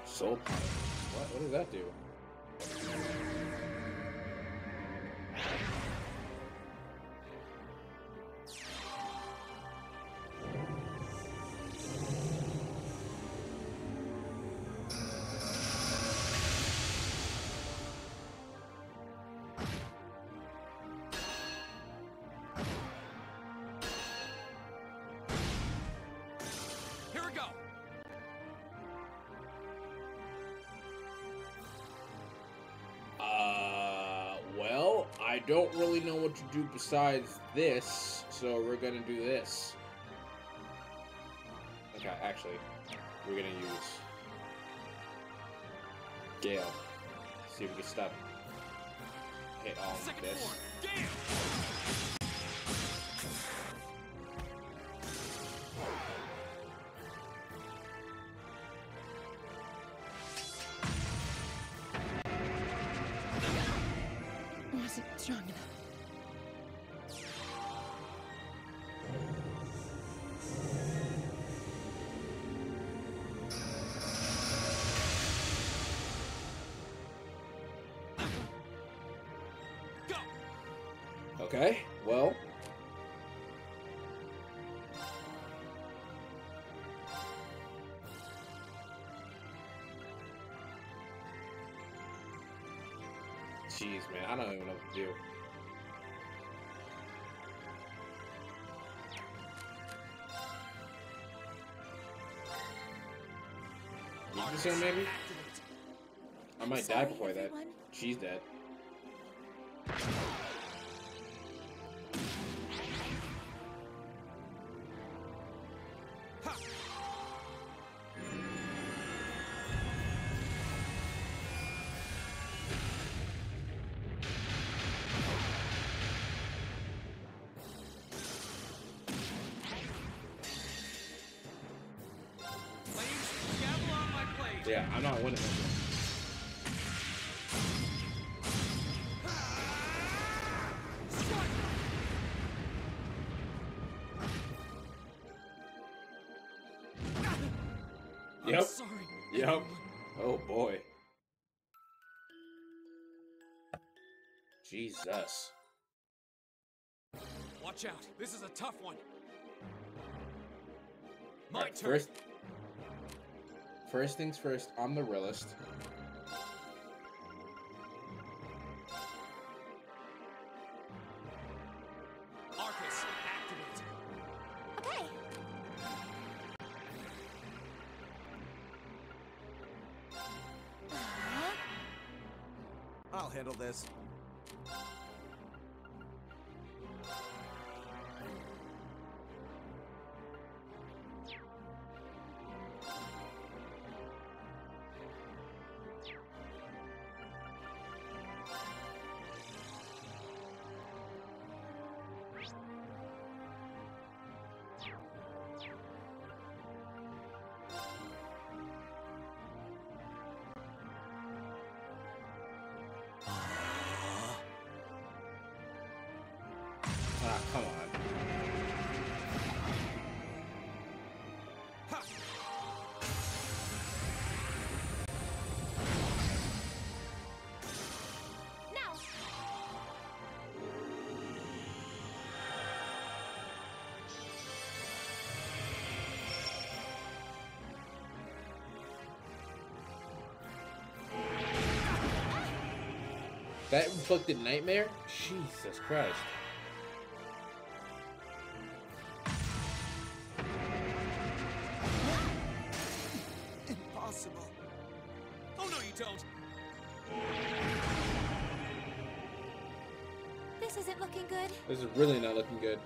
Soul Power. What does that do? Here we go! Well, I don't really know what to do besides this, so we're gonna do this. Okay, actually, we're gonna use Gale. See if we can stop hit all of Second this. form, Gale! Wasn't strong enough. Go! Okay, well. Jeez, man, I don't even know what to do. Use this one, maybe? I might die Sorry, before that. everyone. She's dead. Flames, gavel on my blade! Yeah, I'm not winning this one. I'm Yep. sorry. Yep. everyone. Oh boy. Jesus. Watch out. This is a tough one. My Alright, turn. first things first, I'm the realist. Arcus, activate. Okay. I'll handle this. That inflicted nightmare? Jesus Christ. Impossible. Oh no, you don't! This isn't looking good. This is really not looking good.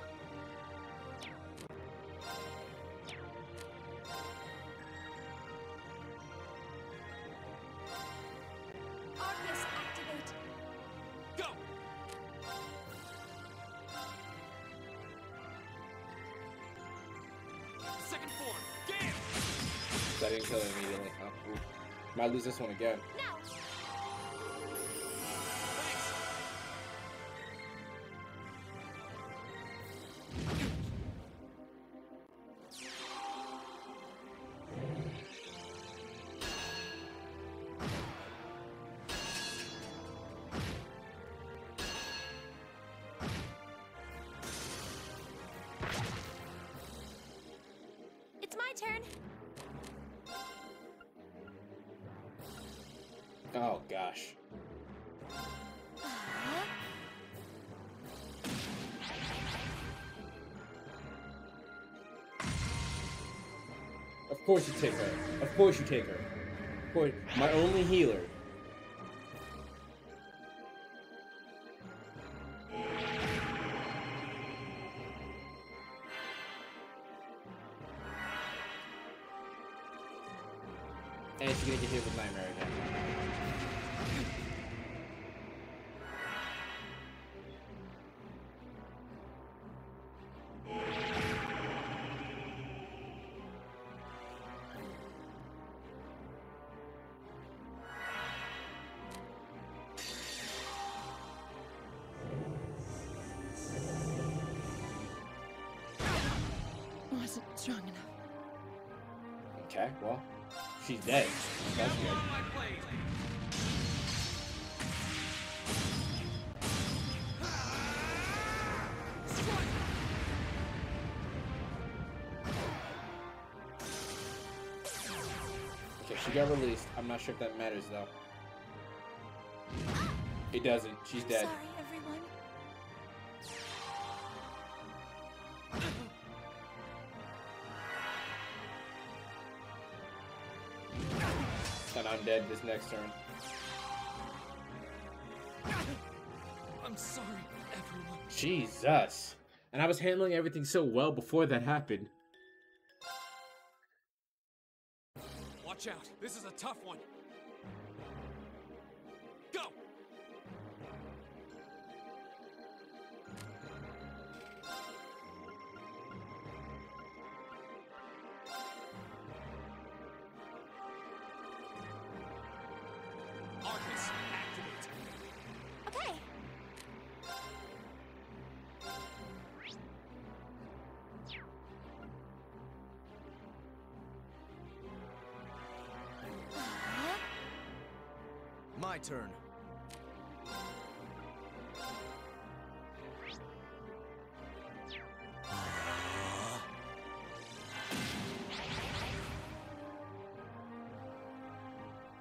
Arcus, activate. Go! Second form, Gale! That didn't kill it immediately. Oh, ooh. Might lose this one again. Now. Thanks! It's my turn. Oh gosh. Of course you take her. Of course you take her. Of course, my only healer. And she's gonna get hit with Nightmare again. Wasn't strong enough. Okay, well, she's dead. That's good. On my blade! Okay, she got released. I'm not sure if that matters though. It doesn't. She's dead. Sorry, everyone. And I'm dead this next turn. I'm sorry, everyone. Jesus. And I was handling everything so well before that happened. Watch out, this is a tough one. Go! Arcus, activate. Okay. My turn.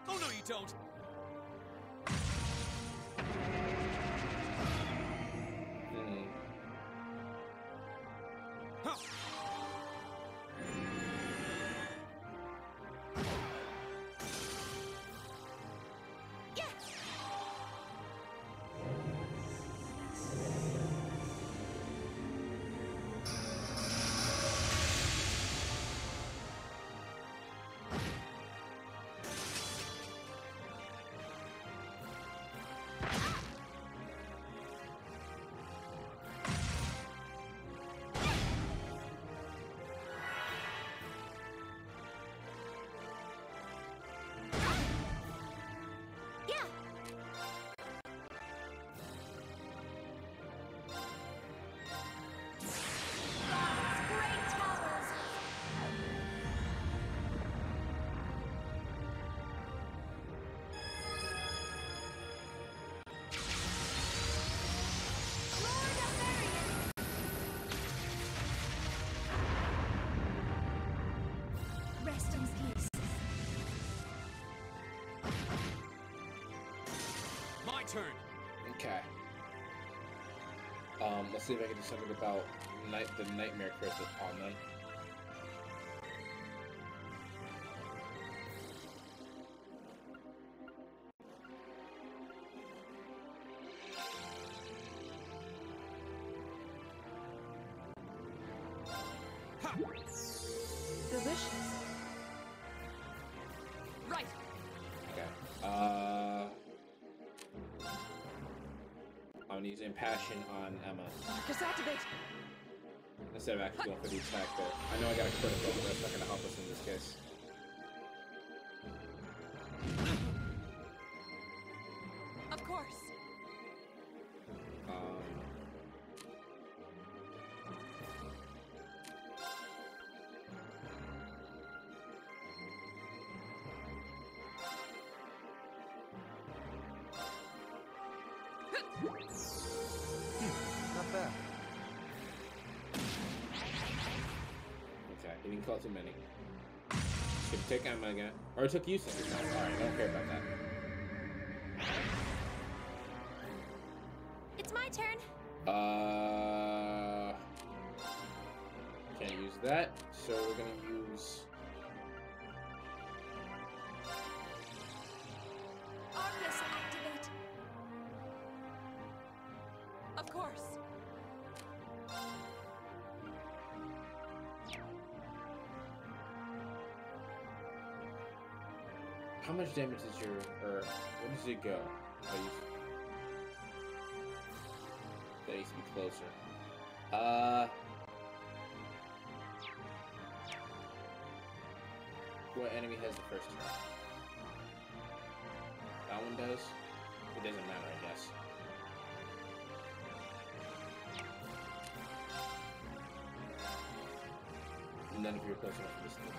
Oh no, you don't! Hmm. Huh. Yeah. Yeah. God's great towers. Lord of Varian. Rest in peace. My turn! Okay. Let's see if I can do something about the Nightmare Curse with Palm then. Delicious. Right. Okay. I'm gonna use Impassion on Emma Marcus, activate. instead of actually going for the attack there. I know I got a critical, but that's not gonna help us in this case. Of course. Not bad. Okay, he didn't call too many. Should take Emma again. Or it took you since time. Alright, I don't care about that. It's my turn. Can't use that, so we're gonna use Arcus, activate. Of course. how much damage is your where does it go? That needs to be closer. What enemy has the first turn? That one does? It doesn't matter, I guess. None of you are close enough for this thing.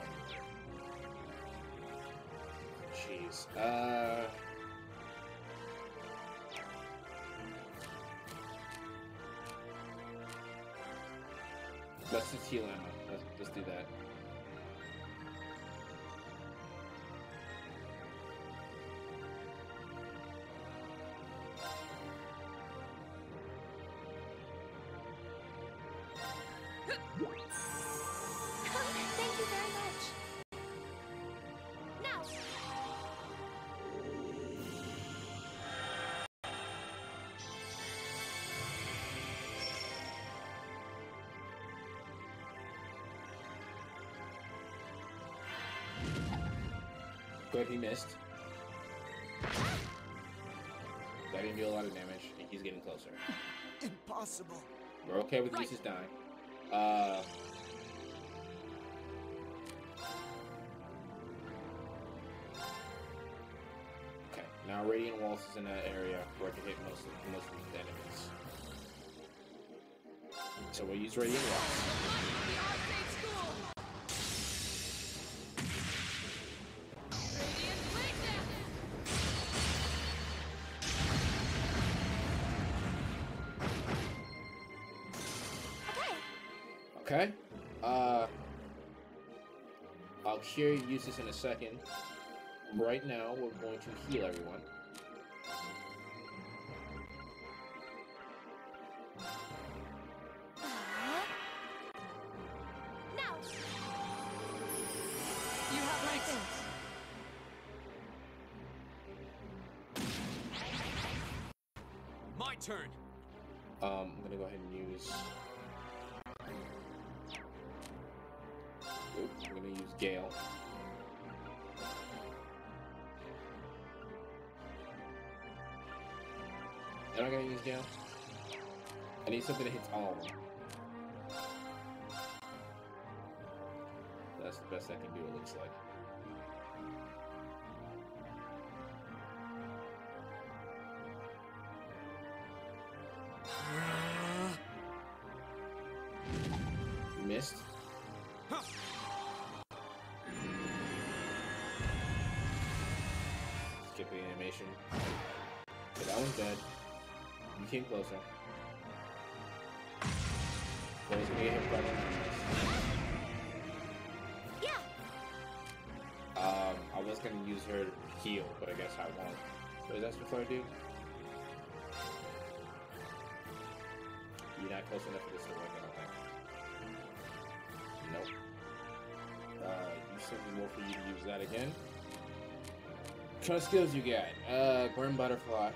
Jeez. Let's just heal Emma. Let's do that. Thank you very much. Now. Good, he missed. That didn't do a lot of damage, and he's getting closer. Impossible. We're okay with Lucis dying. Okay, now Radiant Waltz is in that area where I can hit most of the enemies. So we'll use Radiant Waltz. The Arcade School. Radiant Breakdown. Okay. Okay. I'll cure use this in a second. Right now, we're going to heal everyone. Now. You have my thanks. My turn. I'm gonna go ahead and use. Oops, I'm gonna use Gale. Am I gonna use Gale? I need something that hits all of them. That's the best I can do, it looks like. Missed. Skip the animation. Okay, that one's dead. You came closer. That was gonna get hit by the Yeah. I was gonna use her to heal, but I guess I won't. What is that before I do? not close enough for this to work, I don't think. Nope. You certainly will for you to use that again. What kind of skills you got? Burn Butterfly.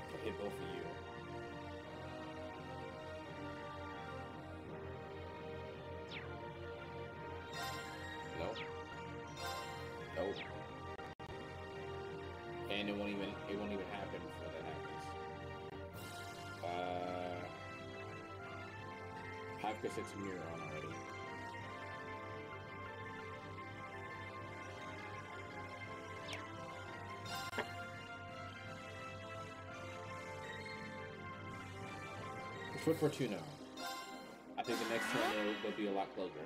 I'll hit both of you. Nope. Nope. And it won't even happen before that happens. Have Chris X mirror on already. It's foot for 2 now. I think the next turn they'll be a lot closer.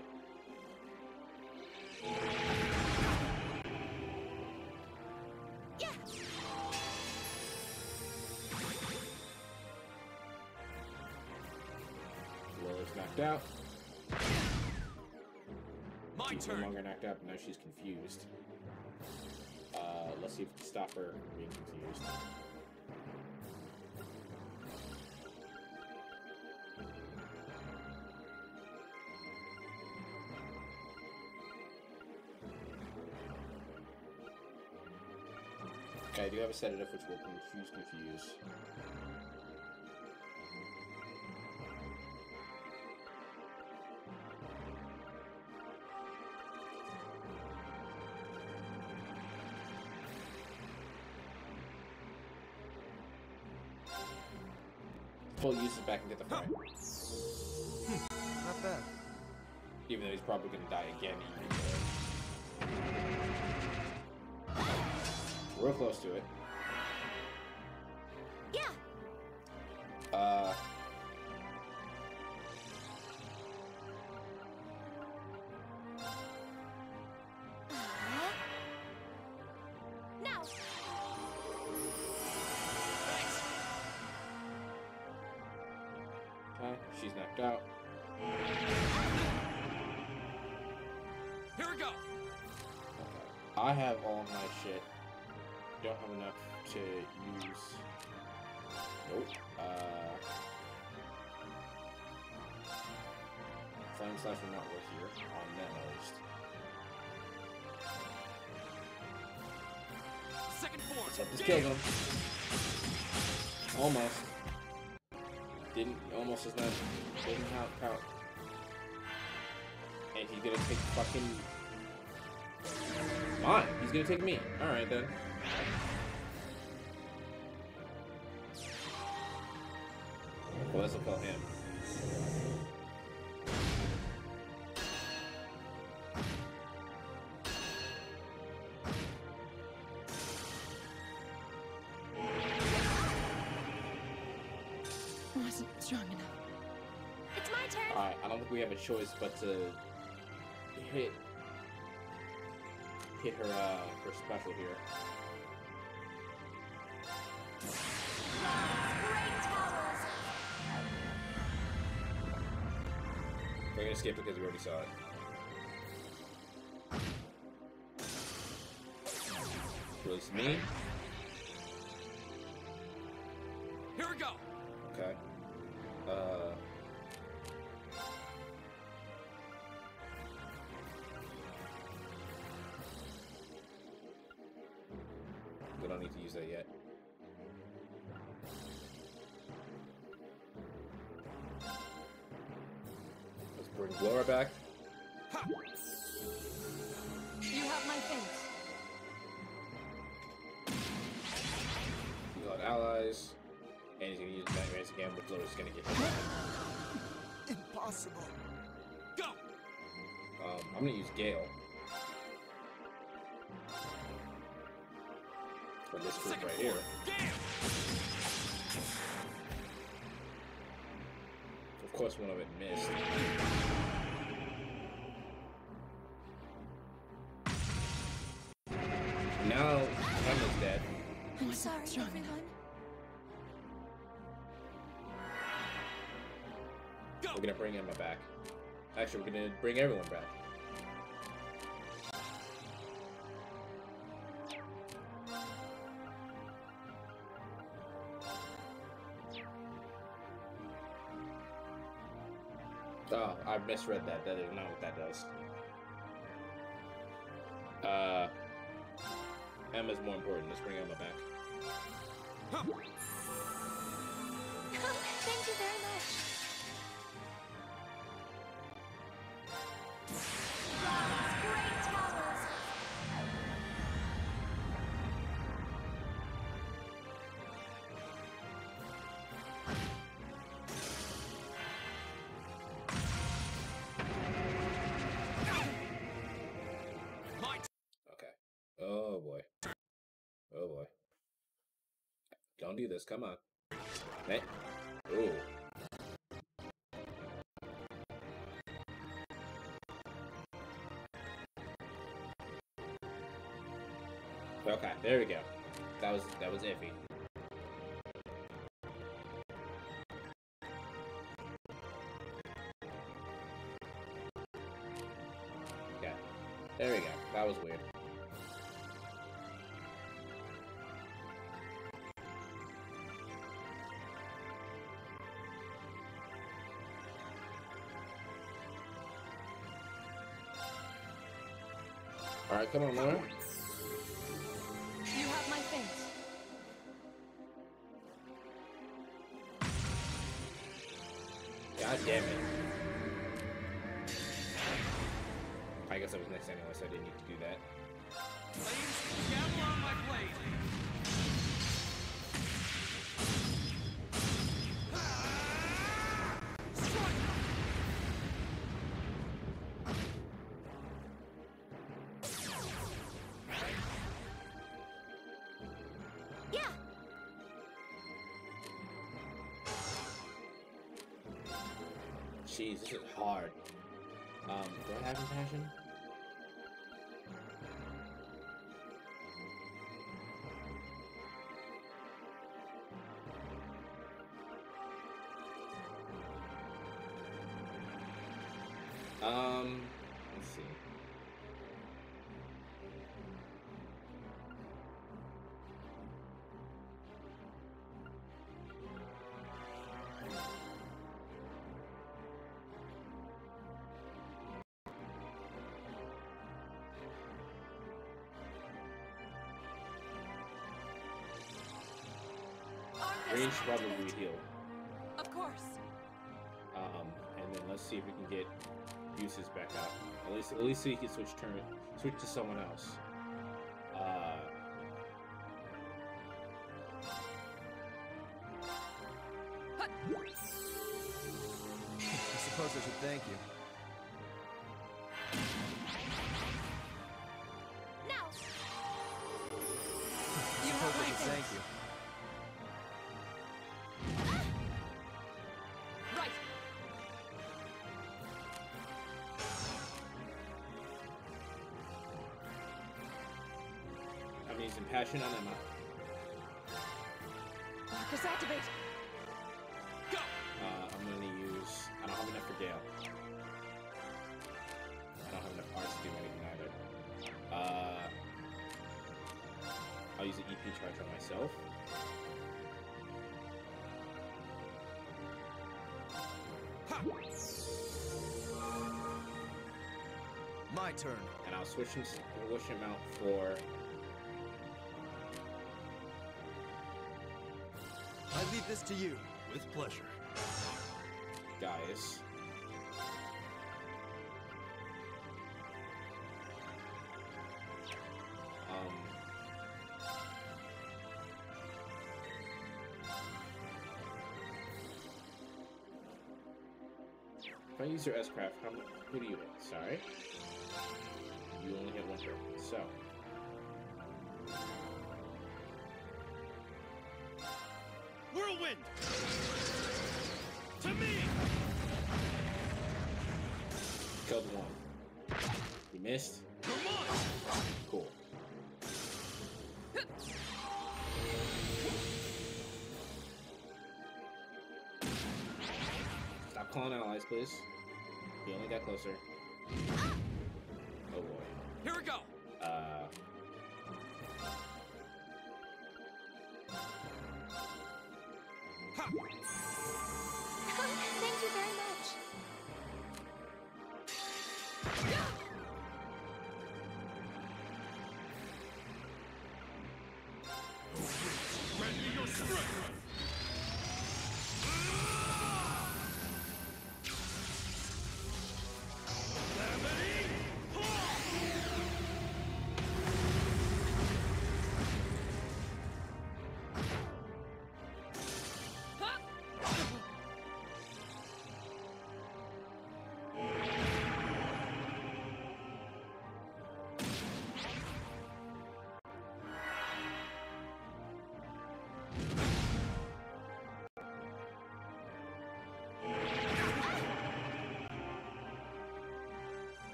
Knocked out. She's no longer knocked out, but now she's confused. Let's see if we can stop her from being confused. Okay, I do have a sedative which will confuse. Pull uses it back and get the fight. Not bad. Even though he's probably gonna die again. Real close to it. Yeah. Now. Okay, she's knocked out. Here we go. Okay. I have all my shit. Don't have enough to use. Nope. Flame Slash will not work here. On them at least. Second form. Let's hope this kills him. Almost. Didn't. Almost does not. Didn't count. And he's gonna take fucking. Mine. He's gonna take me. Alright then. Well, this will kill him. Wasn't strong enough. It's my turn. Alright, I don't think we have a choice but to hit her special here. Great towers. We're gonna skip it because we already saw it. Release me. Here we go. Okay. We don't need to use that yet. Let's bring Laura back. You have my thanks. We got allies. And he's gonna use Nightmares again, which Laura's gonna get hit. Impossible. Go. I'm gonna use Gale. For this group Second right form. here. Gale. Of course, one of it missed. Now, Emma's dead. I'm sorry, strong enough. everyone. Go. We're gonna bring Emma back. Actually, we're gonna bring everyone back. Oh, I misread that. That is not what that does. Emma's more important. Let's bring Emma back. Thank you very much. Wow, these great towers. Okay. Oh boy. Oh boy. Don't do this. Come on. Hey. Ooh. Okay, there we go. That was iffy. Okay. There we go. That was weird. Alright, come on, Laura. You have my thanks. God damn it. I guess I was next anyway, so I didn't need to do that. Gavel on my blade. Yeah. Jeez, this is hard. Do I have compassion? Let's see. Green should probably heal. Of course. And then let's see if we can get uses back up. At least so he can switch to someone else. I suppose I should thank you. Now. I You suppose have I my should thank thanks. you. Right. I'm using passion on Emma. Marcus activate. Go. I'm gonna use. I don't have enough for Gale. I don't have enough cards to do anything either. I'll use an EP charge on myself. My turn. And I'll switch him out for. I leave this to you. With pleasure. Gaius. If I use your S-Craft, who do you hit? Sorry. You only hit one turn. So. Whirlwind! To me! Killed one. You missed? Come on! Cool. Stop calling allies, please. You only got closer. Oh boy. Here we go! Thank you very much.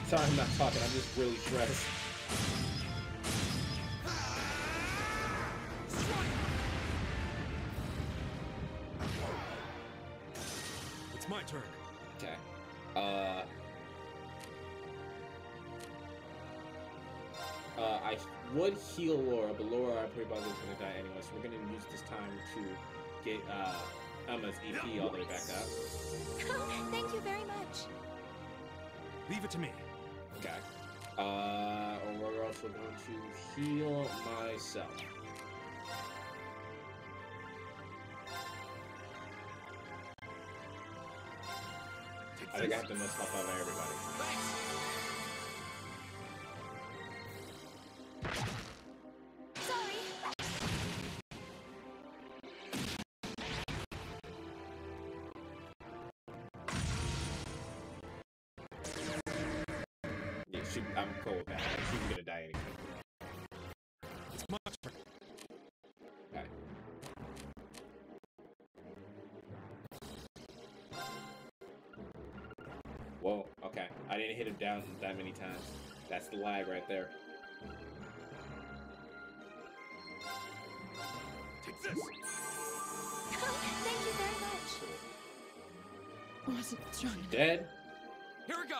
Sorry, I'm not talking. I'm just really stressed. It's my turn. Okay. I would heal Laura, but Laura, I'm pretty probably gonna die anyway, so we're gonna use this time to get Emma's EP all the way back up. Thank you very much. Leave it to me. Okay. We're also going to heal myself. I think I have the most health out of everybody. Sorry. Yeah, I'm cool with that. She's gonna die anyway. It's my turn. Okay. Whoa, okay. I didn't hit him down that many times. That's the lag right there. Take this. Thank you very much. Wasn't strong enough. Dead? Here we go.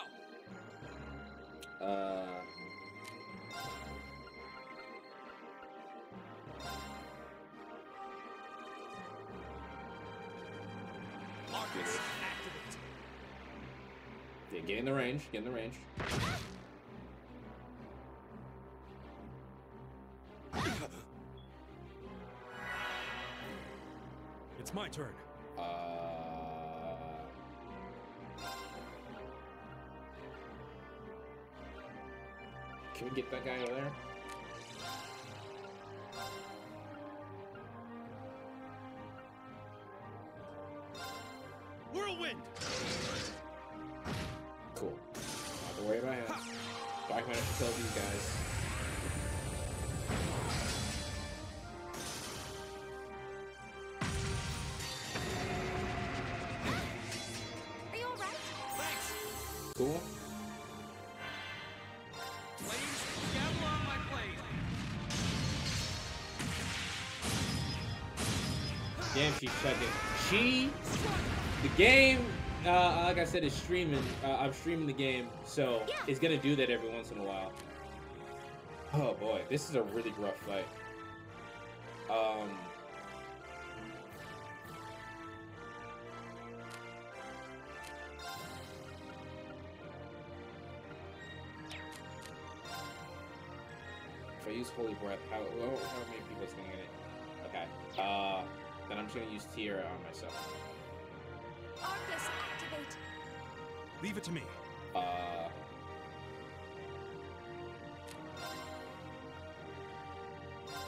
Marcus, activate. Yeah, get in the range. Get in the range. It's my turn. Can we get that guy over there? Whirlwind. Cool. Not to worry about him. Black might have to kill these guys. Are you alright? Thanks. Cool. Flames, gather on my blade. Damn, she's checking. The game, like I said, is streaming. I'm streaming the game, so it's gonna do that every once in a while. Oh boy, this is a really rough fight. If I use Holy Breath, how many people is gonna get it? Okay. Then I'm just gonna use Tiara on myself. Arcus, activate. Leave it to me.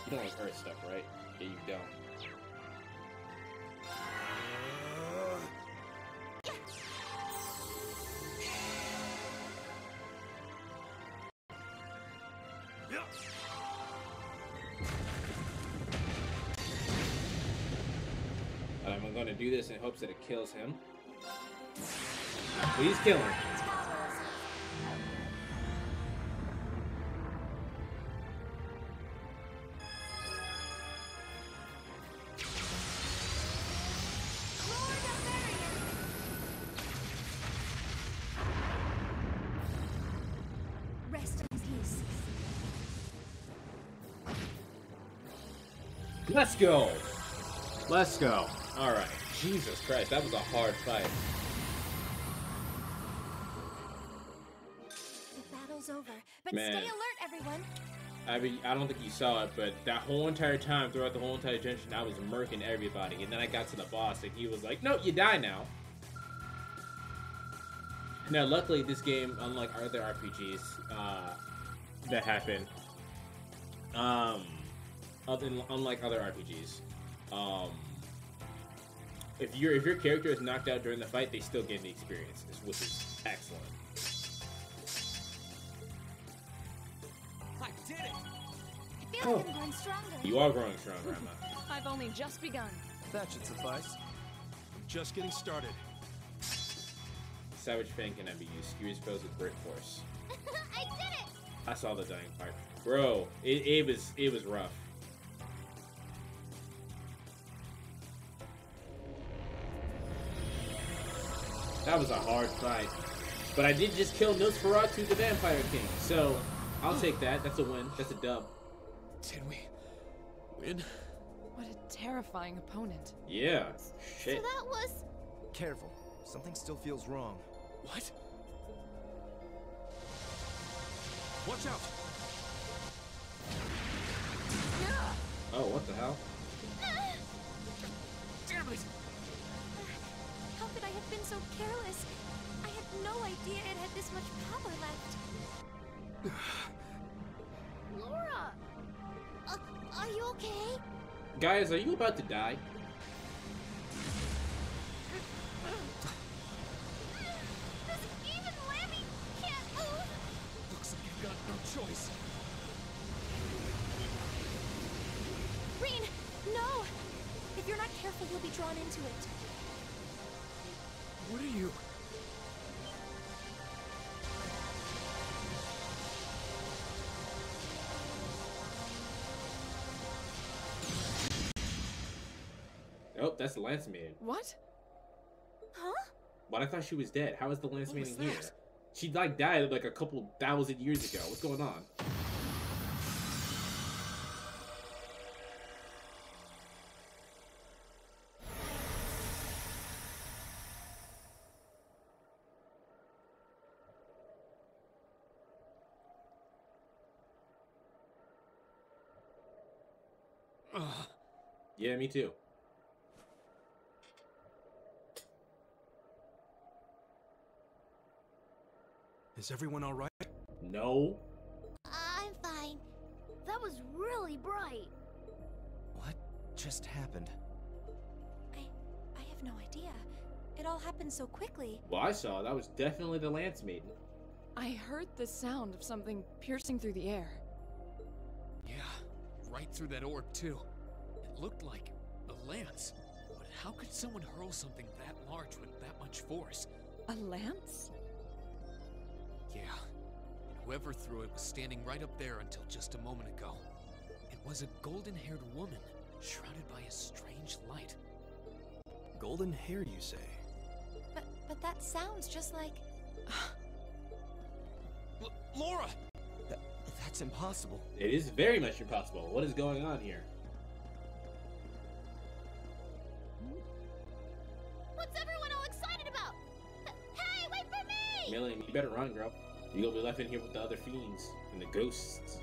You don't like Earth stuff, right? Yeah, you don't. And I'm gonna do this in hopes that it kills him. Please kill him. Let's go. Let's go. All right. Jesus Christ, that was a hard fight. The battle's over, but Man. stay alert, everyone. I mean, I don't think you saw it, but that whole entire time, throughout the whole entire dungeon, I was murking everybody. And then I got to the boss, and he was like, "No, you die now." Now, luckily, this game, unlike other RPGs that happen, unlike other RPGs, if your character is knocked out during the fight, they still gain the experience, which is excellent. I did it! I feel like I'm growing stronger. You are growing stronger, Emma. I've only just begun. That should suffice. I'm just getting started. Savage Fang cannot be used. Skew foes with great force. I did it! I saw the dying part, bro. It was rough. That was a hard fight, but I did just kill Nosferatu, the Vampire King. So I'll take that. That's a win. That's a dub. Did we win? What a terrifying opponent. Yeah. Shit. So that was... Careful. Something still feels wrong. What? Watch out! Oh, what the hell? Damn it! How could I have been so careless? I had no idea it had this much power left. Laura! Are you okay? Guys, are you about to die? Even Lammy can't move! Looks like I've got no choice. Reen, no! If you're not careful, you'll be drawn into it. What are you? Oh, that's the Lance Maiden. What? Huh? But I thought she was dead. How is the Lance What Maiden was here? that? She like died like a couple thousand years ago. What's going on? Yeah, me too. Is everyone all right? No. I'm fine. That was really bright. What just happened? I have no idea. It all happened so quickly. Well, I saw that was definitely the Lance Maiden. I heard the sound of something piercing through the air. Yeah, right through that orb too. It looked like a lance. But how could someone hurl something that large with that much force? A lance? Yeah, and whoever threw it was standing right up there until just a moment ago. It was a golden-haired woman, shrouded by a strange light. Golden hair, you say? But that sounds just like... Laura! That's impossible. It is very much impossible. What is going on here? What's everyone all excited about? Hey, wait for me! Melanie, you better run, girl. You're gonna be left in here with the other fiends and the ghosts.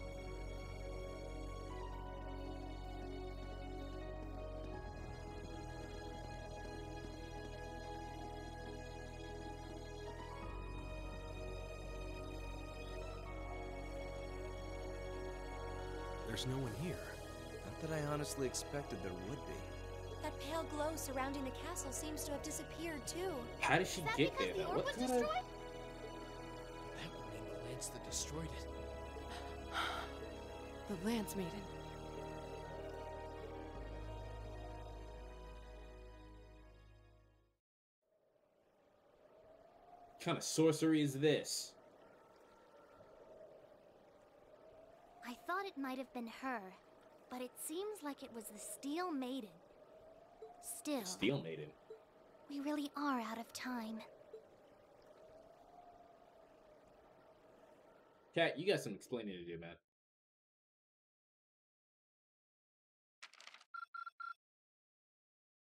There's no one here. Not that I honestly expected there would be. That pale glow surrounding the castle seems to have disappeared too. How did she Is that get because there? the Though? orb What was kind of... destroyed? That would mean the lance that destroyed it. The Lance Maiden. What kind of sorcery is this? I thought it might have been her, but it seems like it was the Steel Maiden. Still, Steel Maiden. we really are out of time. Cat, you got some explaining to do, man.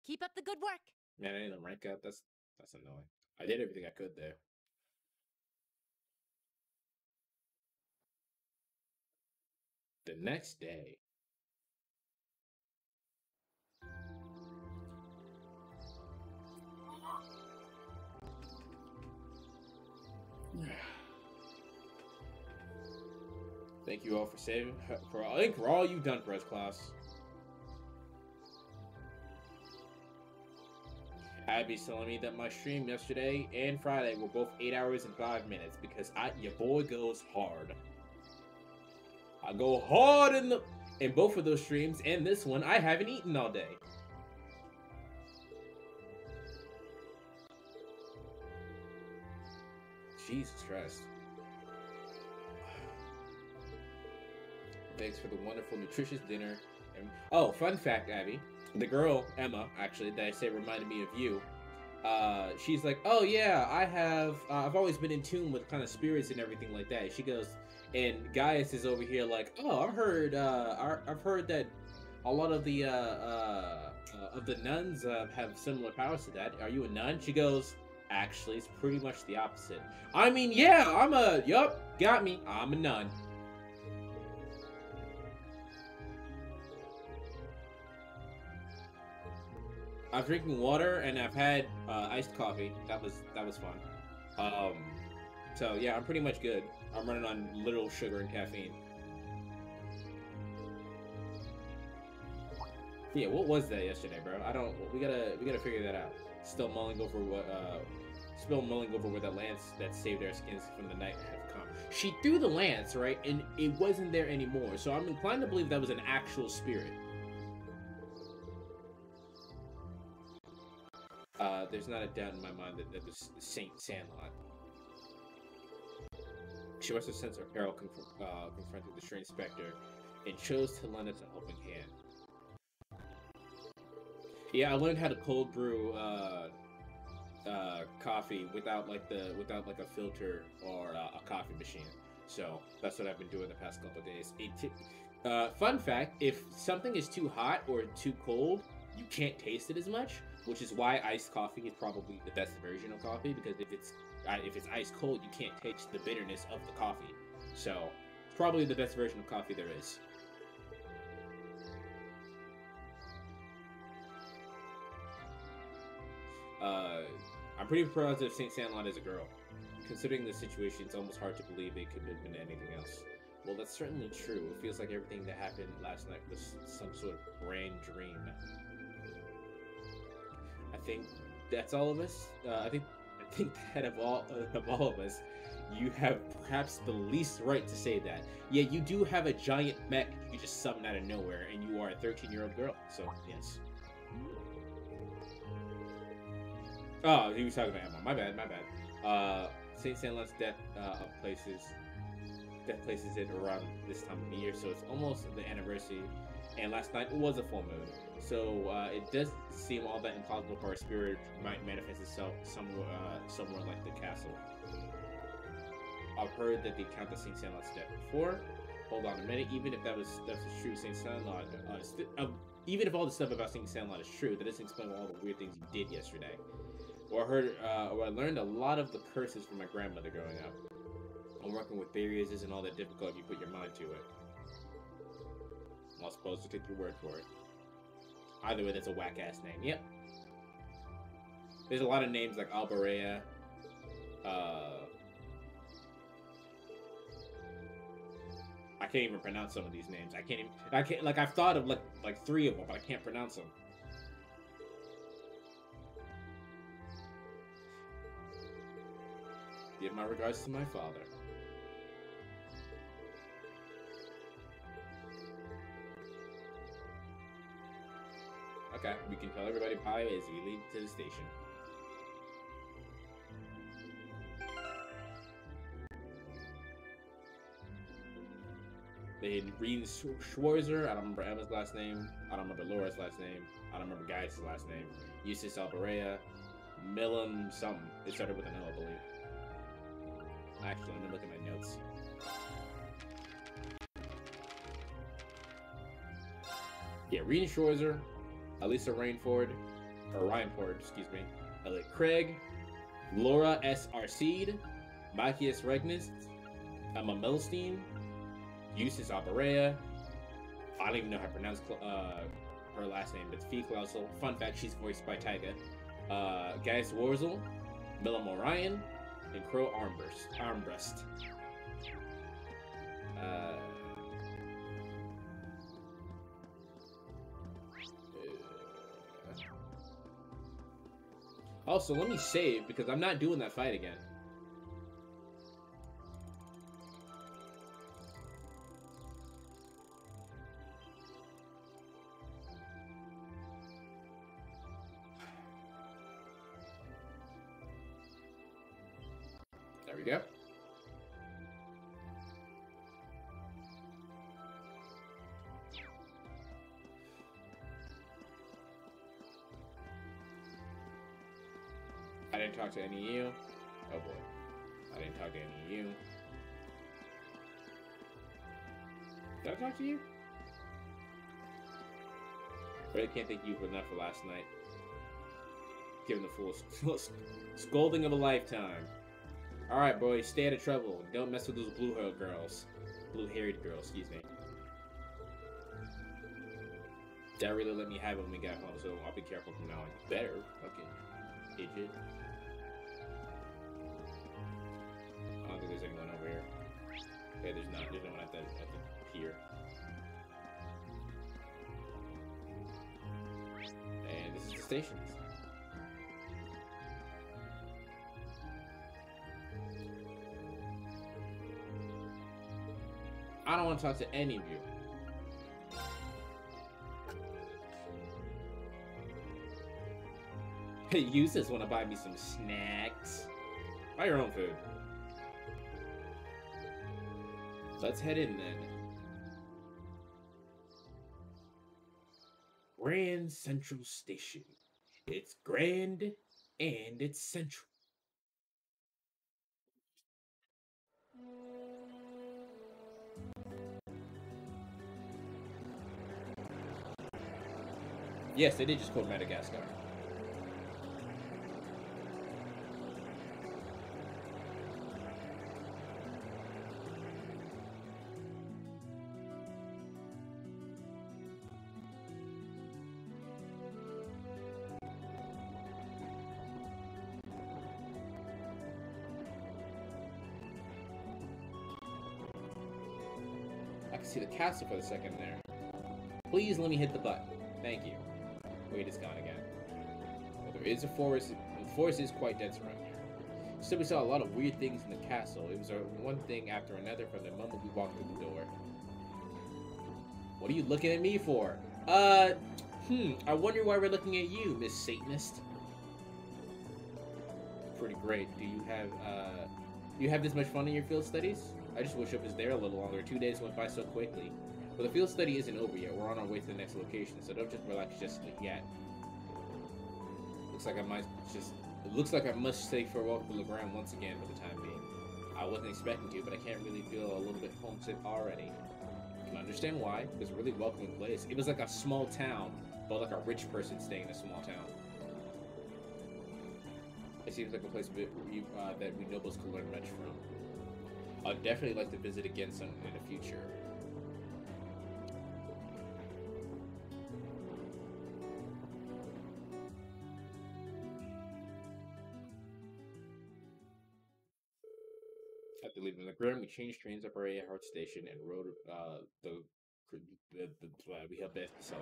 Keep up the good work. Man, I didn't rank up. That's annoying. I did everything I could there. The next day. Thank you all for for all you've done for us, Klaus. Abby's telling me that my stream yesterday and Friday were both 8 hours and 5 minutes because your boy goes hard. I go hard in both of those streams, and this one I haven't eaten all day. Jesus Christ. Thanks for the wonderful, nutritious dinner. And, oh, fun fact, Abby. The girl, Emma, actually, that I say reminded me of you. She's like, oh yeah, I've always been in tune with kind of spirits and everything like that. She goes, and Gaius is over here like, oh, I've heard that a lot of the nuns have similar powers to that. Are you a nun? She goes, actually, it's pretty much the opposite. I mean, yeah, yup, got me. I'm a nun. I was drinking water and I've had iced coffee. That was fun. So yeah, I'm pretty much good. I'm running on little sugar and caffeine. Yeah, what was that yesterday, bro? We gotta figure that out. Still mulling over where that lance that saved our skins from the night have come. She threw the lance, right, and it wasn't there anymore. So I'm inclined to believe that was an actual spirit. There's not a doubt in my mind that was Saint Sandlot. She must have sensed her peril confronted the strange specter and chose to lend us a helping hand. Yeah, I learned how to cold brew coffee without a filter or a coffee machine. So that's what I've been doing the past couple of days. Fun fact: if something is too hot or too cold, you can't taste it as much. Which is why iced coffee is probably the best version of coffee, because if it's ice cold, you can't taste the bitterness of the coffee. So it's probably the best version of coffee there is. I'm pretty positive Saint Sandlot is a girl. Considering the situation, it's almost hard to believe it could have been anything else. Well, that's certainly true. It feels like everything that happened last night was some sort of brain dream. I think that's all of us. I think that of all of us, you have perhaps the least right to say that. Yeah, you do have a giant mech you just summon out of nowhere, and you are a 13-year-old girl. So yes. Oh, he was talking about Emma. My bad. Saint Sandlot's death places it around this time of the year, so it's almost the anniversary. And last night was a full moon. So it does seem all that impossible for our spirit might manifest itself somewhere like the castle. I've heard that the Count of St. Sandlot's death before. Hold on a minute. Even if that's true, St. Sandlot, even if all the stuff about St. Sandlot is true, that doesn't explain all the weird things you did yesterday. Or I learned a lot of the curses from my grandmother growing up. And working with theories isn't all that difficult if you put your mind to it. I'm not supposed to take your word for it. Either way, that's a whack-ass name. Yep. There's a lot of names like Albarea. I can't even pronounce some of these names. I've thought of like 3 of them, but I can't pronounce them. Give my regards to my father. Okay, we can tell everybody bye as we lead to the station. They had Reed Schwarzer, I don't remember Emma's last name, I don't remember Laura's last name, I don't remember Gaius' last name, Eustace Albarea, Milam something. It started with an L, I believe. Actually, let me look at my notes. Yeah, Reed Schwarzer, Elisa Rainford, Port, excuse me. Elliot Craig, Laura S. Arcide, Machias Regnus, Emma Milstein, Eustace Alberea. I don't even know how to pronounce her last name, but it's Fee Clausel. Fun fact, she's voiced by Tyga. Gaius Warzel, Millum Orion, and Crow Armbrust. Also, let me save, because I'm not doing that fight again. There we go. I didn't talk to any of you. Oh boy. I didn't talk to any of you. Did I talk to you? I really can't thank you for enough for last night. Given the full scolding of a lifetime. Alright, boys, stay out of trouble. Don't mess with those blue-haired girls. Blue-haired girls, excuse me. Dad really let me have it when we got home, so I'll be careful from now on. You better, fucking idiot. I don't think there's anyone over here. Okay, there's not. There's no one at the pier. And this is the station. I don't want to talk to any of you. Hey, you just want to buy me some snacks. Buy your own food. Let's head in then. Grand Central Station. It's grand and it's central. Yes, they did just quote Madagascar. I can see the castle for the second there. Please let me hit the button. Thank you. Wait, it's gone again. Well, there is a forest. The forest is quite dense around here. Still, we saw a lot of weird things in the castle. It was one thing after another from the moment we walked through the door. What are you looking at me for? I wonder why we're looking at you, Miss Satanist. Pretty great. Do you have this much fun in your field studies? I just wish I was there a little longer. 2 days went by so quickly. But the field study isn't over yet. We're on our way to the next location, so don't just relax just yet. Looks like I must say farewell to Legrand once again for the time being. I wasn't expecting to, but I can't really feel a little bit homesick already. I can understand why. It was a really welcoming place. It was like a small town, but like a rich person staying in a small town. It seems like a place that we nobles could learn much from. I'd definitely like to visit again some in the future. After leaving the ground, we changed trains up our Heart Station and rode we have Beth Selnick.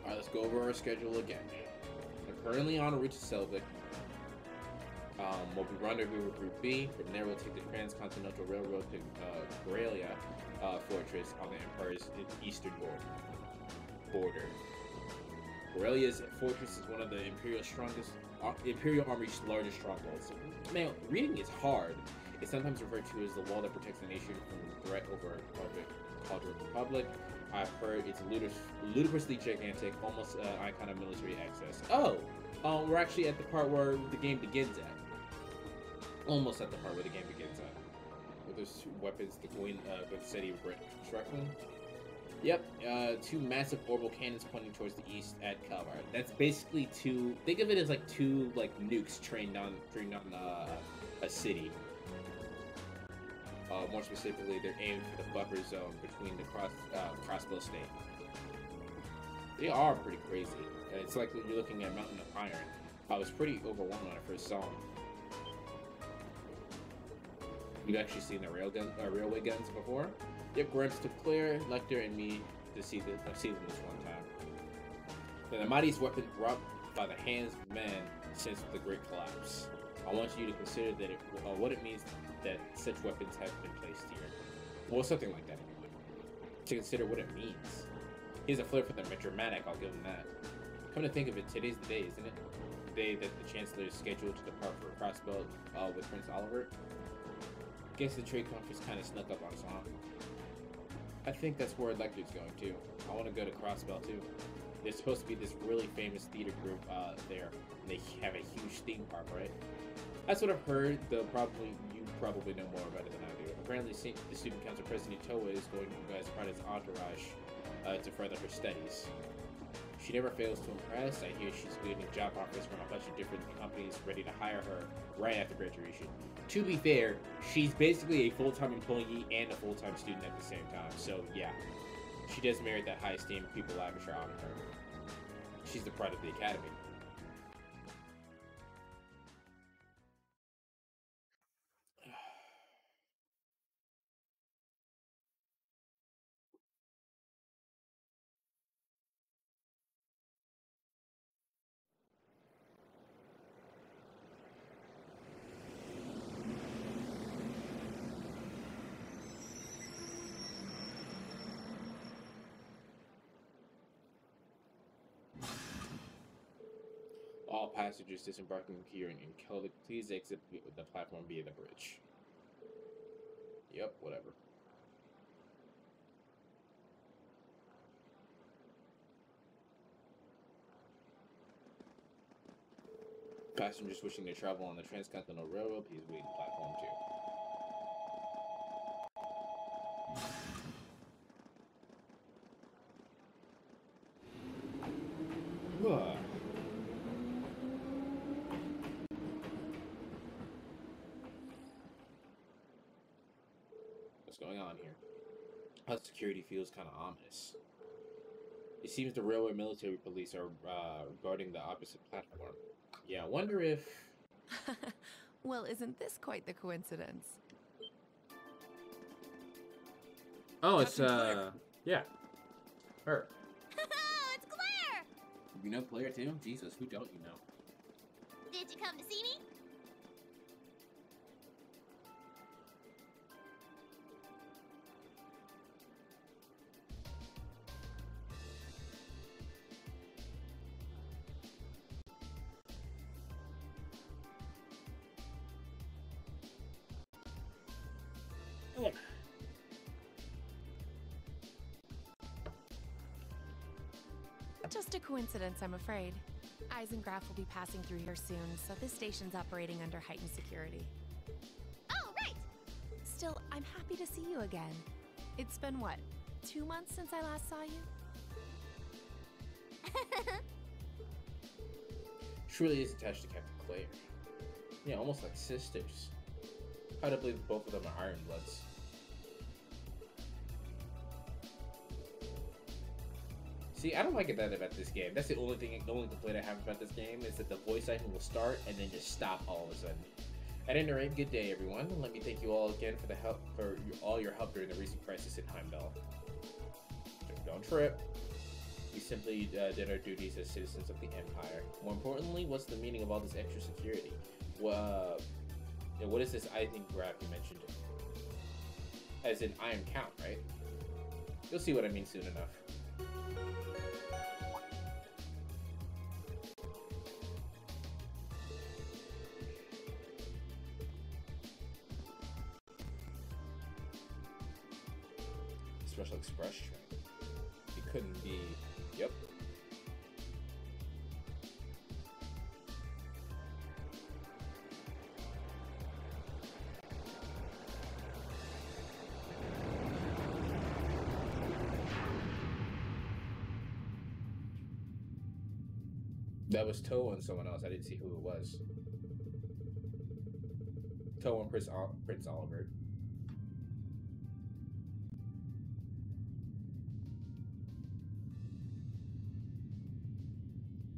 Alright, let's go over our schedule again. We're currently on a route to Selvik. We'll be rendezvous with Group B. From there, we'll take the Transcontinental Railroad to Corellia Fortress on the Empire's eastern border. Corellia's fortress is one of the Imperial Army's largest strongholds. Man, reading is hard. It's sometimes referred to as the wall that protects the nation from the threat over Cauldron Republic. I've heard it's ludicrously gigantic, almost an icon of military access. Oh, we're actually at the part where the game begins at. Almost at the part where the game begins at. With those two weapons, the City of construction. Yep, two massive orbital cannons pointing towards the east at Kalvar. That's basically two. Think of it as like two nukes trained on a city. More specifically, they're aimed for the buffer zone between the Crossbow State. They are pretty crazy. It's like you're looking at Mountain of Iron. I was pretty overwhelmed when I first saw them. You've actually seen the railway guns before? Yep, Gramps took Claire, Lecter, and me to see them this one time. They're the mightiest weapon brought by the hands of man since the Great Collapse. I want you to consider that what it means that such weapons have been placed here. Well, something like that anyway. To consider what it means. He has a flair for the dramatic, I'll give him that. Come to think of it, today's the day, isn't it? The day that the Chancellor is scheduled to depart for a crossbow with Prince Oliver. Guess the trade conference kind of snuck up on us, huh? I think that's where Lecter's going too. I want to go to Crossbell too. There's supposed to be this really famous theater group there. And they have a huge theme park, right? That's what I've heard, though you probably know more about it than I do. Apparently, the Student Council President Toa is going as part of his entourage to further her studies. She never fails to impress. I hear she's getting job offers from a bunch of different companies ready to hire her right after graduation. To be fair, she's basically a full-time employee and a full-time student at the same time. So yeah, she does merit that high esteem. People lavish her on her. She's the pride of the academy. All passengers disembarking here in Kellic, please exit the platform via the bridge. Yep, whatever. Passengers wishing to travel on the Transcontinental Railroad, please wait platform 2. What's going on here? How security feels kind of ominous. It seems the railway military police are guarding the opposite platform. Yeah, I wonder if... Well, isn't this quite the coincidence? Oh, it's, yeah. Her. It's Claire! You know Claire, too? Jesus, who don't you know? Did you come to see me? Just a coincidence, I'm afraid. Eisengraf will be passing through here soon, so this station's operating under heightened security. Oh, right! Still, I'm happy to see you again. It's been, what, 2 months since I last saw you? She really is attached to Captain Claire. Yeah, almost like sisters. Hard to believe both of them are Ironbloods. See, I don't like it that about this game. That's the only complaint I have about this game is that the voice acting will start and then just stop all of a sudden. At any rate, good day, everyone. Let me thank you all again for all your help during the recent crisis in Heimdall. Don't trip. We simply did our duties as citizens of the Empire. More importantly, what's the meaning of all this extra security? what is this Ising graph you mentioned? As in Iron Count, right? You'll see what I mean soon enough. Special Express train. It couldn't be. Yep. That was Toa and someone else. I didn't see who it was. Toa and Prince Oliver.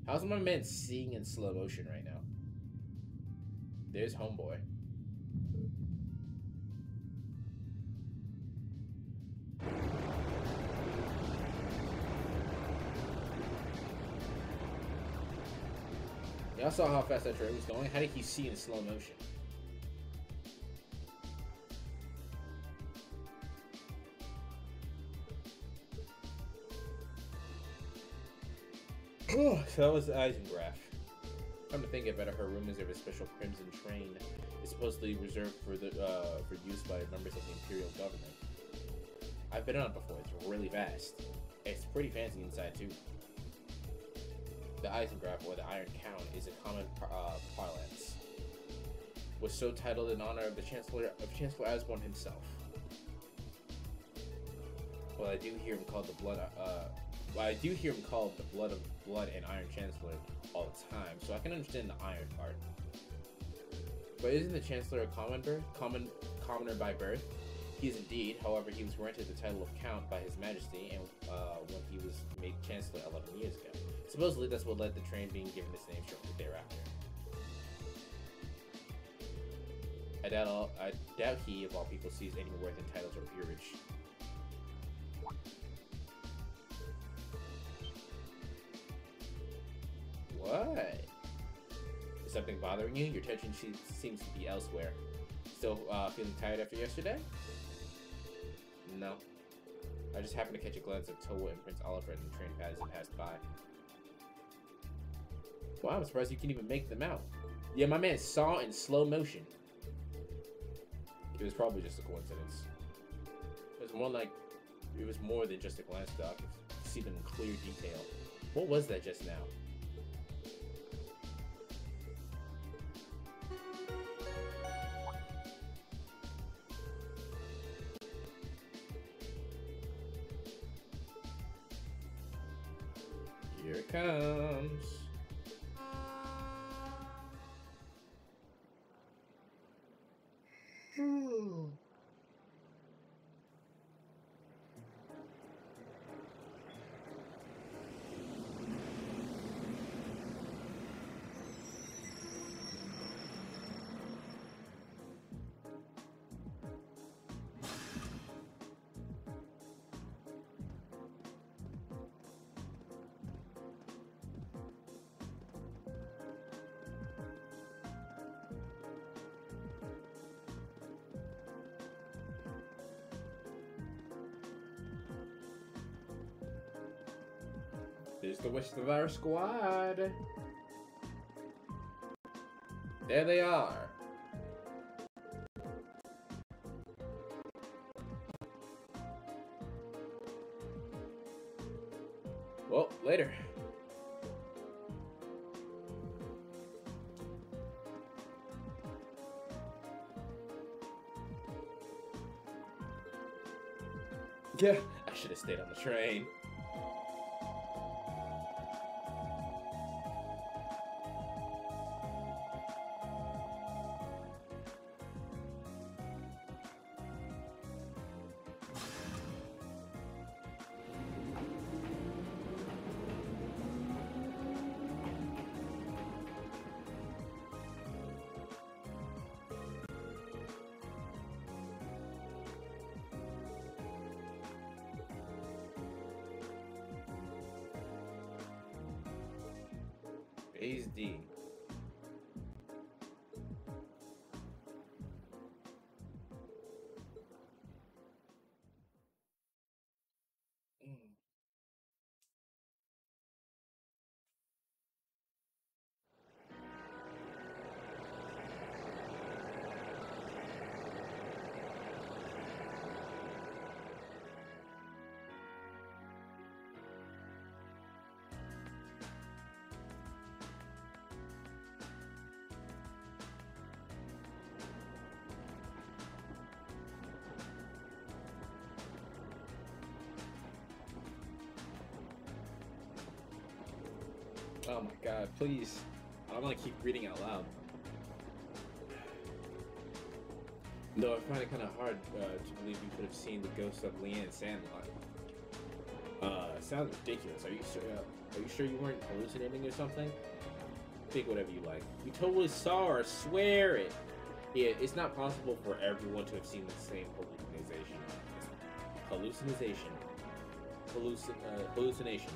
How's my man seeing in slow motion right now? There's Homeboy. Y'all saw how fast that train was going? How did he see in slow motion? So that was the Eisengraph. Come to think about it, her rumors of a special Crimson train is supposedly reserved for use by members of the Imperial government. I've been on it before. It's really vast. It's pretty fancy inside too. The Eisengraph, or the Iron Count, is a common parlance. Was so titled in honor of the Chancellor Asborn himself. Well, I do hear him called the Blood of Blood and Iron Chancellor all the time, so I can understand the Iron part. But isn't the Chancellor a commoner by birth? He is indeed. However, he was granted the title of Count by His Majesty, and when he was made Chancellor 11 years ago. Supposedly, that's what led the train being given its name shortly thereafter. I doubt he, of all people, sees any worth in titles or peerage. What? Is something bothering you? Your attention seems to be elsewhere. Still feeling tired after yesterday? No. I just happened to catch a glance of Toa and Prince Oliver in the train as it passed by. Wow, I'm surprised you can even make them out. Yeah, my man saw in slow motion. It was probably just a coincidence. It was more than just a glance, though. I could see them in clear detail. What was that just now? Here it comes. There's the rest of our squad. There they are. Well, later. Yeah, I should have stayed on the train. Phase D. Oh my god, please. I don't want to keep reading out loud. Though I find it kind of hard to believe you could have seen the ghost of Leanne Sandlot. Sounds ridiculous. Are you sure you weren't hallucinating or something? Think whatever you like. You totally saw her, swear it! Yeah, it's not possible for everyone to have seen the same hallucination. Hallucination,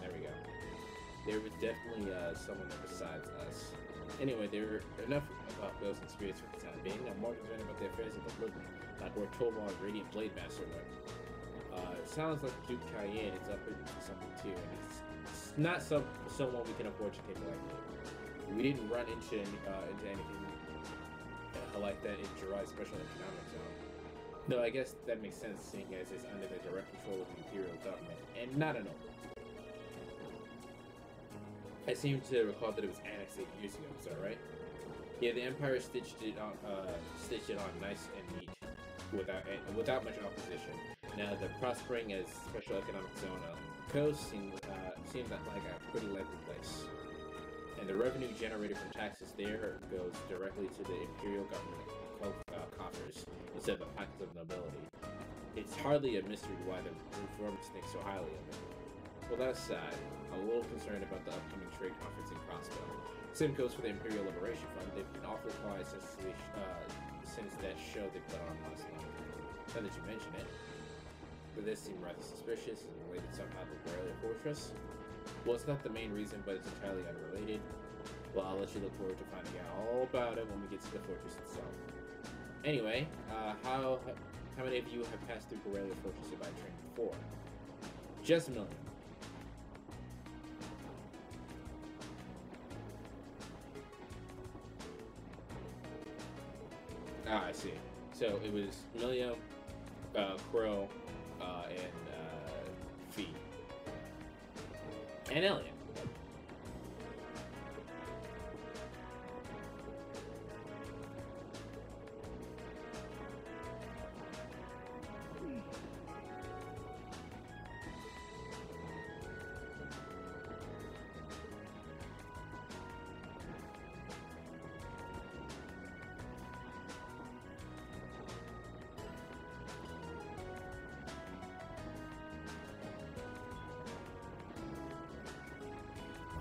there we go. There was definitely someone besides us. Anyway, there are enough about ghosts and spirits for the time being. I'm more concerned about the affairs of the Bloodline, like where Tovar and Radiant Blade Master went. It sounds like Duke Cayenne is up into something too, and it's not someone we can afford to take lightly. We didn't run into anything like that in Jiraiya's special economic zone. No, I guess that makes sense, seeing as it's under the direct control of the Imperial government, and not an open. I seem to recall that it was annexed 8 years ago. Is that right? Yeah, the Empire stitched it on nice and neat, without much opposition. Now, the prospering as special economic zone on the coast seems like a pretty likely place. And the revenue generated from taxes there goes directly to the Imperial government coffers instead of the pockets of nobility. It's hardly a mystery why the reformers think so highly of it. Well, that aside, I'm a little concerned about the upcoming trade conference in Crossbell. Same goes for the Imperial Liberation Fund. They've been awfully quiet since that show they put on last night. Now that you mention it, but this seemed rather suspicious and related somehow to Aurelia Fortress. Well, it's not the main reason, but it's entirely unrelated. Well, I'll let you look forward to finding out all about it when we get to the fortress itself. Anyway, how many of you have passed through Aurelia Fortress by train before? Just a million. Ah, I see. So it was Milia, Crow, and Fee. And Elliot.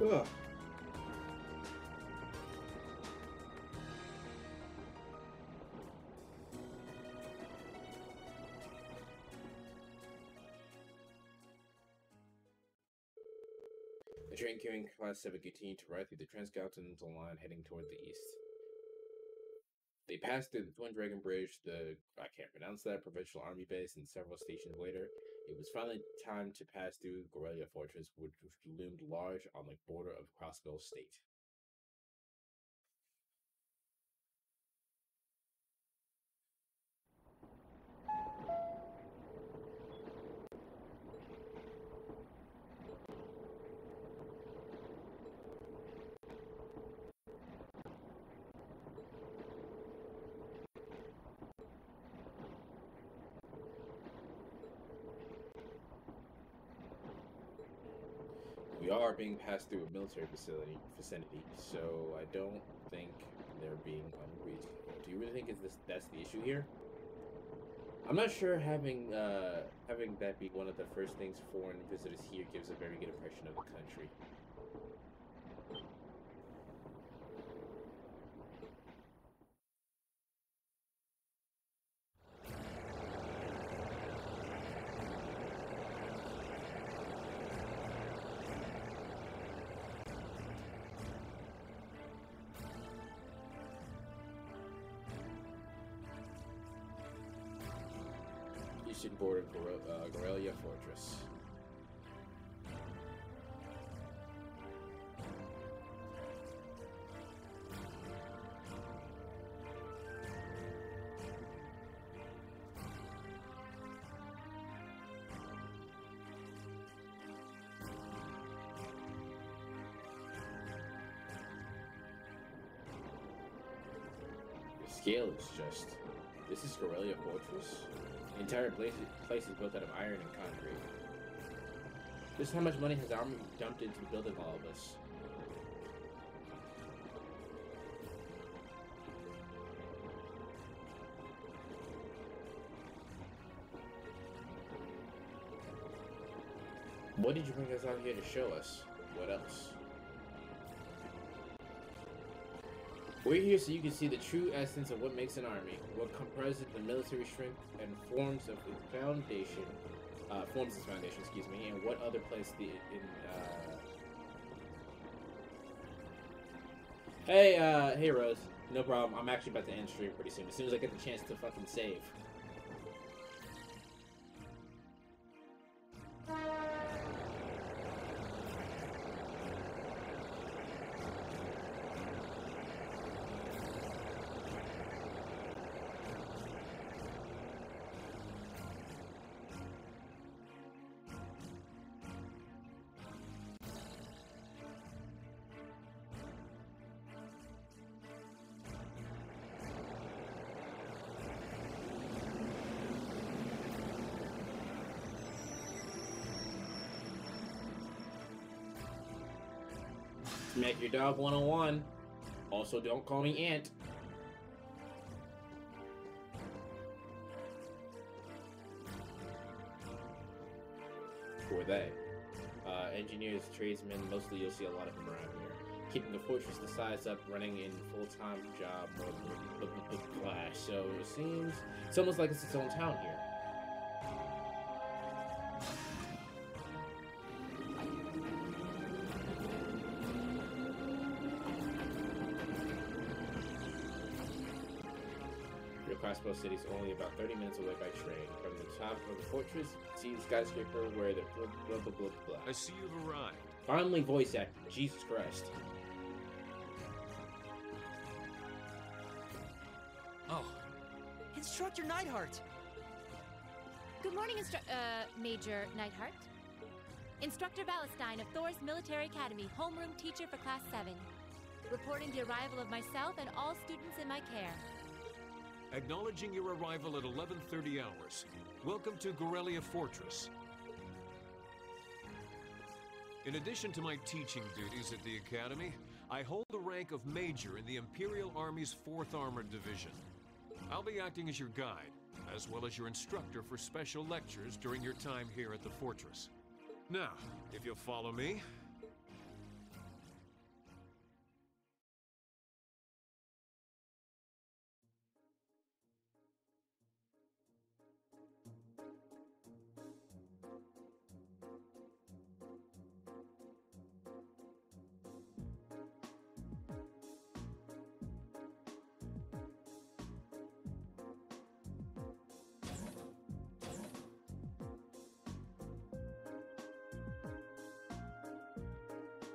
Ugh. The train carrying Class 7 continued to ride through the Transcontinental line heading toward the east. They passed through the Twin Dragon Bridge, I can't pronounce that, provincial army base, and several stations later, it was finally time to pass through Aurelia Fortress, which loomed large on the border of Crossbell State. We are being passed through a military vicinity, so I don't think they're being unreasonable. Do you really think that's the issue here? I'm not sure having that be one of the first things foreign visitors here gives a very good impression of the country. Eastern border of Aurelia Fortress. The scale is just... This is Aurelia Fortress? The entire place is built out of iron and concrete. Just how much money has the army dumped into building all of this? What did you bring us out here to show us? What else? We're here so you can see the true essence of what makes an army, what comprises the military strength and forms its foundation, excuse me, and what other place Hey Rose. No problem. I'm actually about to end stream pretty soon. As soon as I get the chance to fucking save. Smack your dog 101. Also, don't call me Aunt. Who are they? Engineers, tradesmen, mostly you'll see a lot of them around here. Keeping the fortress the size up, running in full-time job clash. So it seems it's almost like it's its own town here. Crossbow City is only about 30 minutes away by train. From the top of the fortress, see the skyscraper where the blah blah blah blah. I see you've arrived. Finally voice acting. Jesus Christ. Oh. Instructor Neidhart! Good morning, Major Neidhart. Instructor Valestein of Thor's Military Academy, homeroom teacher for Class 7. Reporting the arrival of myself and all students in my care. Acknowledging your arrival at 11:30 hours. Welcome to Corellia Fortress. In addition to my teaching duties at the Academy, I hold the rank of Major in the Imperial Army's 4th Armored Division. I'll be acting as your guide, as well as your instructor for special lectures during your time here at the Fortress. Now, if you'll follow me...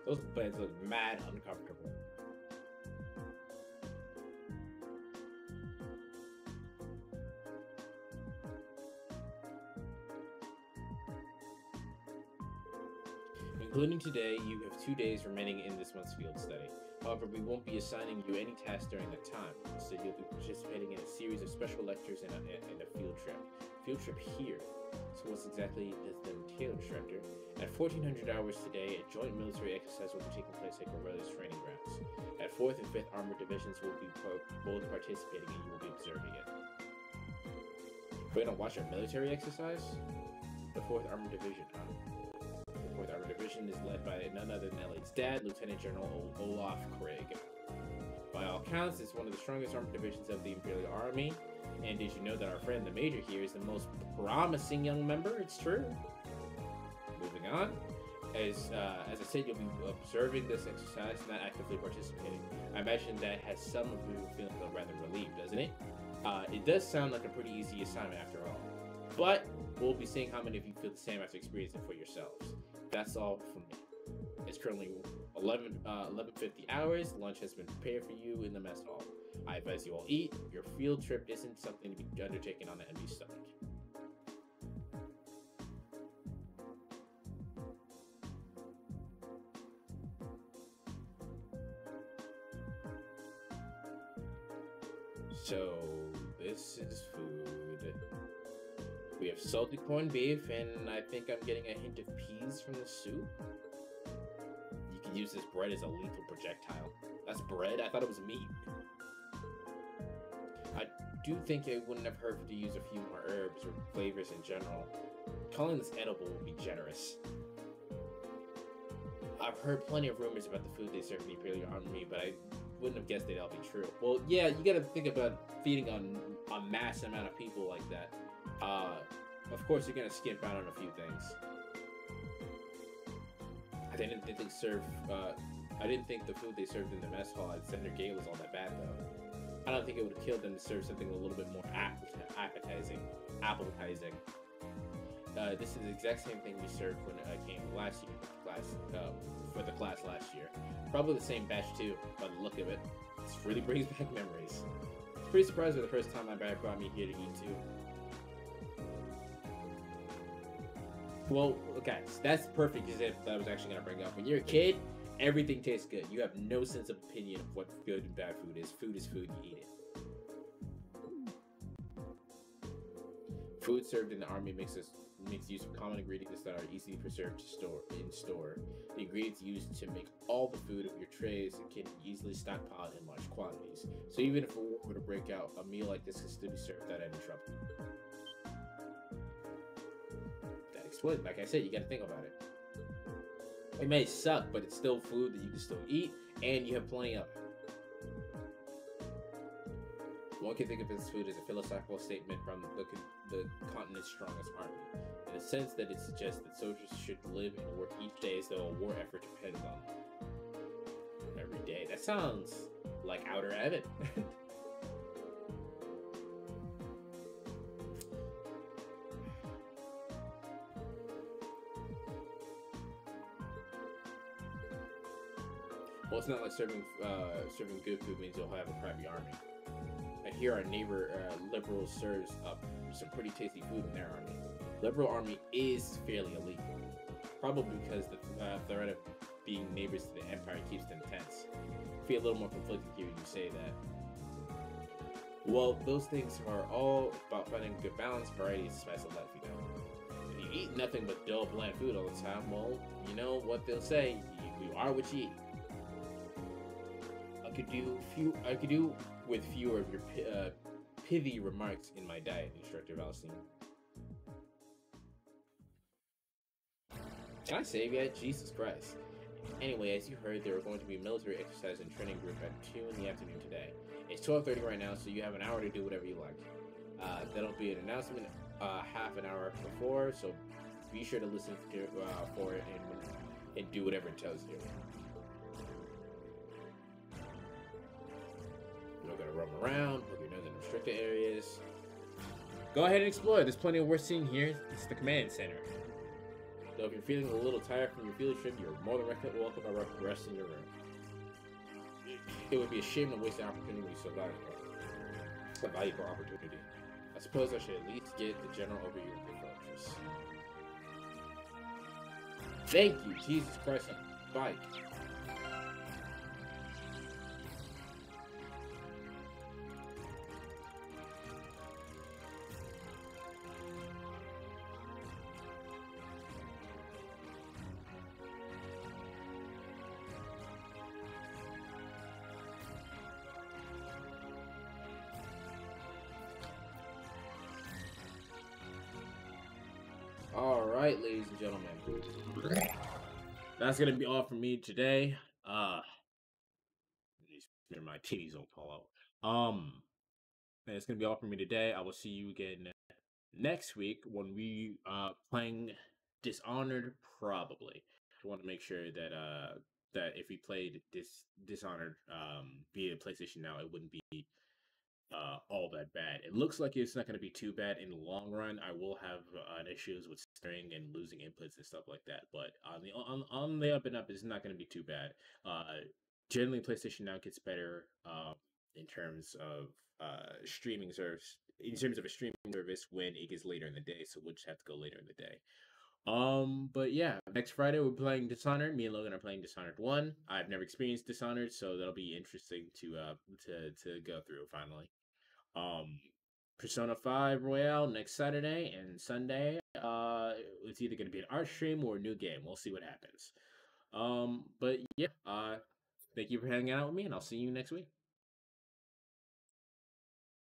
Those beds look mad uncomfortable. Including today, you have 2 days remaining in this month's field study. However, we won't be assigning you any tasks during that time. Instead, you'll be participating in a series of special lectures and a field trip. Field trip here. So what exactly does that entail, instructor? At 1400 hours today, a joint military exercise will be taking place at Corellia's training grounds. At 4th and 5th Armored Divisions will be both participating and you will be observing it. We're gonna watch a military exercise? The 4th Armored Division, huh? The 4th Armored Division is led by none other than Elliot's dad, Lieutenant General Olaf Craig. By all counts, it's one of the strongest armored divisions of the Imperial Army. And did you know that our friend the Major here is the most promising young member? It's true. Moving on. As I said, you'll be observing this exercise, not actively participating. I imagine that has some of you feeling rather relieved, doesn't it? It does sound like a pretty easy assignment after all. But we'll be seeing how many of you feel the same after experiencing it for yourselves. That's all from me. It's currently 11:50 hours. Lunch has been prepared for you in the mess hall. I advise you all eat. Your field trip isn't something to be undertaken on an empty stomach. So, this is food. We have salted corned beef, and I think I'm getting a hint of peas from the soup. You can use this bread as a lethal projectile. That's bread? I thought it was meat. I do think it wouldn't have hurt to use a few more herbs or flavors in general. Calling this edible would be generous. I've heard plenty of rumors about the food they serve in the Imperial Army, but I wouldn't have guessed they'd all be true. Well, yeah, you gotta think about feeding on a mass amount of people like that. Of course, you're gonna skimp out on a few things. I didn't think they serve. I didn't think the food they served in the mess hall at Center Gate was all that bad, though. I don't think it would have killed them to serve something a little bit more appetizing. This is the exact same thing we served when I came last year, for the class last year. Probably the same batch too, by the look of it. This really brings back memories. It's pretty surprising the first time my dad brought me here to eat too. Well, okay, so that's perfect example that I was actually gonna bring up. When you're a kid, everything tastes good. You have no sense of opinion of what good and bad food is. Food is food, you eat it. Food served in the army makes use of common ingredients that are easily preserved in store. The ingredients used to make all the food of your trays can be easily stockpiled in large quantities. So even if a war were to break out, a meal like this can still be served without any trouble. That explains. Like I said, you gotta think about it. It may suck, but it's still food that you can still eat, and you have plenty of it. One can think of this food as a philosophical statement from the continent's strongest army, in the sense that it suggests that soldiers should live and work each day as though a war effort depends on them. Every day. That sounds like Outer Heaven. Well, it's not like serving good food means you'll have a crappy army. And here our neighbor Liberal serves up some pretty tasty food in their army. Liberal army is fairly elite, probably because the threat of being neighbors to the Empire keeps them tense. I feel a little more conflicted hearing you say that. Well, those things are all about finding a good balance, variety, and spice of life, you know. If you eat nothing but dull, bland food all the time, well, you know what they'll say, you are what you eat. I could do with fewer of your pithy remarks in my diet, Instructor Valstein. Can I save yet? Jesus Christ. Anyway, as you heard, there are going to be a military exercise and training group at 2 in the afternoon today. It's 12:30 right now, so you have an hour to do whatever you like. That'll be an announcement half an hour before, so be sure to listen for it and do whatever it tells you. You're gonna roam around, poke your nose in restricted areas. Go ahead and explore. There's plenty of worth seeing here. It's the command center. So if you're feeling a little tired from your field trip, you're more than welcome to rest in your room. It would be a shame to waste an opportunity so valuable. A valuable opportunity. I suppose I should at least get the general overview of the fortress. Thank you, Jesus Christ, on the bike. Alright, ladies and gentlemen. That's gonna be all from me today. My titties don't fall out. That's gonna be all from me today. I will see you again next week when we playing Dishonored, probably. I want to make sure that that if we played Dishonored via PlayStation Now, it wouldn't be all that bad. It looks like it's not going to be too bad in the long run. I will have issues with stuttering and losing inputs and stuff like that, but on the up and up, it's not going to be too bad. Generally, PlayStation Now gets better in terms of streaming service. In terms of a streaming service, when it gets later in the day, so we'll just have to go later in the day. But yeah, next Friday we're playing Dishonored. Me and Logan are playing Dishonored 1. I've never experienced Dishonored, so that'll be interesting to go through finally. Persona 5 Royale next Saturday and Sunday. It's either gonna be an art stream or a new game. We'll see what happens. But yeah, thank you for hanging out with me, and I'll see you next week.